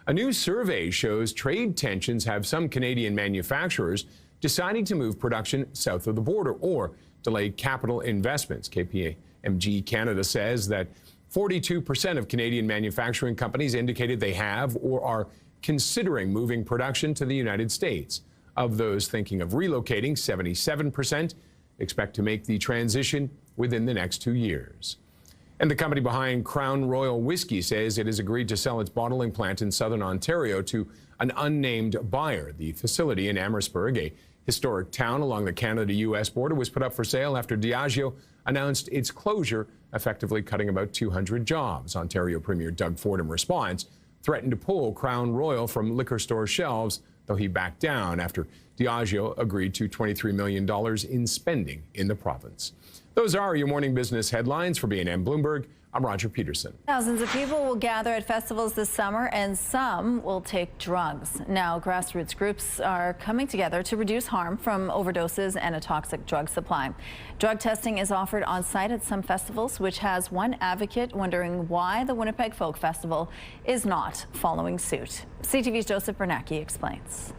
A new survey shows trade tensions have some Canadian manufacturers deciding to move production south of the border or delay capital investments. KPMG Canada says that 42% of Canadian manufacturing companies indicated they have or are considering moving production to the United States. Of those thinking of relocating, 77% expect to make the transition within the next 2 years. And the company behind Crown Royal Whiskey says it has agreed to sell its bottling plant in southern Ontario to an unnamed buyer. The facility in Amherstburg, a historic town along the Canada-U.S. border, was put up for sale after Diageo announced its closure, effectively cutting about 200 jobs. Ontario Premier Doug Ford, in response, threatened to pull Crown Royal from liquor store shelves, though he backed down after Diageo agreed to $23 million in spending in the province. Those are your morning business headlines. For B&M Bloomberg, I'm Roger Peterson. Thousands of people will gather at festivals this summer, and some will take drugs. Now, grassroots groups are coming together to reduce harm from overdoses and a toxic drug supply. Drug testing is offered on site at some festivals, which has one advocate wondering why the Winnipeg Folk Festival is not following suit. CTV's Joseph Bernacki explains.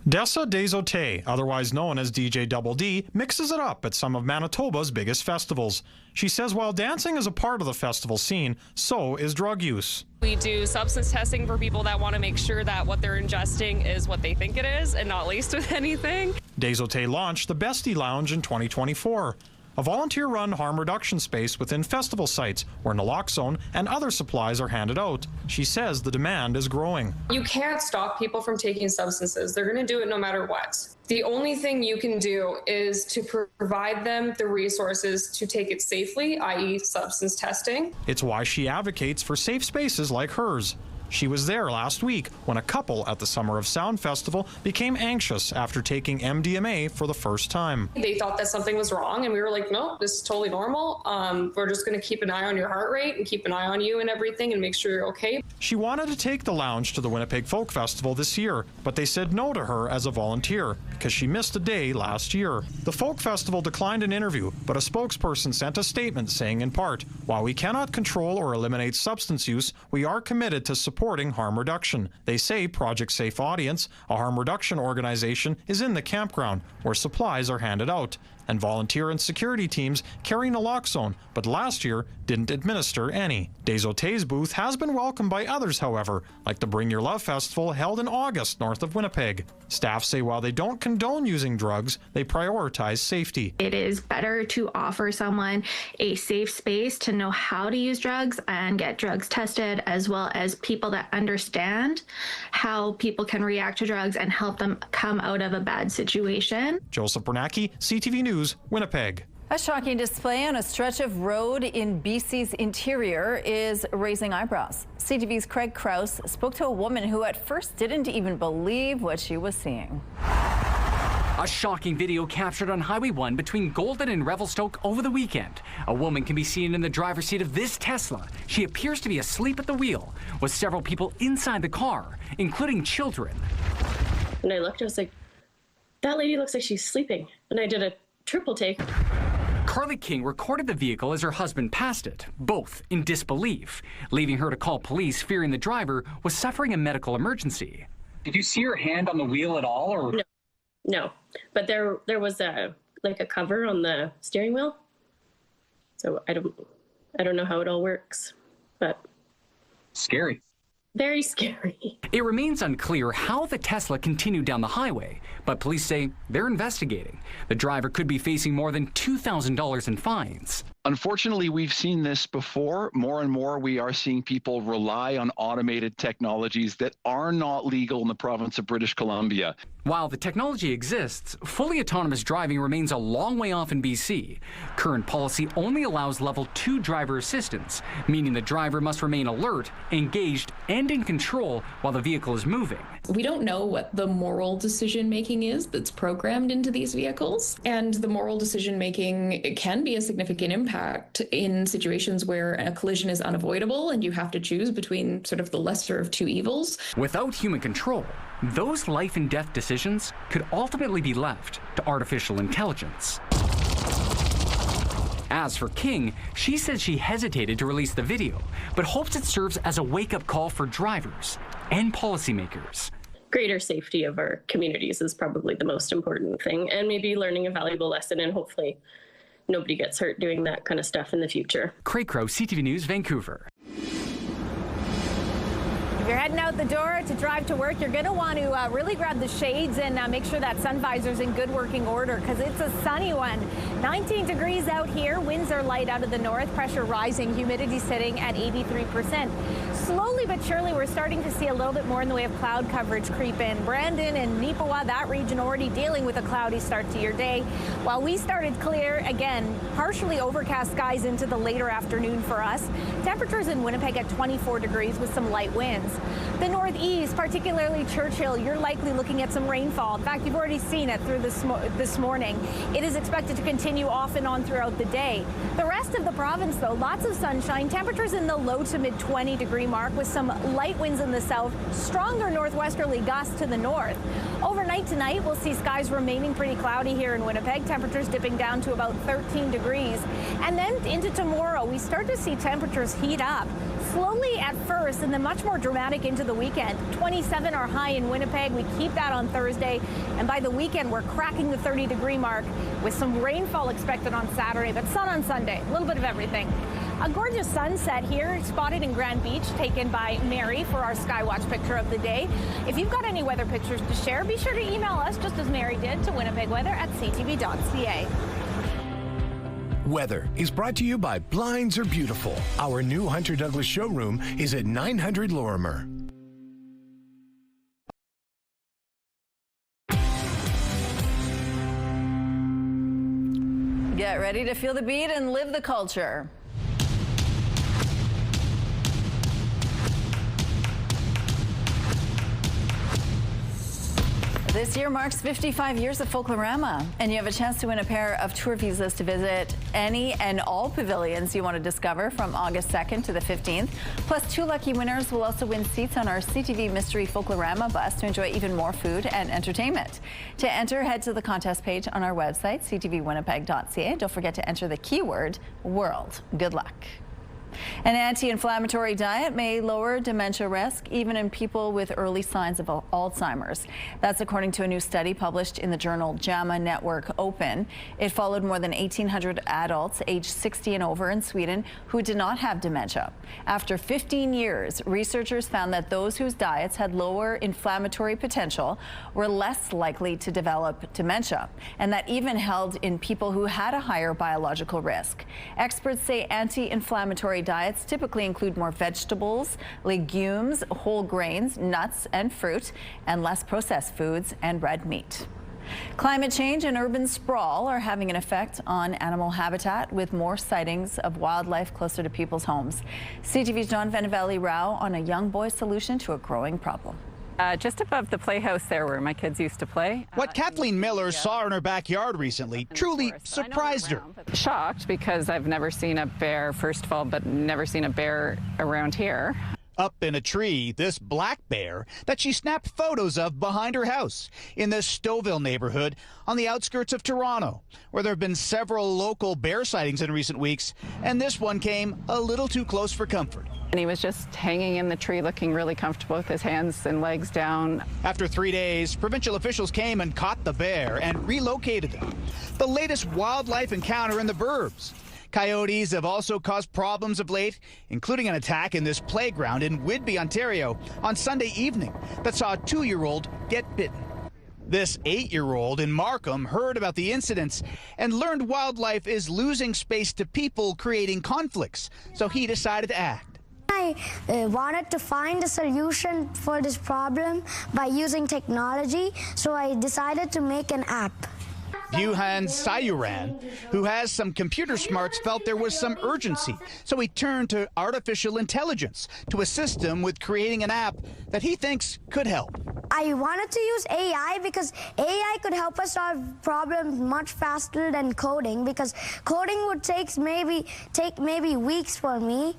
Dessa Desote, otherwise known as DJ Double D, mixes it up at some of Manitoba's biggest festivals. She says while dancing is a part of the festival scene, so is drug use. We do substance testing for people that want to make sure that what they're ingesting is what they think it is and not laced with anything. Desote launched the Bestie Lounge in 2024. A volunteer-run harm reduction space within festival sites where naloxone and other supplies are handed out. She says the demand is growing. You can't stop people from taking substances. They're going to do it no matter what. The only thing you can do is to provide them the resources to take it safely, i.e. substance testing. It's why she advocates for safe spaces like hers. She was there last week when a couple at the Summer of Sound Festival became anxious after taking MDMA for the first time. They thought that something was wrong, and we were like, no, this is totally normal. We're just going to keep an eye on your heart rate and keep an eye on you and everything and make sure you're okay. She wanted to take the lounge to the Winnipeg Folk Festival this year, but they said no to her as a volunteer because she missed a day last year. The Folk Festival declined an interview, but a spokesperson sent a statement saying in part, while we cannot control or eliminate substance use, we are committed to supporting harm reduction. They say Project Safe Audience, a harm reduction organization, is in the campground where supplies are handed out, and volunteer and security teams carry naloxone, but last year didn't administer any. Desote's booth has been welcomed by others, however, like the Bring Your Love Festival held in August north of Winnipeg. Staff say while they don't condone using drugs, they prioritize safety. It is better to offer someone a safe space to know how to use drugs and get drugs tested, as well as people that understand how people can react to drugs and help them come out of a bad situation. Joseph Bernacki, CTV News, Winnipeg. A shocking display on a stretch of road in BC's interior is raising eyebrows. CTV's Craig Krause spoke to a woman who at first didn't even believe what she was seeing. A shocking video captured on Highway 1 between Golden and Revelstoke over the weekend. A woman can be seen in the driver's seat of this Tesla. She appears to be asleep at the wheel, with several people inside the car, including children. When I looked, I was like, that lady looks like she's sleeping. And I did a triple take. Carly King recorded the vehicle as her husband passed it, both in disbelief, leaving her to call police, fearing the driver was suffering a medical emergency. Did you see her hand on the wheel at all, or? No, but there was a cover on the steering wheel. So I don't know how it all works, but scary. Very scary. It remains unclear how the Tesla continued down the highway, but police say they're investigating. The driver could be facing more than $2,000 in fines. Unfortunately, we've seen this before. More and more, we are seeing people rely on automated technologies that are not legal in the province of British Columbia. While the technology exists, fully autonomous driving remains a long way off in BC. Current policy only allows level 2 driver assistance, meaning the driver must remain alert, engaged, and in control while the vehicle is moving. We don't know what the moral decision making is that's programmed into these vehicles, and the moral decision making can be a significant impact in situations where a collision is unavoidable and you have to choose between sort of the lesser of two evils. Without human control, those life and death decisions could ultimately be left to artificial intelligence. As for King, she says she hesitated to release the video, but hopes it serves as a wake-up call for drivers and policymakers. Greater safety of our communities is probably the most important thing, and maybe learning a valuable lesson, and hopefully nobody gets hurt doing that kind of stuff in the future. Craig Crow, CTV News, Vancouver. If you're heading out the door to drive to work, you're going to want to really grab the shades and make sure that sun visor's in good working order, because it's a sunny one. 19 degrees out here. Winds are light out of the north. Pressure rising. Humidity sitting at 83%. Slowly but surely, we're starting to see a little bit more in the way of cloud coverage creep in. Brandon and Neepawa, that region, already dealing with a cloudy start to your day. While we started clear, again, partially overcast skies into the later afternoon for us. Temperatures in Winnipeg at 24 degrees with some light winds. The northeast, particularly Churchill, you're likely looking at some rainfall. In fact, you've already seen it through this morning. It is expected to continue off and on throughout the day. The rest of the province, though, lots of sunshine. Temperatures in the low to mid 20 degree mark with some light winds in the south, stronger northwesterly gusts to the north. Overnight tonight, we'll see skies remaining pretty cloudy here in Winnipeg. Temperatures dipping down to about 13 degrees. And then into tomorrow, we start to see temperatures heat up. Slowly at first, and then much more dramatic into the weekend. 27 are high in Winnipeg. We keep that on Thursday. And by the weekend, we're cracking the 30-degree mark with some rainfall expected on Saturday, but sun on Sunday. A little bit of everything. A gorgeous sunset here, spotted in Grand Beach, taken by Mary for our Skywatch picture of the day. If you've got any weather pictures to share, be sure to email us, just as Mary did, to winnipegweather@ctv.ca. Weather is brought to you by Blinds Are Beautiful. Our new Hunter Douglas showroom is at 900 Lorimer. Get ready to feel the beat and live the culture. This year marks 55 years of Folklorama, and you have a chance to win a pair of tour visas to visit any and all pavilions you want to discover from August 2nd to the 15th. Plus, 2 lucky winners will also win seats on our CTV Mystery Folklorama bus to enjoy even more food and entertainment. To enter, head to the contest page on our website, ctvwinnipeg.ca. Don't forget to enter the keyword world. Good luck. An anti-inflammatory diet may lower dementia risk even in people with early signs of Alzheimer's. That's according to a new study published in the journal JAMA Network Open. It followed more than 1,800 adults aged 60 and over in Sweden who did not have dementia. After 15 years, researchers found that those whose diets had lower inflammatory potential were less likely to develop dementia, and that even held in people who had a higher biological risk. Experts say anti-inflammatory diets typically include more vegetables, legumes, whole grains, nuts and fruit, and less processed foods and red meat. Climate change and urban sprawl are having an effect on animal habitat, with more sightings of wildlife closer to people's homes. CTV's John Venivelli Rao on a young boy's solution to a growing problem. Just above the playhouse there where my kids used to play. What Kathleen Miller saw in her backyard recently truly surprised her. Shocked because I've never seen a bear, first of all, but never seen a bear around here. Up in a tree, this black bear that she snapped photos of behind her house in the Stouffville neighborhood on the outskirts of Toronto, where there have been several local bear sightings in recent weeks, and this one came a little too close for comfort. And he was just hanging in the tree looking really comfortable with his hands and legs down. After 3 days, provincial officials came and caught the bear and relocated him. The latest wildlife encounter in the burbs. Coyotes have also caused problems of late, including an attack in this playground in Whitby, Ontario on Sunday evening that saw a 2-year-old get bitten. This 8-year-old in Markham heard about the incidents and learned wildlife is losing space to people, creating conflicts, so he decided to act. I wanted to find a solution for this problem by using technology, so I decided to make an app. Yuhan Sayuran, who has some computer smarts, felt there was some urgency, so he turned to artificial intelligence to assist him with creating an app that he thinks could help. I wanted to use AI because AI could help us solve problems much faster than coding, because coding would take maybe weeks for me.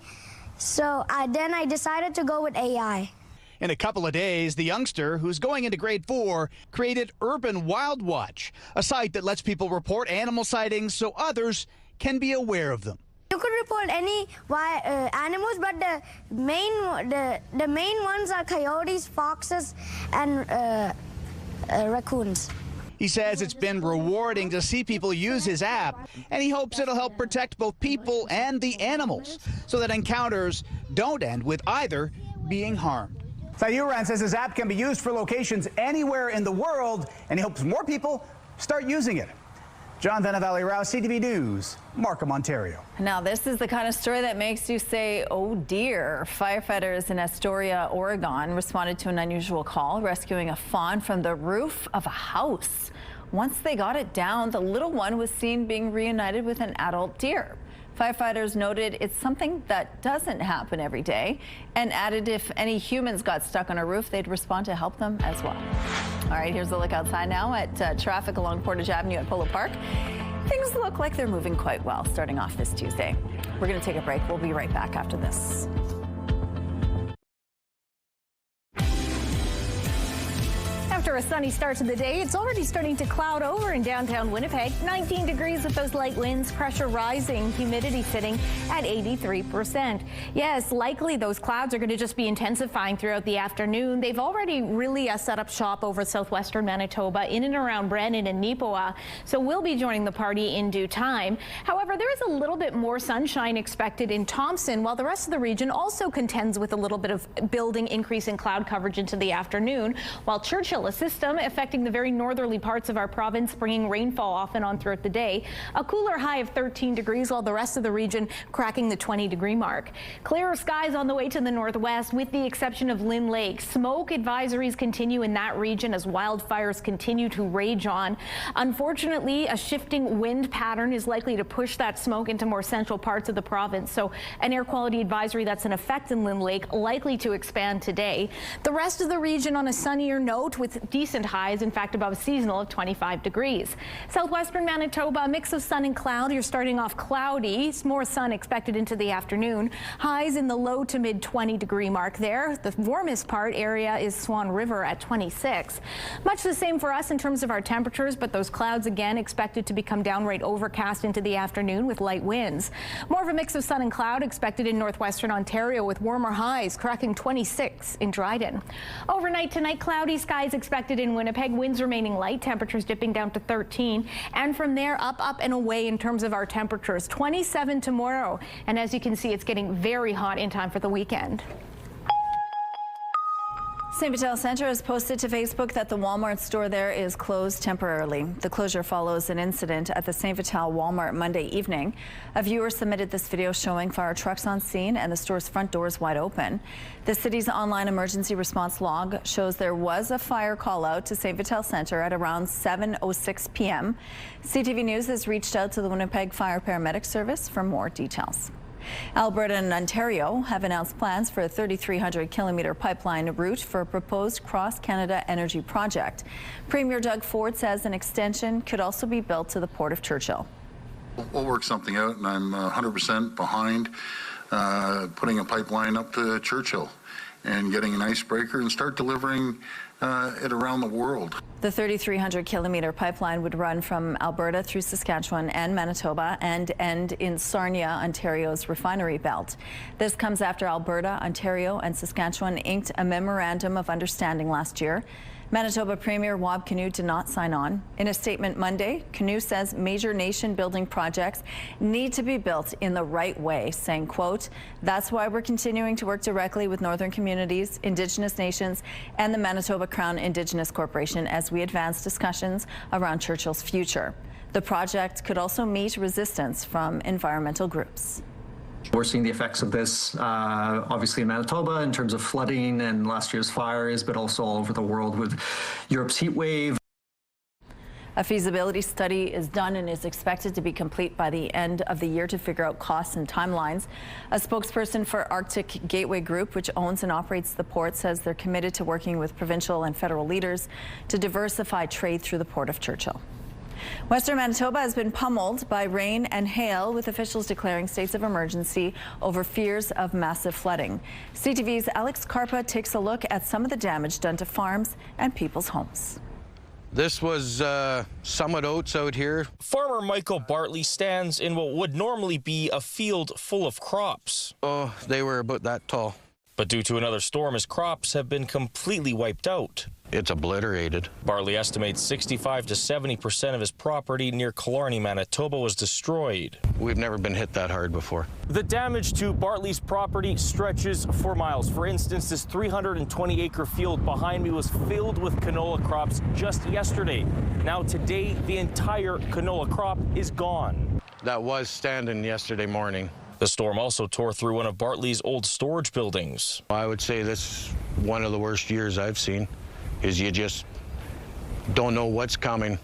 So then I decided to go with AI. In a couple of days, the youngster, who's going into grade 4, created Urban Wild Watch, a site that lets people report animal sightings so others can be aware of them. You could report any animals, but the main ones are coyotes, foxes, and raccoons. He says it's been rewarding to see people use his app, and he hopes it'll help protect both people and the animals so that encounters don't end with either being harmed. Sayuran says his app can be used for locations anywhere in the world, and he hopes more people start using it. John Valley-Rouse, CTV News, Markham, Ontario. Now, this is the kind of story that makes you say, oh dear. Firefighters in Astoria, Oregon responded to an unusual call, rescuing a fawn from the roof of a house. Once they got it down, the little one was seen being reunited with an adult deer. Firefighters noted it's something that doesn't happen every day and added if any humans got stuck on a roof, they'd respond to help them as well. All right, here's a look outside now at traffic along Portage Avenue at Polo Park. Things look like they're moving quite well starting off this Tuesday. We're going to take a break. We'll be right back after this. After a sunny start to the day, it's already starting to cloud over in downtown Winnipeg. 19 degrees with those light winds, pressure rising, humidity sitting at 83%. Yes, likely those clouds are going to just be intensifying throughout the afternoon. They've already really set up shop over southwestern Manitoba, in and around Brandon and Neepawa, so we'll be joining the party in due time. However, there is a little bit more sunshine expected in Thompson, while the rest of the region also contends with a little bit of building increase in cloud coverage into the afternoon, while Churchill, a system affecting the very northerly parts of our province, bringing rainfall off and on throughout the day. A cooler high of 13 degrees, while the rest of the region cracking the 20-degree mark. Clearer skies on the way to the northwest, with the exception of Lynn Lake. Smoke advisories continue in that region as wildfires continue to rage on. Unfortunately, a shifting wind pattern is likely to push that smoke into more central parts of the province. So an air quality advisory that's in effect in Lynn Lake likely to expand today. The rest of the region on a sunnier note with decent highs, in fact above seasonal, of 25 degrees. Southwestern Manitoba, a mix of sun and cloud. You're starting off cloudy. More sun expected into the afternoon. Highs in the low to mid 20-degree mark there. The warmest part area is Swan River at 26. Much the same for us in terms of our temperatures, but those clouds again expected to become downright overcast into the afternoon with light winds. More of a mix of sun and cloud expected in northwestern Ontario with warmer highs cracking 26 in Dryden. Overnight tonight, cloudy skies expected in Winnipeg, winds remaining light, temperatures dipping down to 13, and from there up and away in terms of our temperatures. 27 tomorrow, and as you can see, it's getting very hot in time for the weekend. St. Vital Centre has posted to Facebook that the Walmart store there is closed temporarily. The closure follows an incident at the St. Vital Walmart Monday evening. A viewer submitted this video showing fire trucks on scene and the store's front doors wide open. The city's online emergency response log shows there was a fire call out to St. Vital Centre at around 7:06 p.m. CTV News has reached out to the Winnipeg Fire Paramedic Service for more details. Alberta and Ontario have announced plans for a 3,300-kilometre pipeline route for a proposed cross-Canada energy project. Premier Doug Ford says an extension could also be built to the Port of Churchill. We'll work something out, and I'm 100% behind putting a pipeline up to Churchill and getting an icebreaker and start delivering it around the world. The 3,300-kilometre pipeline would run from Alberta through Saskatchewan and Manitoba and end in Sarnia, Ontario's refinery belt. This comes after Alberta, Ontario and Saskatchewan inked a memorandum of understanding last year. Manitoba Premier Wab Kinew did not sign on. In a statement Monday, Kinew says major nation-building projects need to be built in the right way, saying, quote, "That's why we're continuing to work directly with Northern communities, Indigenous nations, and the Manitoba Crown Indigenous Corporation as we advance discussions around Churchill's future." The project could also meet resistance from environmental groups. We're seeing the effects of this, obviously in Manitoba in terms of flooding and last year's fires, but also all over the world with Europe's heat wave. A feasibility study is done and is expected to be complete by the end of the year to figure out costs and timelines. A spokesperson for Arctic Gateway Group, which owns and operates the port, says they're committed to working with provincial and federal leaders to diversify trade through the Port of Churchill. Western Manitoba has been pummeled by rain and hail, with officials declaring states of emergency over fears of massive flooding. CTV's Alex Karpa takes a look at some of the damage done to farms and people's homes. This was Summit Oats out here. Farmer Michael Bartley stands in what would normally be a field full of crops. Oh, they were about that tall. But due to another storm, his crops have been completely wiped out. It's obliterated. Bartley estimates 65 to 70% of his property near Killarney, Manitoba was destroyed. We've never been hit that hard before. The damage to Bartley's property stretches for miles. For instance, this 320-acre field behind me was filled with canola crops just yesterday. Now today, the entire canola crop is gone. That was standing yesterday morning. The storm also tore through one of Bartley's old storage buildings. I would say this is one of the worst years I've seen, is you just don't know what's coming.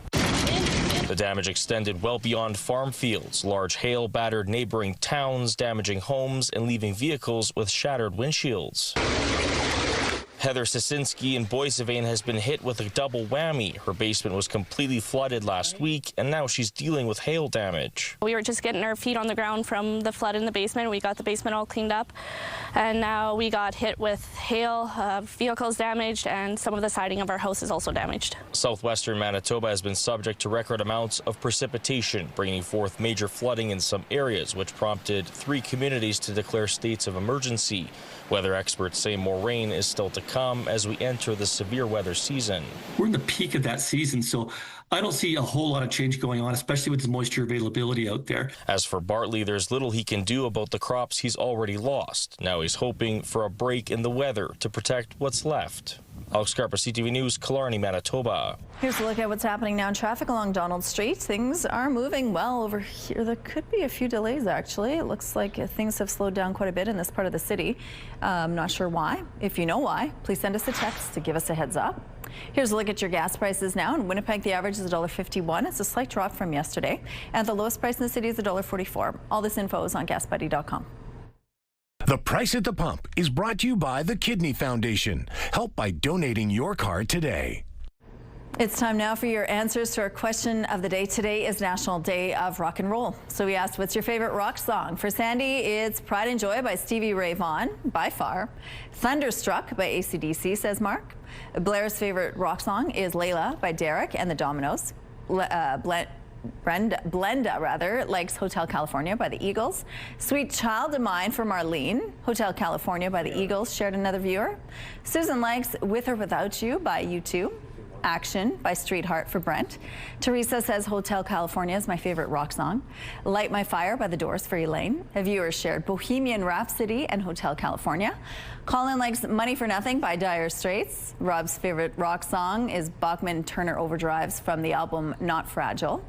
The damage extended well beyond farm fields. Large hail battered neighboring towns, damaging homes and leaving vehicles with shattered windshields. Heather Sisinski in Boissevain has been hit with a double whammy. Her basement was completely flooded last week, and now she's dealing with hail damage. We were just getting our feet on the ground from the flood in the basement. We got the basement all cleaned up, and now we got hit with hail, vehicles damaged, and some of the siding of our house is also damaged. Southwestern Manitoba has been subject to record amounts of precipitation, bringing forth major flooding in some areas, which prompted 3 communities to declare states of emergency. Weather experts say more rain is still to come as we enter the severe weather season. We're in the peak of that season, so I don't see a whole lot of change going on, especially with the moisture availability out there. As for Bartley, there's little he can do about the crops he's already lost. Now he's hoping for a break in the weather to protect what's left. Alex Karpa, CTV News, Killarney, Manitoba. Here's a look at what's happening now in traffic along Donald Street. Things are moving well over here. There could be a few delays, actually. It looks like things have slowed down quite a bit in this part of the city. I'm not sure why. If you know why, please send us a text to give us a heads up. Here's a look at your gas prices now. In Winnipeg, the average is $1.51. It's a slight drop from yesterday. And the lowest price in the city is $1.44. All this info is on gasbuddy.com. The Price at the Pump is brought to you by the Kidney Foundation. Help by donating your card today. It's time now for your answers to our question of the day. Today is National Day of Rock and Roll. So we asked, what's your favorite rock song? For Sandy, it's Pride and Joy by Stevie Ray Vaughan, by far. Thunderstruck by AC/DC, says Mark. Blair's favorite rock song is Layla by Derek and the Dominoes. Blenda likes Hotel California by the Eagles. Sweet Child of Mine for Marlene. Hotel California by the Eagles, shared another viewer. Susan likes With or Without You by U2. Action by Streetheart for Brent. Teresa says Hotel California is my favorite rock song. Light My Fire by The Doors for Elaine. A viewer shared Bohemian Rhapsody and Hotel California. Colin likes Money for Nothing by Dire Straits. Rob's favorite rock song is Bachman Turner Overdrives from the album Not Fragile.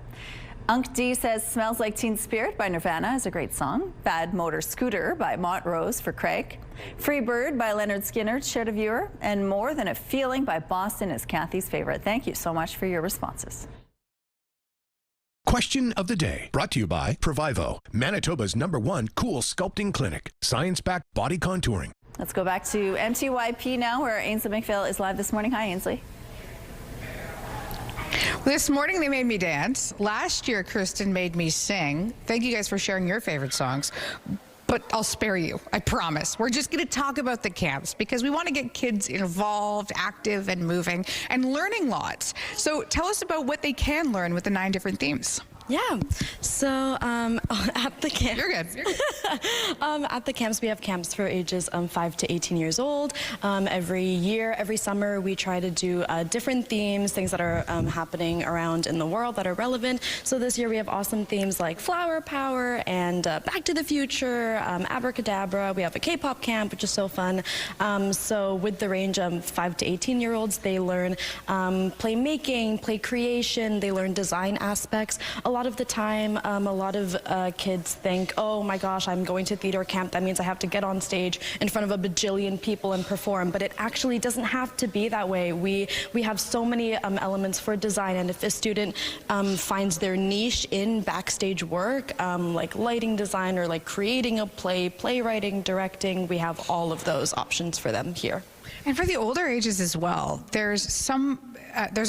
Unk D says Smells Like Teen Spirit by Nirvana is a great song. Bad Motor Scooter by Montrose for Craig. Free Bird by Leonard Skinner, shared a viewer. And More Than a Feeling by Boston is Kathy's favorite. Thank you so much for your responses. Question of the day, brought to you by Provivo, Manitoba's #1 cool sculpting clinic. Science-backed body contouring. Let's go back to MTYP now, where Ainsley McPhail is live this morning. Hi, Ainsley. This morning they made me dance. Last year, Kristen made me sing. Thank you guys for sharing your favorite songs. But I'll spare you, I promise. We're just going to talk about the camps because we want to get kids involved, active, and moving, and learning lots. So tell us about what they can learn with the 9 different themes. Yeah, so at the camps, You're good. at the camps, we have camps for ages 5 to 18 years old. Every year, every summer, we try to do different themes, things that are happening around in the world that are relevant. So this year we have awesome themes like flower power and Back to the Future, abracadabra. We have a K-pop camp, which is so fun. So with the range of 5 to 18-year-olds, they learn play making, play creation, they learn design aspects. A lot of the time, a lot of kids think, oh my gosh, I'm going to theater camp. That means I have to get on stage in front of a bajillion people and perform. But it actually doesn't have to be that way. We have so many elements for design. And if a student finds their niche in backstage work, like lighting design or like creating a play, playwriting, directing, we have all of those options for them here. And for the older ages as well, there's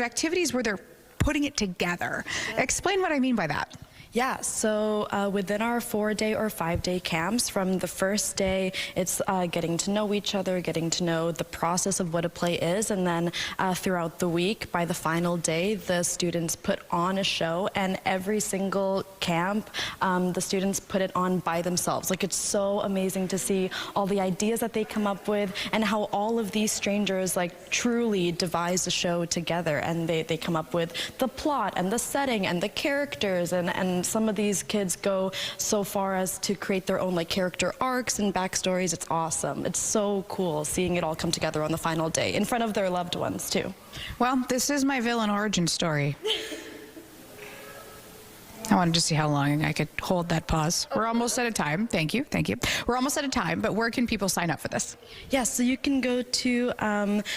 activities where they're putting it together. Explain what I mean by that. Yeah, so within our 4-day or 5-day camps, from the first day, it's getting to know each other, getting to know the process of what a play is, and then throughout the week, by the final day, the students put on a show, and every single camp, the students put it on by themselves. Like, it's so amazing to see all the ideas that they come up with, and how all of these strangers, like, truly devise the show together, and they come up with the plot, and the setting, and the characters, and some of these kids go so far as to create their own like character arcs and backstories. It's awesome. It's so cool seeing it all come together on the final day in front of their loved ones too. Well, this is my villain origin story. I wanted to see how long I could hold that pause. We're almost out of time. Thank you. Thank you. We're almost out of time, but where can people sign up for this? Yes, so you can go to www.mtyp.ca.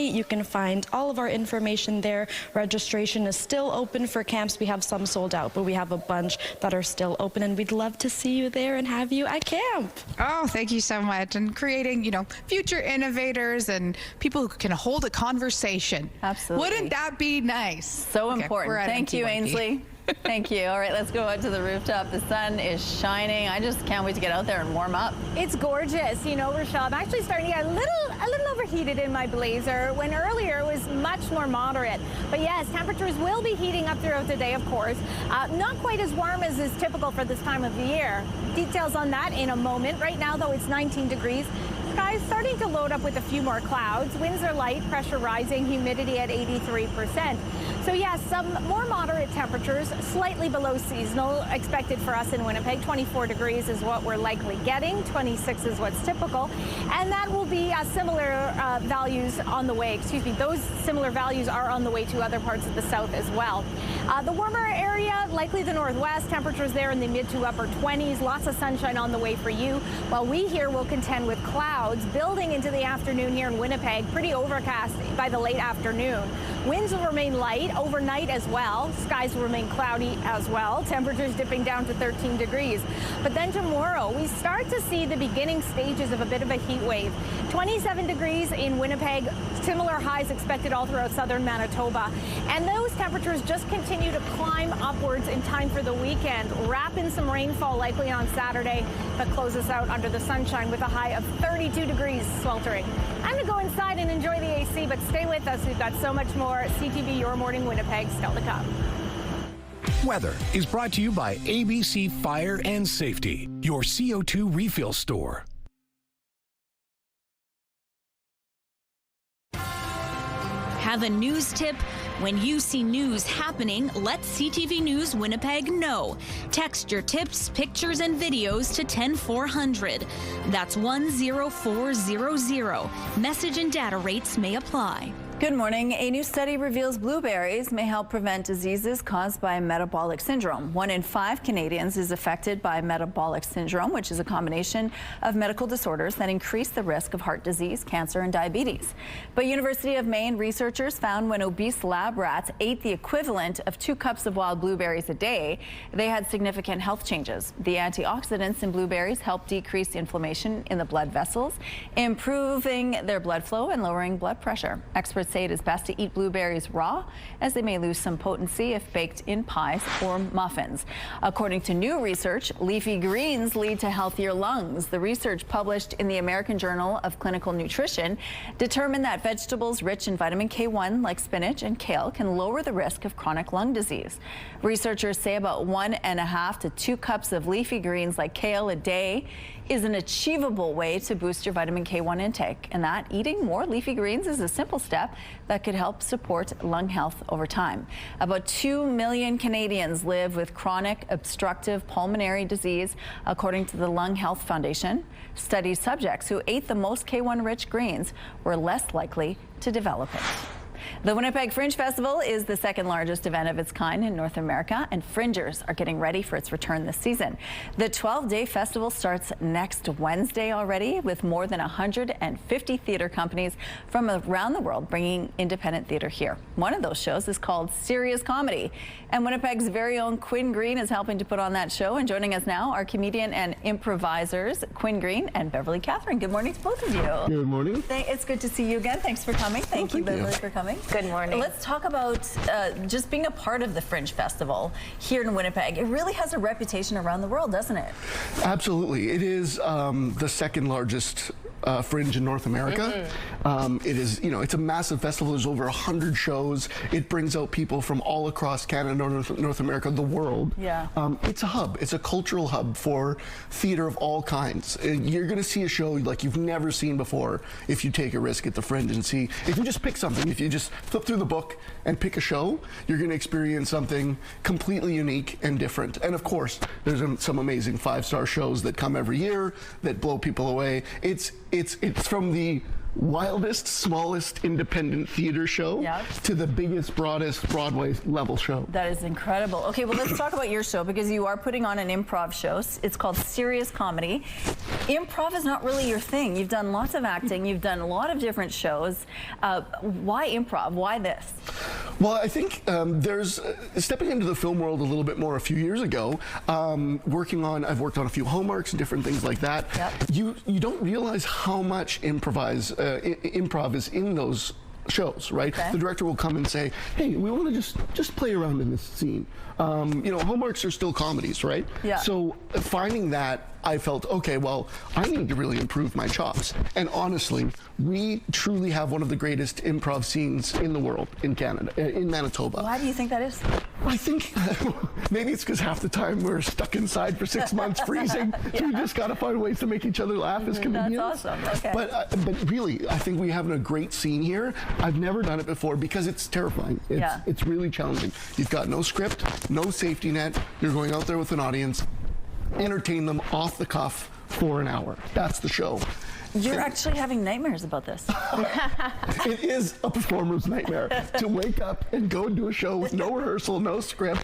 You can find all of our information there. Registration is still open for camps. We have some sold out, but we have a bunch that are still open, and we'd love to see you there and have you at camp. Oh, thank you so much. And creating, future innovators and people who can hold a conversation. Absolutely. Wouldn't that be nice? So important. Thank you, Ainsley. Thank you. All right, let's go out to the rooftop. The sun is shining. I just can't wait to get out there and warm up. It's gorgeous. Rochelle, I'm actually starting to get a little overheated in my blazer when earlier it was much more moderate. But yes, temperatures will be heating up throughout the day, of course. Not quite as warm as is typical for this time of the year. Details on that in a moment. Right now, though, it's 19 degrees. Skies starting to load up with a few more clouds. Winds are light, pressure rising, humidity at 83%. So yes, some more moderate temperatures, slightly below seasonal expected for us in Winnipeg. 24 degrees is what we're likely getting. 26 is what's typical. And that will be similar values on the way. Excuse me, those similar values are on the way to other parts of the south as well. The warmer area, likely the northwest, temperatures there in the mid to upper 20s. Lots of sunshine on the way for you. While we here will contend with clouds building into the afternoon here in Winnipeg. Pretty overcast by the late afternoon. Winds will remain light overnight as well. Skies will remain cloudy as well. Temperatures dipping down to 13 degrees. But then tomorrow, we start to see the beginning stages of a bit of a heat wave. 27 degrees in Winnipeg. Similar highs expected all throughout southern Manitoba. And those temperatures just continue to climb upwards in time for the weekend. Wrap in some rainfall likely on Saturday, but close us out under the sunshine with a high of 32 degrees sweltering. I'm going to go inside and enjoy the AC, but stay with us. We've got so much more. CTV Your Morning Winnipeg still to come. Weather is brought to you by ABC Fire and Safety, your CO2 refill store. Have a news tip? When you see news happening, let CTV News Winnipeg know. Text your tips, pictures, and videos to 10400. That's 10400. Message and data rates may apply. Good morning. A new study reveals blueberries may help prevent diseases caused by metabolic syndrome. 1 in 5 Canadians is affected by metabolic syndrome, which is a combination of medical disorders that increase the risk of heart disease, cancer, and diabetes. But University of Maine researchers found when obese lab rats ate the equivalent of 2 cups of wild blueberries a day, they had significant health changes. The antioxidants in blueberries help decrease inflammation in the blood vessels, improving their blood flow and lowering blood pressure. Experts say it is best to eat blueberries raw, as they may lose some potency if baked in pies or muffins. According to new research, leafy greens lead to healthier lungs. The research published in the American Journal of Clinical Nutrition determined that vegetables rich in vitamin K1, like spinach and kale, can lower the risk of chronic lung disease. Researchers say about 1.5 to 2 cups of leafy greens like kale a day is an achievable way to boost your vitamin K1 intake, and that eating more leafy greens is a simple step that could help support lung health over time. About 2 million Canadians live with chronic obstructive pulmonary disease, according to the Lung Health Foundation. Study subjects who ate the most K1-rich greens were less likely to develop it. The Winnipeg Fringe Festival is the second largest event of its kind in North America, and Fringers are getting ready for its return this season. The 12-day festival starts next Wednesday already, with more than 150 theater companies from around the world bringing independent theater here. One of those shows is called Serious Comedy, and Winnipeg's very own Quinn Green is helping to put on that show. And joining us now are comedian and improvisers Quinn Green and Beverly Catherine. Good morning to both of you. Good morning. It's good to see you again. Thanks for coming. Thank you, Beverly, for coming. Good morning. Let's talk about just being a part of the Fringe Festival here in Winnipeg. It really has a reputation around the world, doesn't it? Absolutely. It is the second largest Fringe in North America. It is, it's a massive festival. There's over 100 shows. It brings out people from all across Canada, North America, the world. Yeah. It's a hub. It's a cultural hub for theater of all kinds. You're going to see a show like you've never seen before if you take a risk at the Fringe and see. If you just pick something, if you just flip through the book and pick a show, you're going to experience something completely unique and different. And of course, there's some amazing 5-star shows that come every year that blow people away. It's from the wildest, smallest independent theater show to the biggest, broadest Broadway level show. That is incredible. Okay, well, let's talk about your show, because you are putting on an improv show. It's called Serious Comedy. Improv is not really your thing. You've done lots of acting. You've done a lot of different shows. Why improv? Why this? Well, I think there's stepping into the film world a little bit more a few years ago. I've worked on a few hallmarks and different things like that. You don't realize how much improv is in those shows, right? Okay. The director will come and say, hey, we want to just play around in this scene. Hallmarks are still comedies, right? Yeah. So finding that, I felt, okay, well, I need to really improve my chops. And honestly, we truly have one of the greatest improv scenes in the world in Canada, in Manitoba. Why do you think that is? I think maybe it's because half the time we're stuck inside for 6 months freezing. So we just got to find ways to make each other laugh as comedians. That's awesome. Okay. But really, I think we have a great scene here. I've never done it before because it's terrifying. It's really challenging. You've got no script, no safety net. You're going out there with an audience, entertain them off the cuff for an hour. That's the show. You're actually having nightmares about this. It is a performer's nightmare to wake up and go do a show with no rehearsal, no script.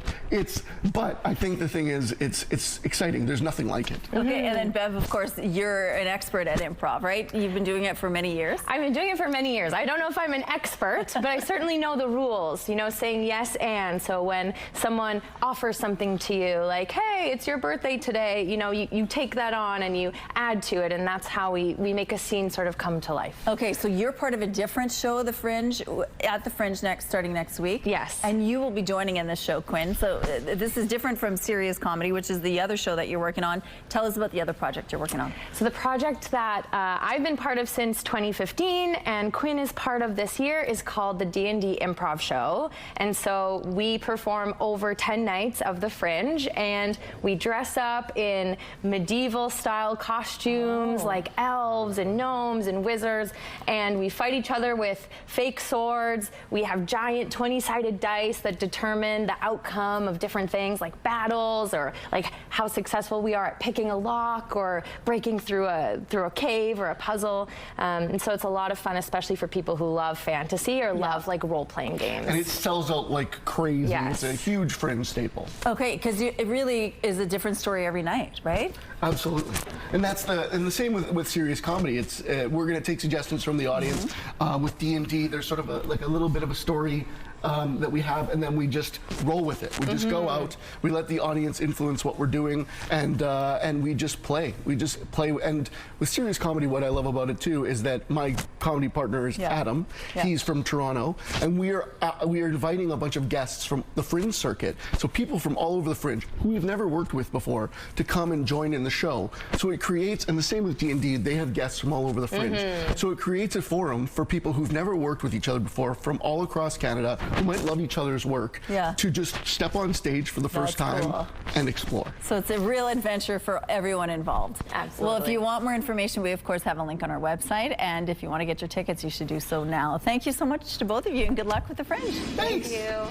But I think the thing is, it's exciting. There's nothing like it. Okay, and then Bev, of course, you're an expert at improv, right? You've been doing it for many years. I've been doing it for many years. I don't know if I'm an expert, but I certainly know the rules, saying yes and. So when someone offers something to you, like, hey, it's your birthday today, you take that on and you add to it, and that's how we make a scene sort of come to life. Okay, so you're part of a different show, at the Fringe starting next week. Yes. And you will be joining in this show, Quinn. So this is different from Serious Comedy, which is the other show that you're working on. Tell us about the other project you're working on. So the project that I've been part of since 2015 and Quinn is part of this year is called the D&D Improv Show. And so we perform over 10 nights of the Fringe, and we dress up in medieval style costumes like elves elves and gnomes and wizards, and we fight each other with fake swords. We have giant 20-sided dice that determine the outcome of different things like battles, or like how successful we are at picking a lock or breaking through a cave or a puzzle. And so it's a lot of fun, especially for people who love fantasy or love like role-playing games. And it sells out like crazy. Yes. It's a huge Fringe staple. Okay, because it really is a different story every night, right? Absolutely, and that's the same with serious comedy. It's we're going to take suggestions from the audience. With D&D, there's sort of a little bit of a story that we have, and then we just roll with it. We just go out, we let the audience influence what we're doing, and we just play. We just play. And with serious comedy, what I love about it too is that my comedy partner is Adam. He's from Toronto, and we are inviting a bunch of guests from the Fringe circuit, so people from all over the Fringe who we've never worked with before to come and join in the show. So it creates, and the same with D&D, they have guests from all over the Fringe. So it creates a forum for people who've never worked with each other before from all across Canada, who might love each other's work, to just step on stage for the first time and explore. So it's a real adventure for everyone involved. Absolutely. Well, if you want more information, we of course have a link on our website, and if you want to get your tickets, you should do so now. Thank you so much to both of you, and good luck with the Fringe. Thank you.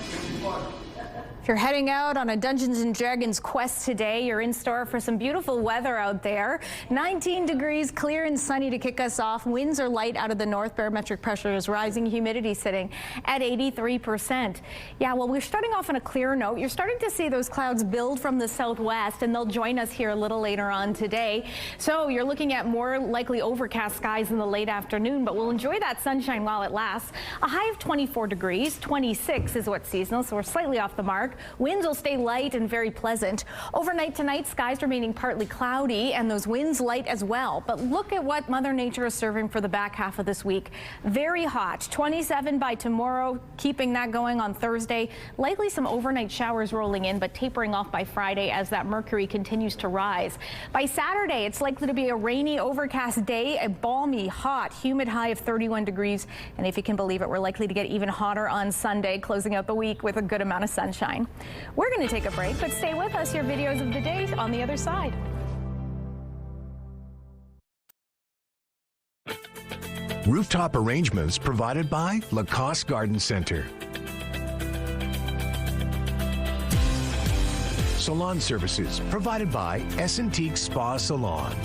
If you're heading out on a Dungeons & Dragons quest today, you're in store for some beautiful weather out there. 19 degrees, clear and sunny to kick us off. Winds are light out of the north. Barometric pressure is rising. Humidity sitting at 83%. Yeah, well, we're starting off on a clear note. You're starting to see those clouds build from the southwest, and they'll join us here a little later on today. So you're looking at more likely overcast skies in the late afternoon, but we'll enjoy that sunshine while it lasts. A high of 24 degrees. 26 is what's seasonal, so we're slightly off the mark. Winds will stay light and very pleasant. Overnight tonight, skies remaining partly cloudy and those winds light as well. But look at what Mother Nature is serving for the back half of this week. Very hot, 27 by tomorrow, keeping that going on Thursday. Likely some overnight showers rolling in, but tapering off by Friday as that mercury continues to rise. By Saturday, it's likely to be a rainy, overcast day, a balmy, hot, humid high of 31 degrees. And if you can believe it, we're likely to get even hotter on Sunday, closing out the week with a good amount of sunshine. We're going to take a break, but stay with us. Your videos of the day on the other side. Rooftop arrangements provided by Lacoste Garden Center. Salon services provided by Essentique Spa Salon.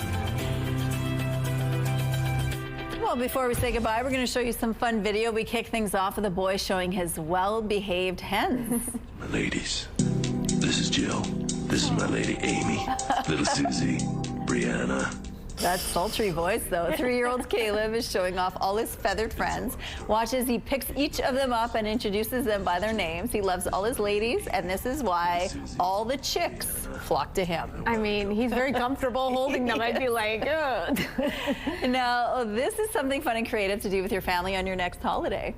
Well, before we say goodbye, we're going to show you some fun video. We kick things off with a boy showing his well-behaved hens. My ladies, this is Jill. This is my lady Amy, little Susie, Brianna. That sultry voice, though. 3-year-old Caleb is showing off all his feathered friends. Watch as he picks each of them up and introduces them by their names. He loves all his ladies, and this is why all the chicks flock to him. I mean, he's very comfortable holding them. I'd be like, ugh. Now, this is something fun and creative to do with your family on your next holiday.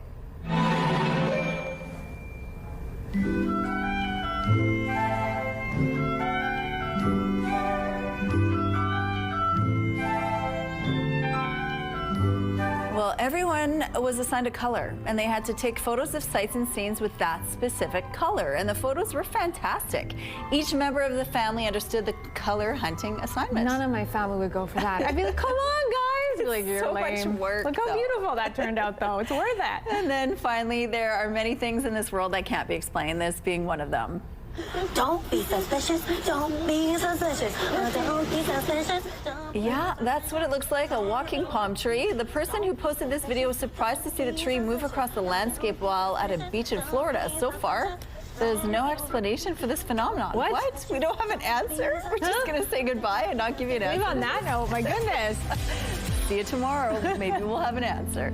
Well, everyone was assigned a color, and they had to take photos of sights and scenes with that specific color, and the photos were fantastic. Each member of the family understood the color hunting assignment. None of my family would go for that. I'd be like, come on, guys. Like, you're so lame. much work. Look how beautiful that turned out, though. It's worth it. And then finally, there are many things in this world that can't be explained, this being one of them. Don't be suspicious. Don't be suspicious. Don't be suspicious. Yeah, that's what it looks like, a walking palm tree. The person who posted this video was surprised to see the tree move across the landscape while at a beach in Florida. So far, there's no explanation for this phenomenon. What? We don't have an answer? We're just going to say goodbye and not give you an answer? Leave on that note, my goodness. See you tomorrow. Maybe we'll have an answer.